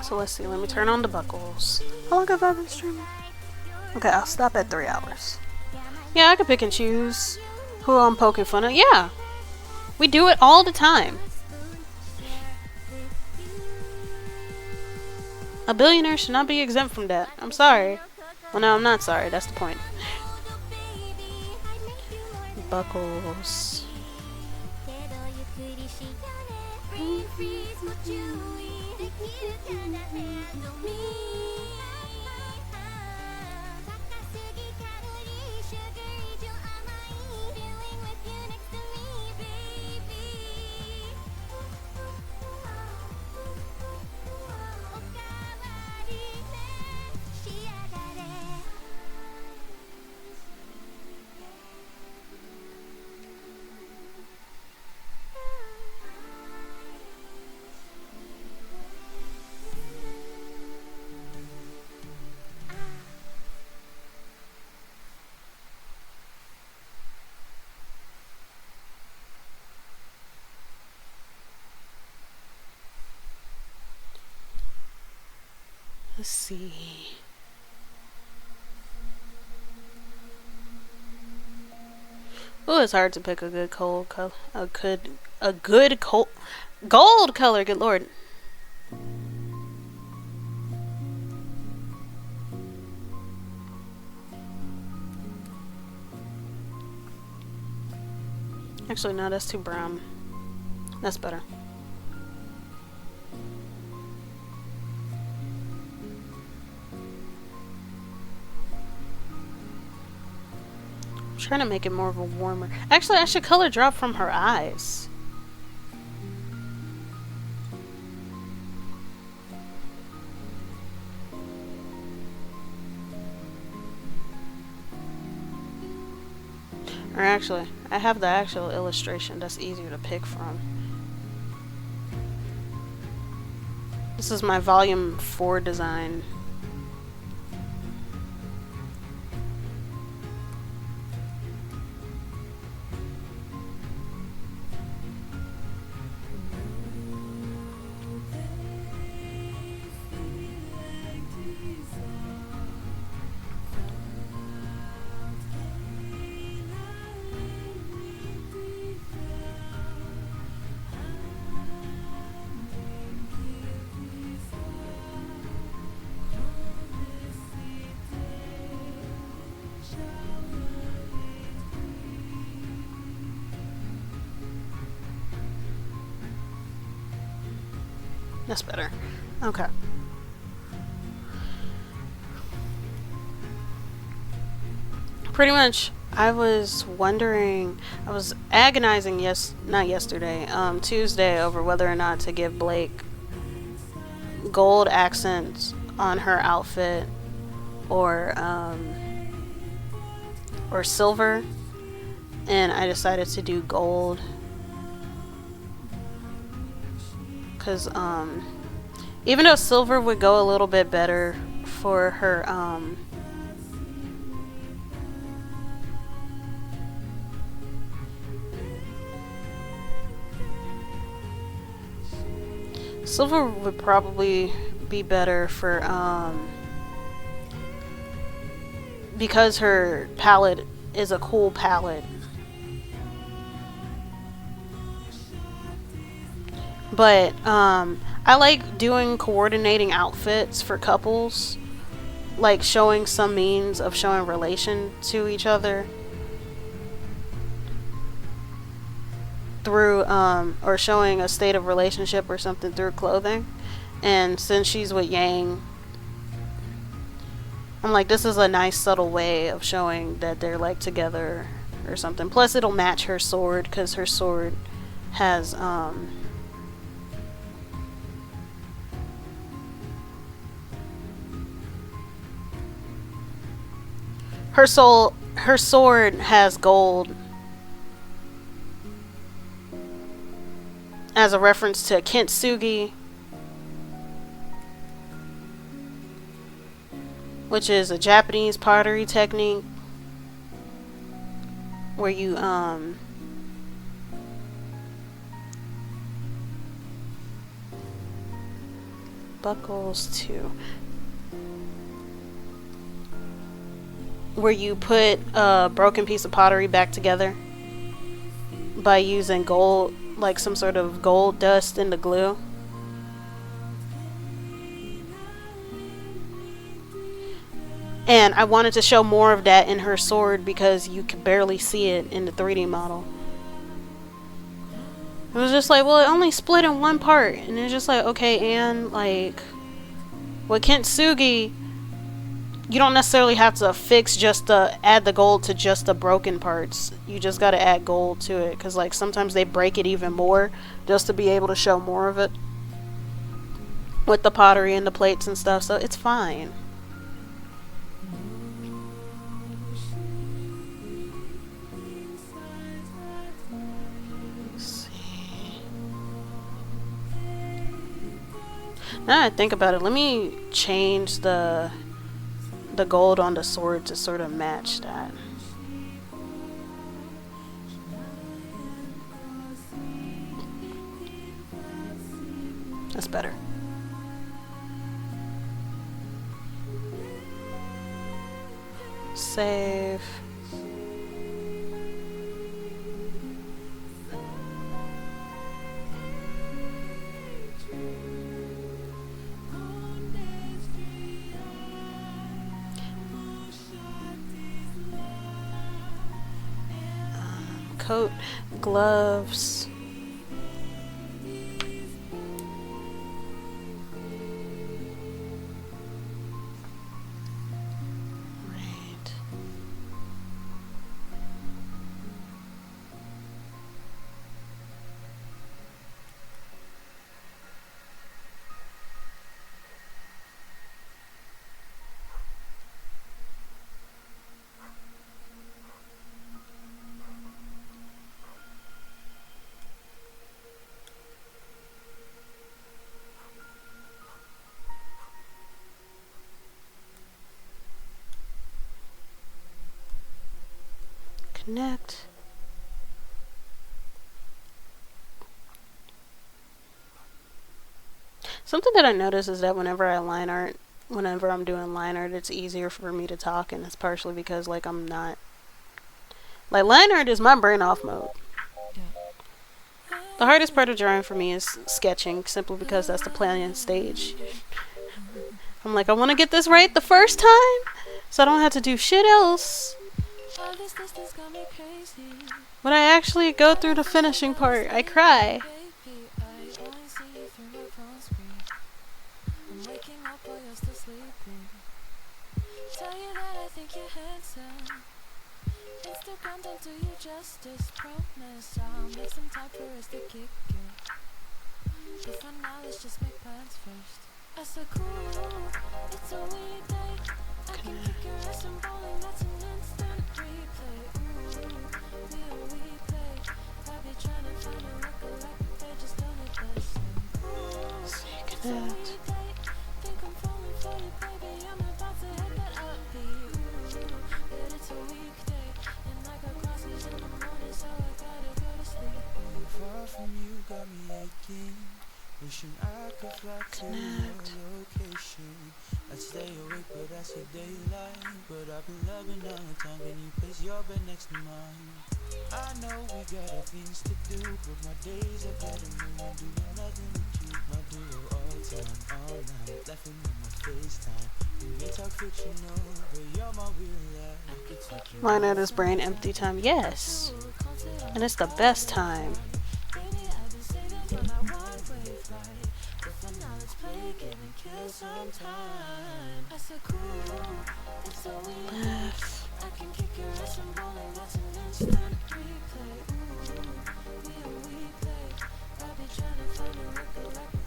So let's see, let me turn on the buckles. How long have I been streaming? Okay, I'll stop at 3 hours. Yeah, I can pick and choose who I'm poking fun of. Yeah, we do it all the time. A billionaire should not be exempt from that. I'm sorry. Well, no, I'm not sorry. That's the point. Buckles. Let's see. Oh, it's hard to pick a good cold color. A good cold gold color. Good lord. Actually, no, that's too brown. That's better. Trying to make it more of a warmer. Actually, I should color drop from her eyes. Or actually, I have the actual illustration that's easier to pick from. This is my volume 4 design. That's better. Okay. Pretty much, I was wondering, I was agonizing, not yesterday, Tuesday, over whether or not to give Blake gold accents on her outfit or silver, and I decided to do gold because even though silver would go a little bit better for her silver would probably be better for because her palette is a cool palette. But I like doing coordinating outfits for couples, like showing some means of showing relation to each other through or showing a state of relationship or something through clothing. And since she's with Yang, I'm like, this is a nice subtle way of showing that they're like together or something. Plus it'll match her sword because her sword has her sword has gold as a reference to kintsugi, which is a Japanese pottery technique where you buckles too, where you put a broken piece of pottery back together by using gold, like some sort of gold dust in the glue. And I wanted to show more of that in her sword because you could barely see it in the 3D model. It was just like, well, it only split in one part. And it's just like, okay, and like, with kintsugi, you don't necessarily have to add the gold to just the broken parts. You just gotta add gold to it. Because like, sometimes they break it even more just to be able to show more of it. With the pottery and the plates and stuff. So it's fine. Now that I think about it, let me change the gold on the sword to sort of match that. That's better. Save. Coat, gloves. Right. Connect. Something that I notice is that whenever I'm doing line art, it's easier for me to talk, and it's partially because like I'm not like line art is my brain off mode. The hardest part of drawing for me is sketching, simply because that's the planning stage. I'm like, I want to get this right the first time, so I don't have to do shit else. When I actually go through the finishing part, I cry. Connect. Far from you got me aching, wishing I could fly to your location. I'd stay awake but I see daylight, but I've been loving all the time. Can you place your bed next to mine? I know we got things to do, but my days are better when I'm doing nothing with you. My duo all time, all night, laughing on my FaceTime. We may talk fictional, but you're my real life. Line out his brain empty time. Yes. And it's the best time. Laugh.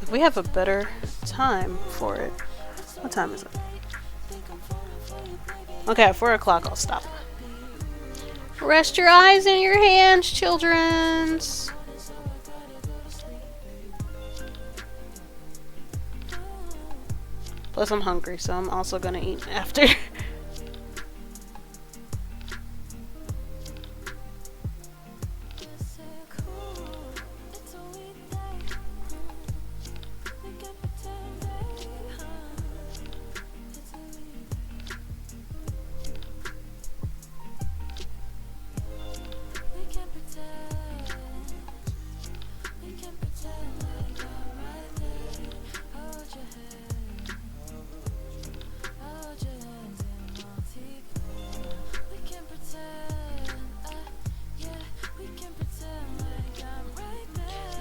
If we have a better time for it. What time is it? Okay, at 4 o'clock I'll stop. Rest your eyes in your hands, childrens. Plus I'm hungry, so I'm also gonna eat after.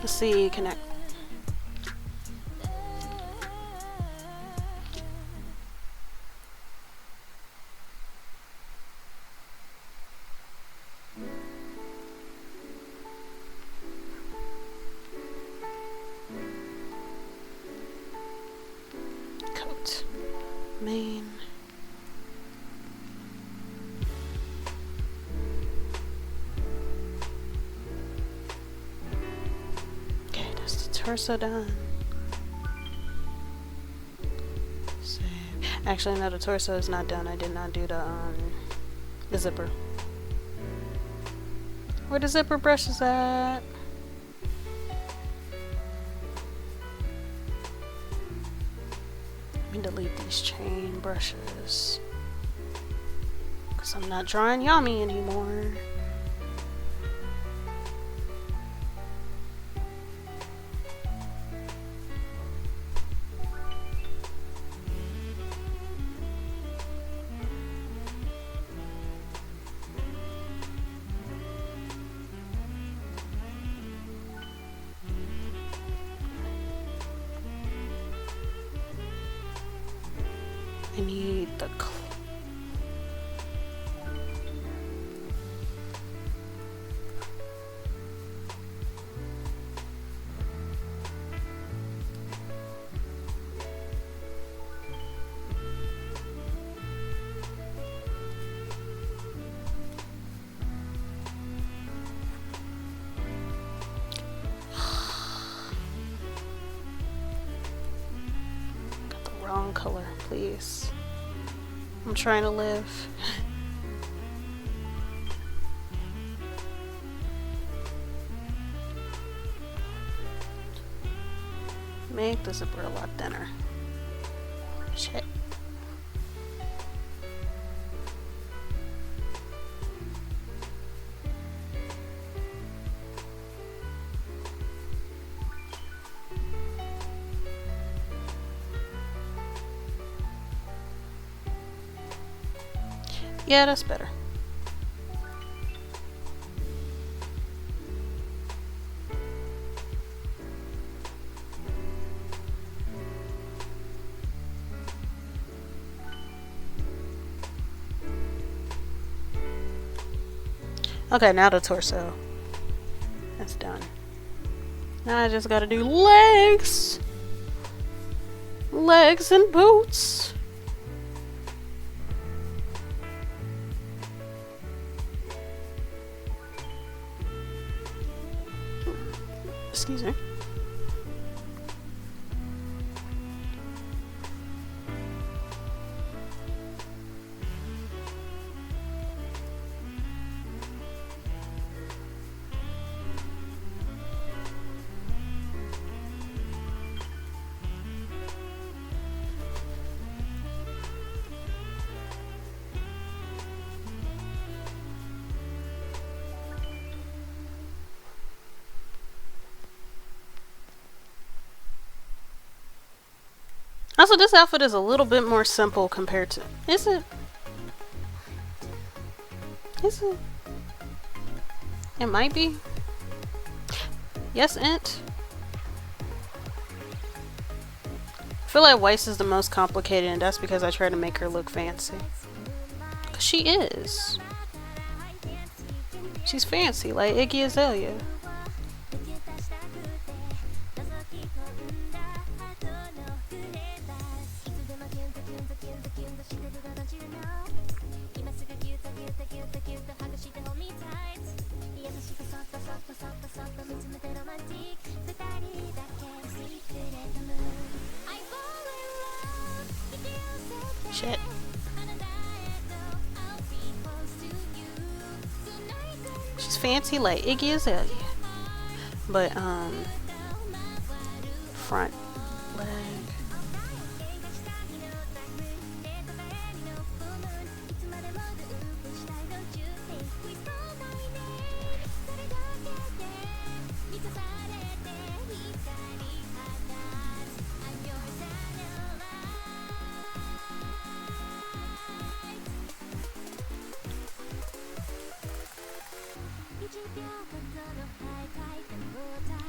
Let's see, connect. Coat. Main. Torso done. Save. Actually, no, the torso is not done. I did not do the zipper. Where the zipper brush is at? Let me delete these chain brushes. Because I'm not drawing Yami anymore. I need the got the wrong color, please. I'm trying to live. Make the zipper a lot thinner. Shit. Yeah, that's better. Okay, now the torso. That's done. Now I just gotta do legs. Legs and boots. Excuse me. Also, this outfit is a little bit more simple compared to... Is it? Is it? It might be. Yes, Int. I feel like Weiss is the most complicated, and that's because I try to make her look fancy. 'Cause she is. She's fancy, like Iggy Azalea. Shit. She's fancy like Iggy Azalea. But, front leg.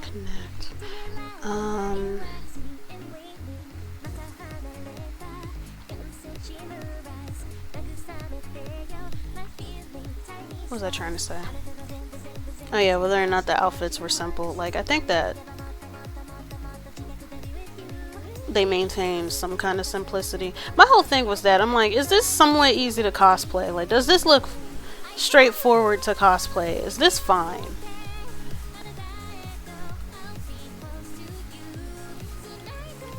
Connect. What was I trying to say? Oh yeah, whether or not the outfits were simple. Like, I think that they maintained some kind of simplicity. My whole thing was that I'm like, is this somewhat easy to cosplay? Like, does this look straightforward to cosplay? Is this fine?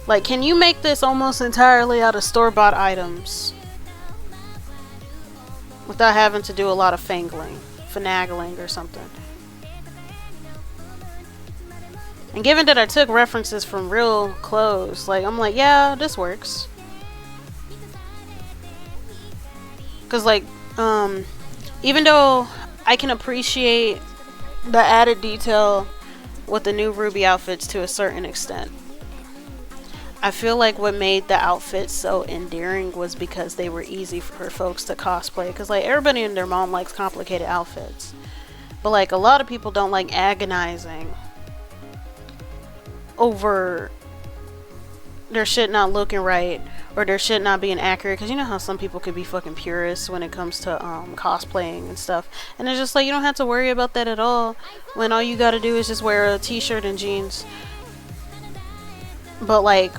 Like, can you make this almost entirely out of store-bought items without having to do a lot of finagling or something? And given that I took references from real clothes, like, I'm like, yeah, this works. Cause like, even though I can appreciate the added detail with the new Ruby outfits to a certain extent, I feel like what made the outfits so endearing was because they were easy for folks to cosplay. Because like everybody and their mom likes complicated outfits, but like a lot of people don't like agonizing over their shit not looking right or their shit not being accurate. Because you know how some people could be fucking purists when it comes to cosplaying and stuff, and it's just like you don't have to worry about that at all when all you gotta do is just wear a t-shirt and jeans, but like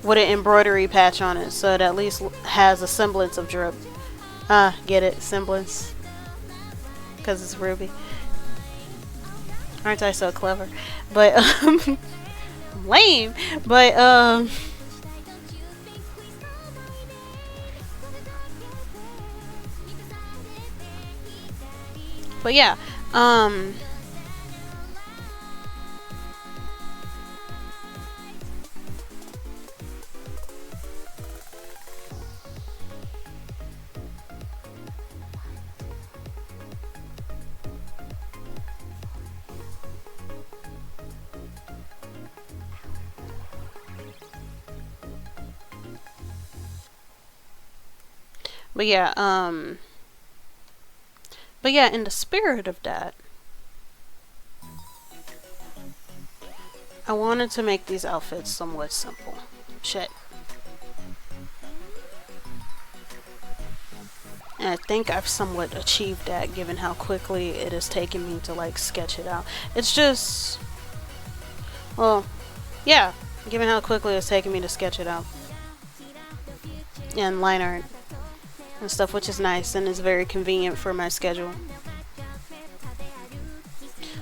with an embroidery patch on it, so it at least has a semblance of drip. Get it? Semblance. Because it's Ruby. Aren't I so clever? But, lame. But, but yeah, But yeah, in the spirit of that, I wanted to make these outfits somewhat simple. Shit. And I think I've somewhat achieved that given how quickly it has taken me to like sketch it out. It's just, well, yeah, given how quickly it's taken me to sketch it out. And line art and stuff, which is nice and is very convenient for my schedule.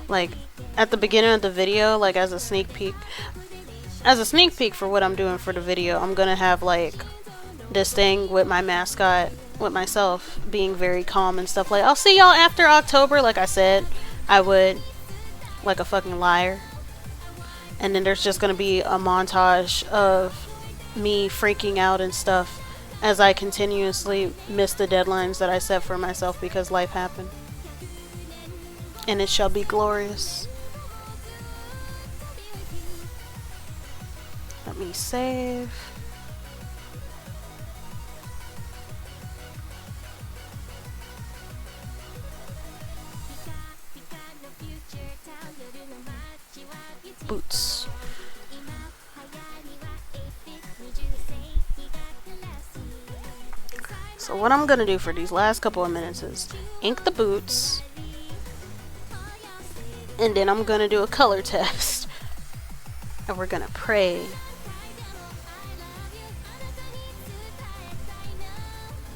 Like, at the beginning of the video, like as a sneak peek for what I'm doing for the video, I'm gonna have like this thing with my mascot, with myself being very calm and stuff. Like, I'll see y'all after October, like I said I would, like a fucking liar. And then there's just gonna be a montage of me freaking out and stuff as I continuously miss the deadlines that I set for myself because life happened. And it shall be glorious. Let me save. Boots. So what I'm gonna do for these last couple of minutes is ink the boots, and then I'm gonna do a color test, and we're gonna pray,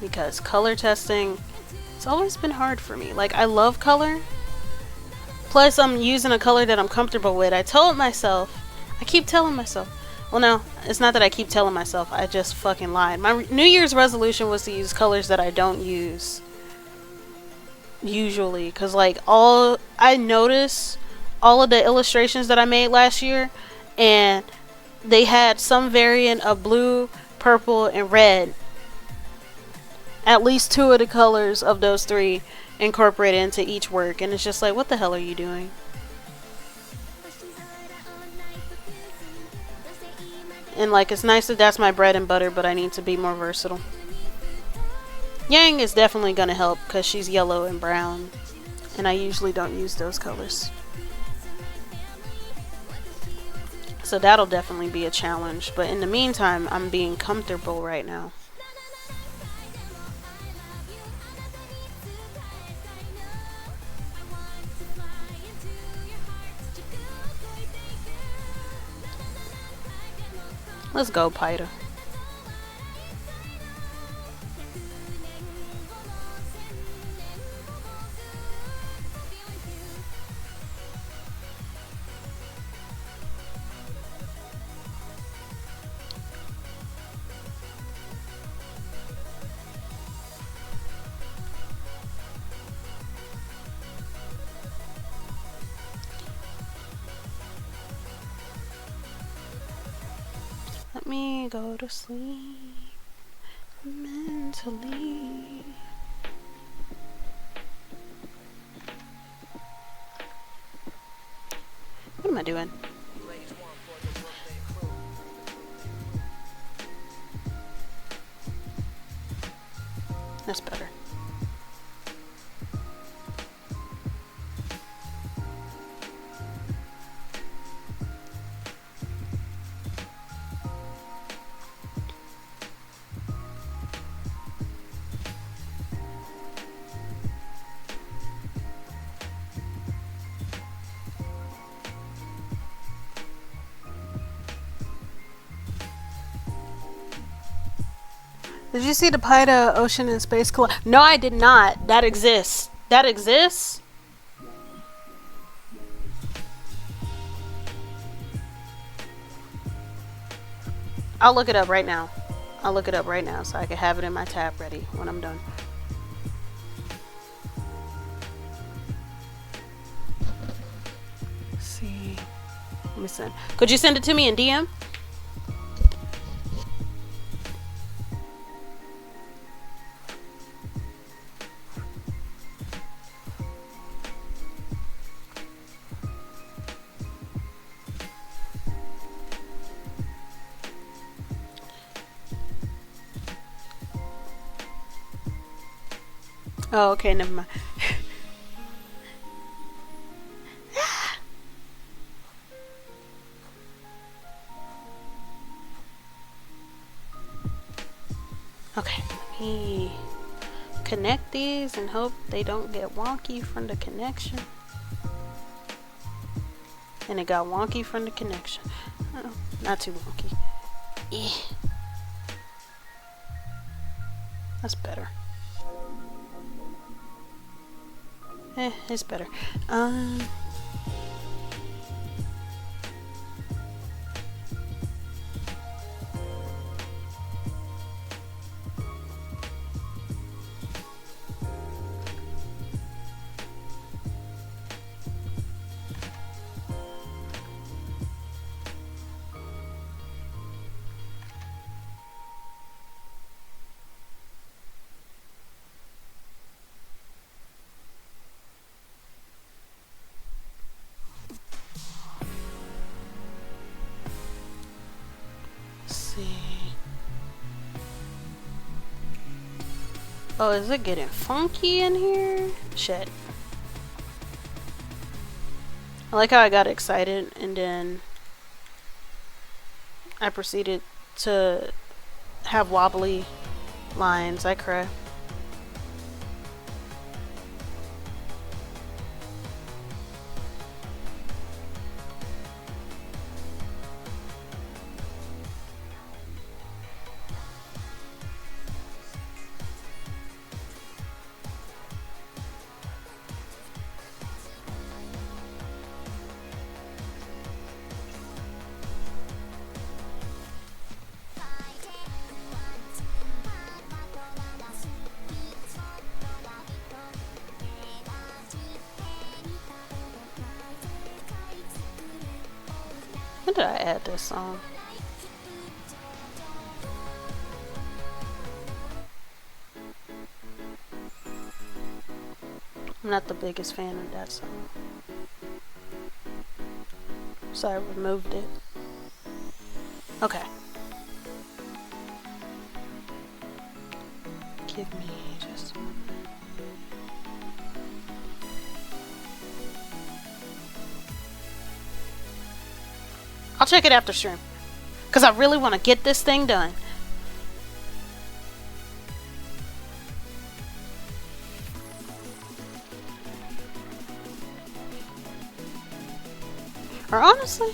because color testing, it's always been hard for me. Like, I love color, plus I'm using a color that I'm comfortable with. I keep telling myself, well, no, it's not that I keep telling myself, I just fucking lied. My New Year's resolution was to use colors that I don't use usually, because like I noticed all of the illustrations that I made last year, and they had some variant of blue, purple, and red. At least 2 of the colors of those 3 incorporated into each work, and it's just like, what the hell are you doing? And like, it's nice that that's my bread and butter, but I need to be more versatile. Yang is definitely gonna help because she's yellow and brown, and I usually don't use those colors. So that'll definitely be a challenge, but in the meantime, I'm being comfortable right now. Let's go, Pida. Let me go to sleep mentally. What am I doing? That's better. Did you see the Pida Ocean and Space Collide? No, I did not. That exists. That exists? I'll look it up right now. I'll look it up right now so I can have it in my tab ready when I'm done. Let's see. Let me send. Could you send it to me in DM? Oh, okay, never mind. Okay, let me connect these and hope they don't get wonky from the connection. And it got wonky from the connection. Oh, not too wonky. That's better. It's better. Oh, is it getting funky in here? Shit. I like how I got excited and then I proceeded to have wobbly lines. I cry. When did I add this song? I'm not the biggest fan of that song, so I removed it. Okay. Give me just a moment. I'll check it after stream, because I really want to get this thing done. Or honestly,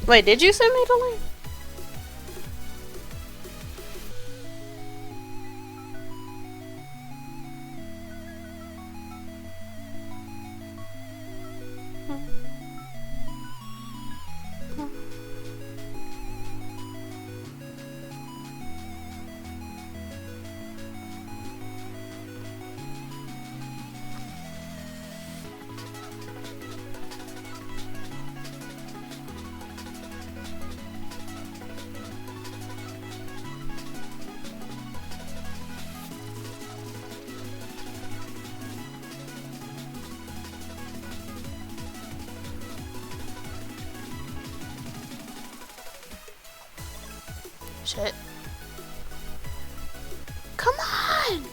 wait, did you send me the link? Shit. Come on!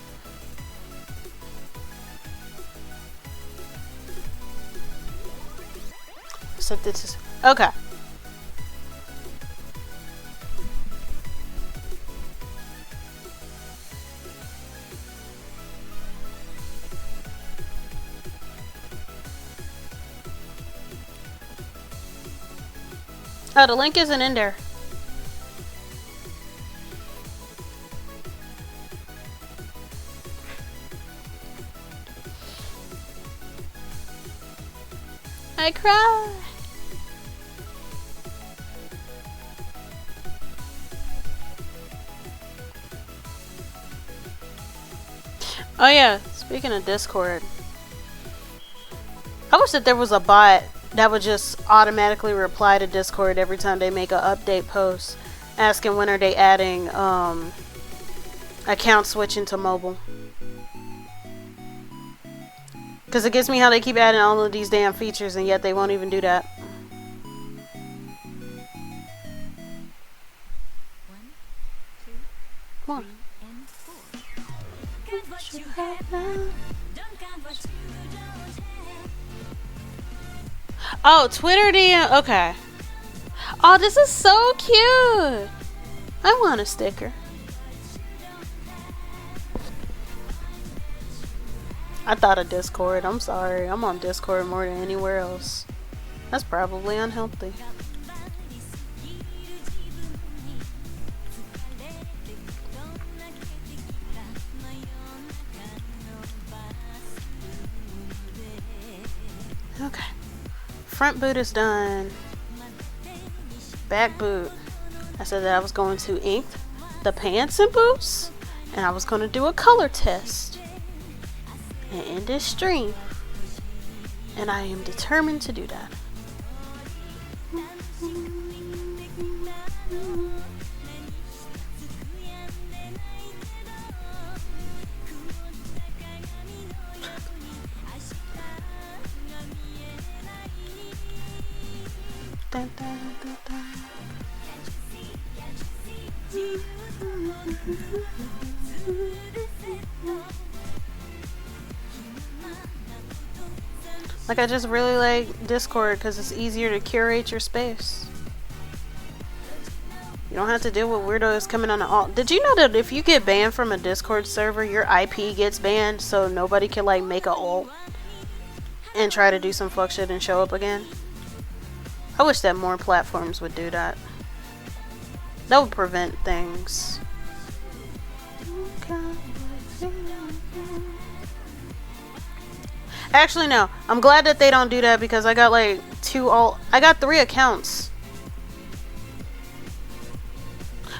So this is... Okay. Oh, the link isn't in there. I cry. Oh yeah, speaking of Discord, I wish that there was a bot that would just automatically reply to Discord every time they make an update post asking when are they adding account switching to mobile. Because it gets me how they keep adding all of these damn features and yet they won't even do that. Oh, Twitter DM. Okay. Oh, this is so cute. I want a sticker. I thought of Discord. I'm sorry. I'm on Discord more than anywhere else. That's probably unhealthy. Okay. Front boot is done. Back boot. I said that I was going to ink the pants and boots, and I was going to do a color test and end this stream. And I am determined to do that. Dun, dun, dun, dun. Like, I just really like Discord because it's easier to curate your space. You don't have to deal with weirdos coming on the alt. Did you know that if you get banned from a Discord server, your IP gets banned, so nobody can like make a alt and try to do some fuck shit and show up again? I wish that more platforms would do that. That would prevent things. Actually, no. I'm glad that they don't do that because I got like I got 3 accounts.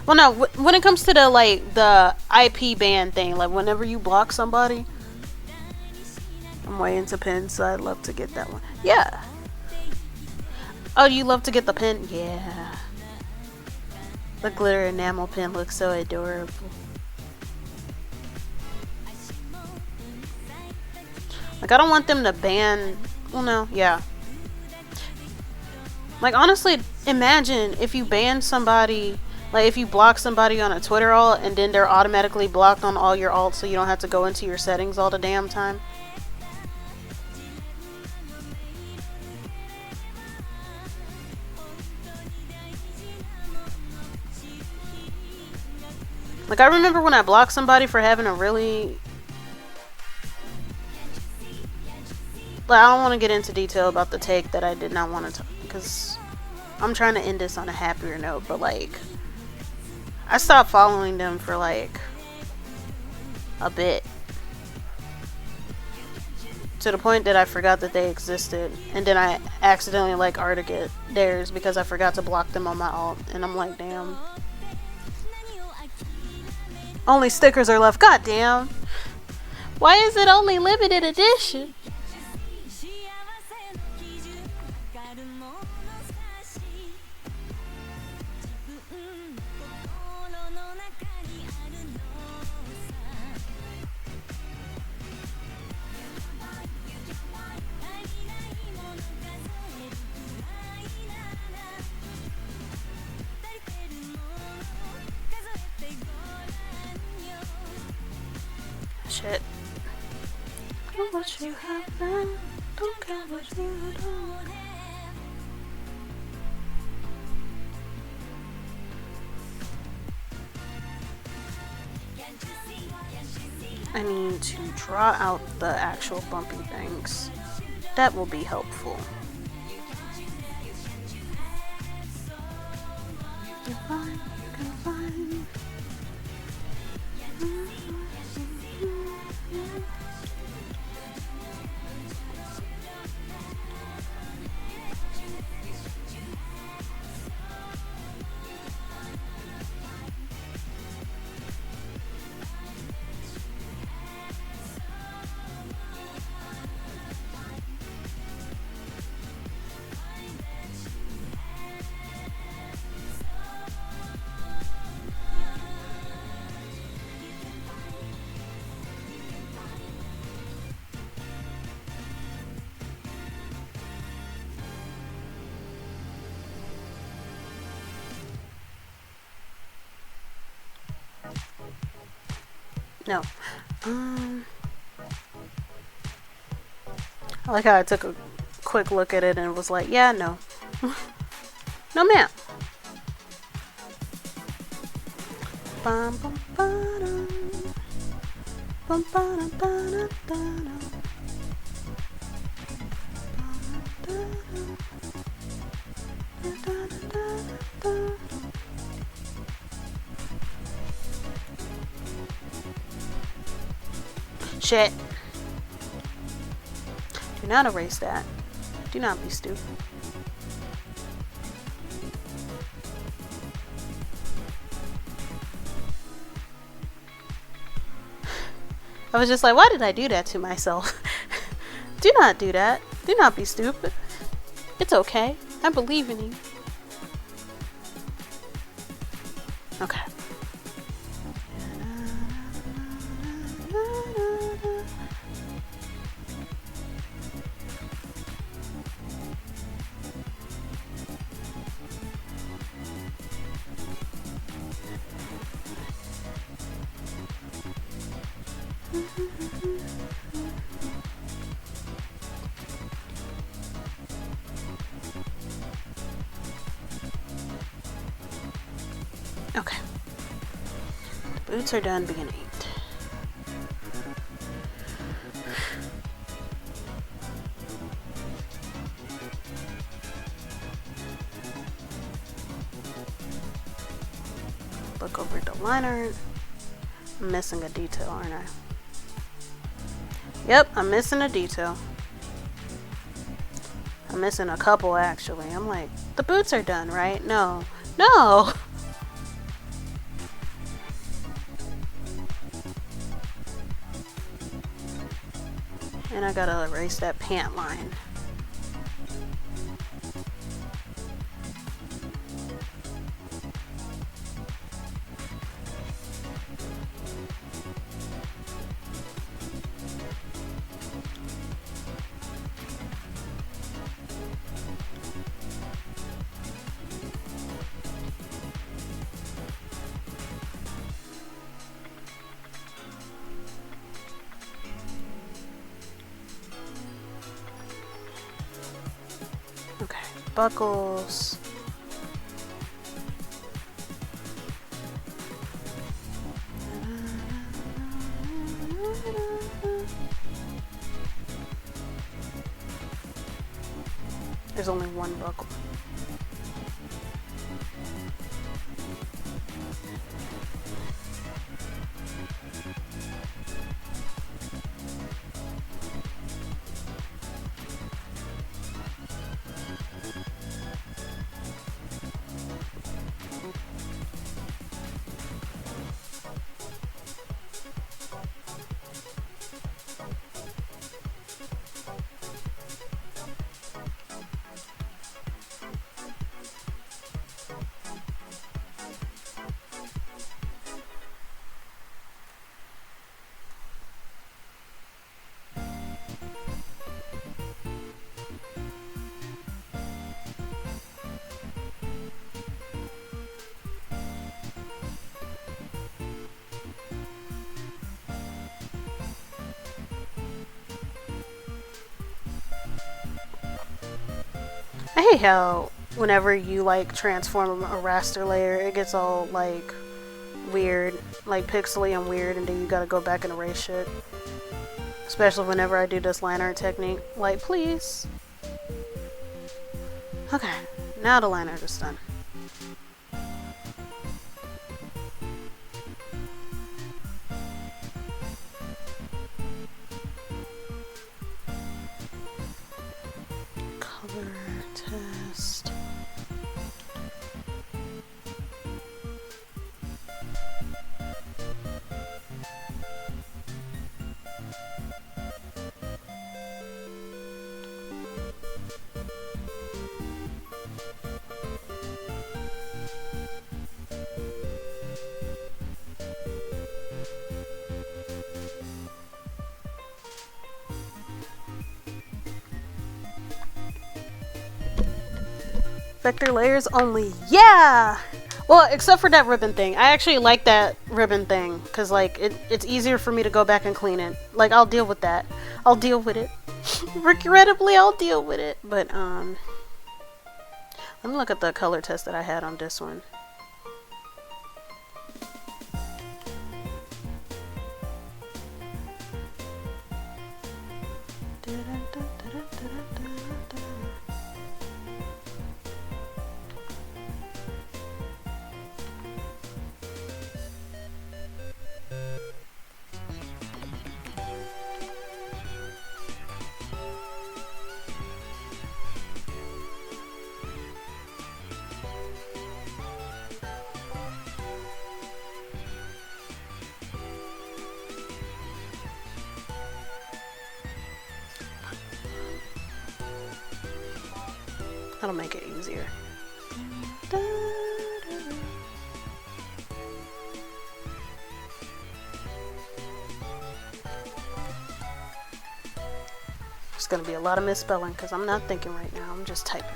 Well, no. When it comes to the IP ban thing, like whenever you block somebody, I'm way into pins, so I'd love to get that one. Yeah. Oh, you love to get the pin? Yeah. The glitter enamel pin looks so adorable. Like, I don't want them to ban... Well, no, yeah. Like, honestly, imagine if you ban somebody... Like, if you block somebody on a Twitter alt, and then they're automatically blocked on all your alts, so you don't have to go into your settings all the damn time. Like, I remember when I blocked somebody for having a really... Like, I don't want to get into detail about the take that I did not want to talk, because I'm trying to end this on a happier note, but like, I stopped following them for like a bit, to the point that I forgot that they existed, and then I accidentally like Arctic theirs because I forgot to block them on my alt, and I'm like, damn. Only stickers are left. God damn. Why is it only limited edition? Shit. Don't what you have done. Don't care what you don't. I need to draw out the actual bumpy things. That will be helpful. No. I like how I took a quick look at it and was like, yeah, no. No, ma'am. Bum, bum, ba-dum. Bum, ba-dum, ba-dum, ba-dum. Shit. Do not erase that. Do not be stupid. I was just like, why did I do that to myself? Do not do that. Do not be stupid. It's okay. I believe in you. Okay. Okay. The boots are done being inked. Look over the liner. I'm missing a detail, aren't I? Yep, I'm missing a detail. I'm missing a couple actually. I'm like, the boots are done, right? No. No! And I gotta erase that pant line. Okay, buckles. There's only one buckle. I hate how whenever you like transform a raster layer, it gets all like weird, like pixely and weird, and then you gotta go back and erase shit. Especially whenever I do this line art technique. Like, please. Okay, now the line art is done. Color test. Vector layers only. Yeah! Well, except for that ribbon thing. I actually like that ribbon thing because, like, it's easier for me to go back and clean it. Like, I'll deal with that. I'll deal with it. Regrettably, I'll deal with it. But let me look at the color test that I had on this one. That'll make it easier. There's gonna be a lot of misspelling because I'm not thinking right now. I'm just typing.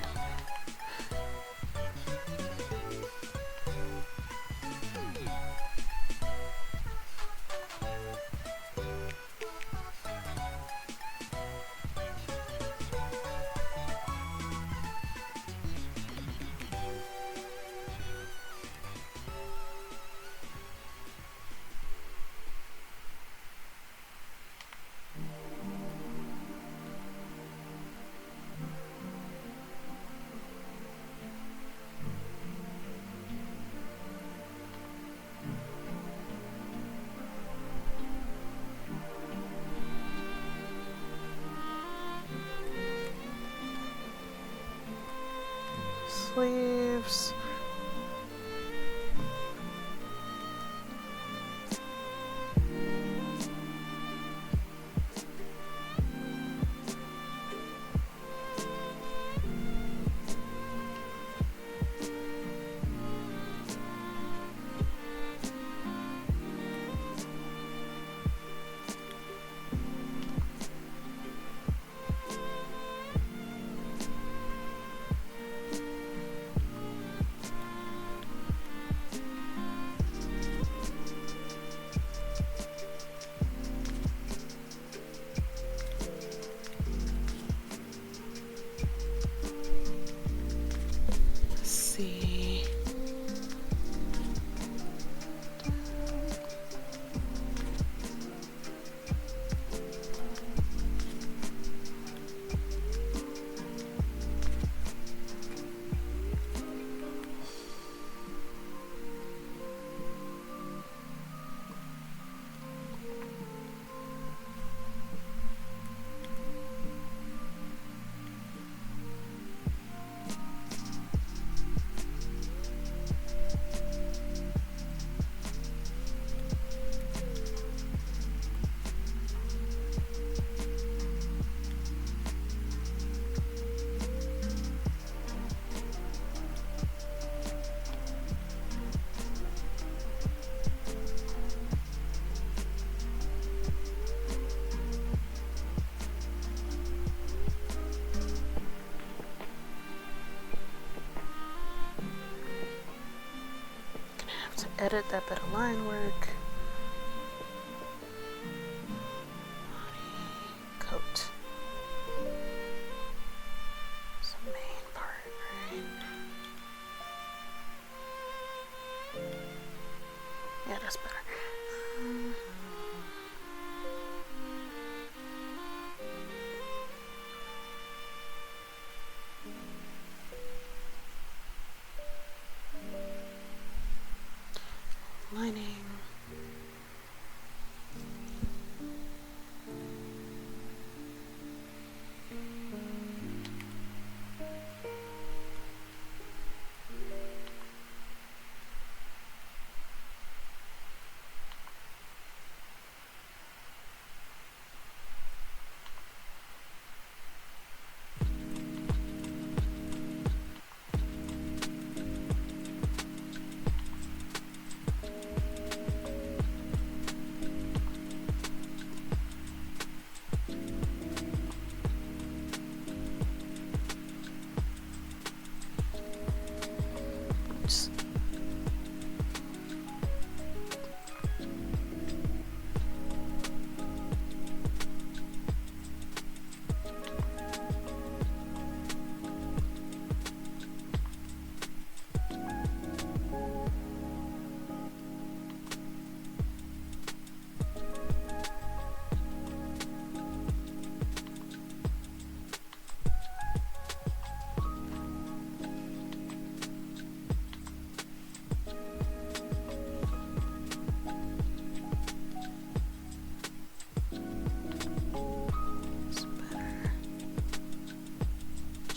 Sleeves. See. Edit that bit of line work. Coat. It's the main part, right? Yeah, that's better. Lining.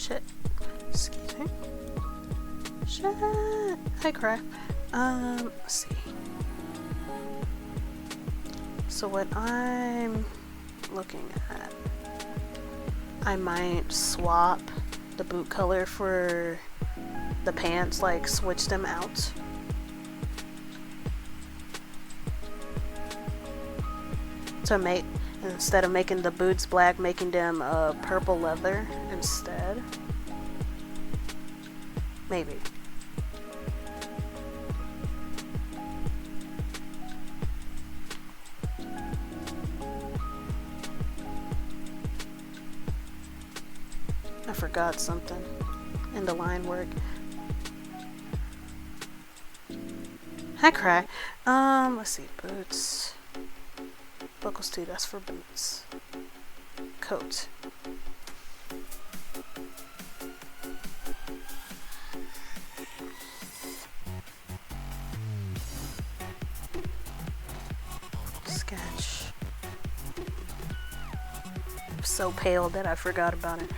Shit. Excuse me. Shit. Hi, cry. Let's see. So what I'm looking at, I might swap the boot color for the pants, like switch them out. To make, instead of making the boots black, making them purple leather instead. Maybe. I forgot something in the line work. Hi, cry. Let's see, boots. Buckles too, that's for boots. Coat. Sketch. I'm so pale that I forgot about it.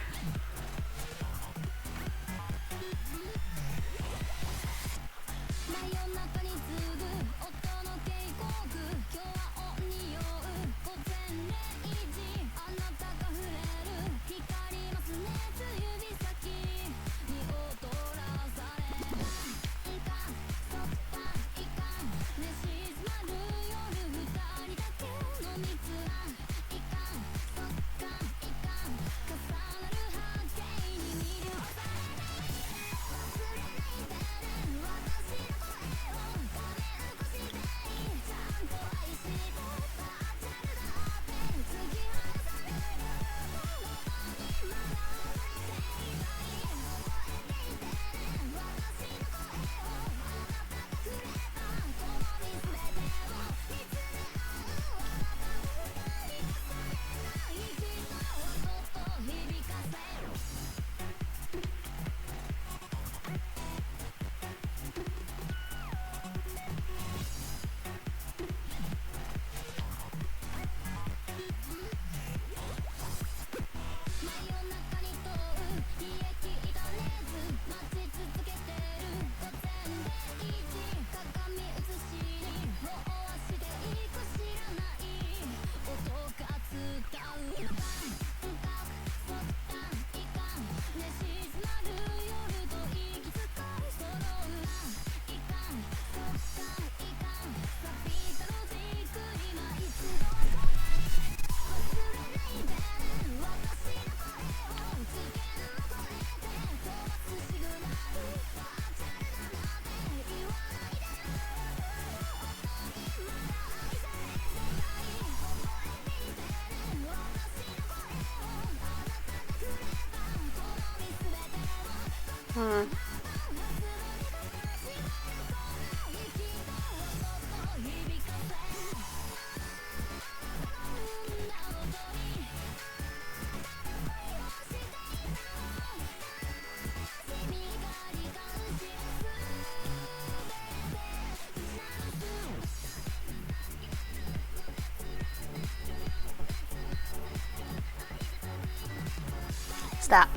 Stop.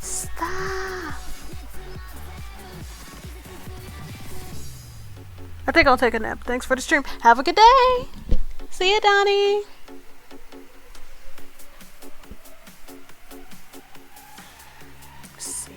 Stop. I think I'll take a nap. Thanks for the stream. Have a good day. See you, Donnie. Let's see.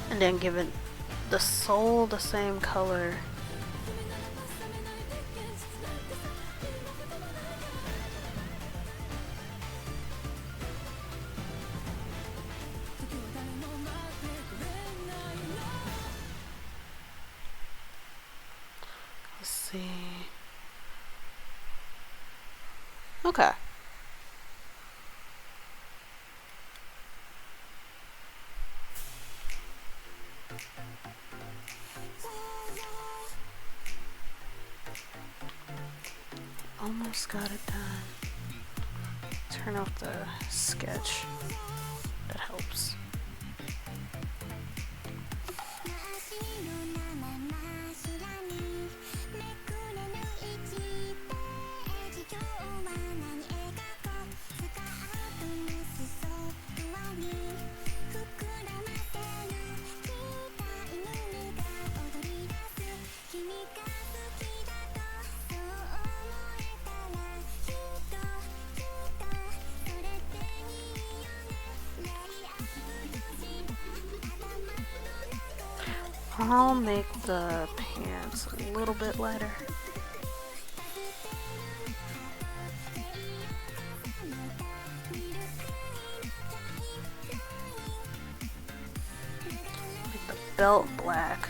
And then give it the sole the same color. Let's see. Okay. Almost got it done. Turn off the sketch. That helps. I'll make the pants a little bit lighter. Make the belt black.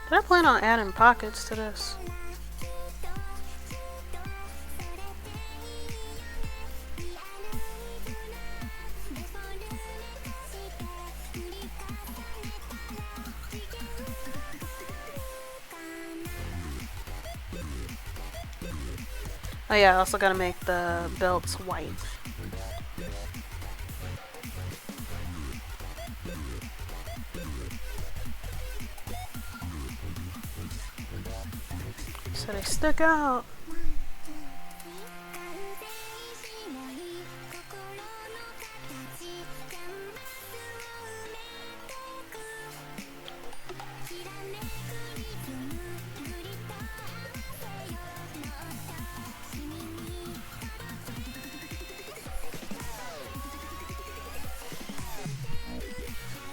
Did I plan on adding pockets to this? Oh yeah, I also gotta make the belts white. So they stick out.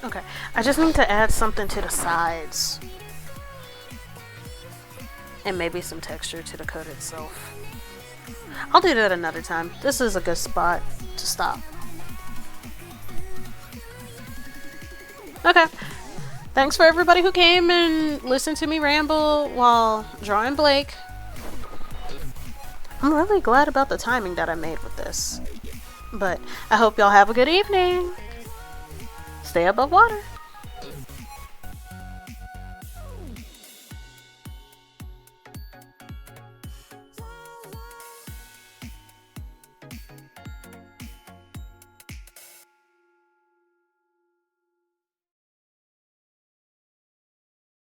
Okay, I just need to add something to the sides. And maybe some texture to the coat itself. I'll do that another time. This is a good spot to stop. Okay. Thanks for everybody who came and listened to me ramble while drawing Blake. I'm really glad about the timing that I made with this. But I hope y'all have a good evening. Stay above water.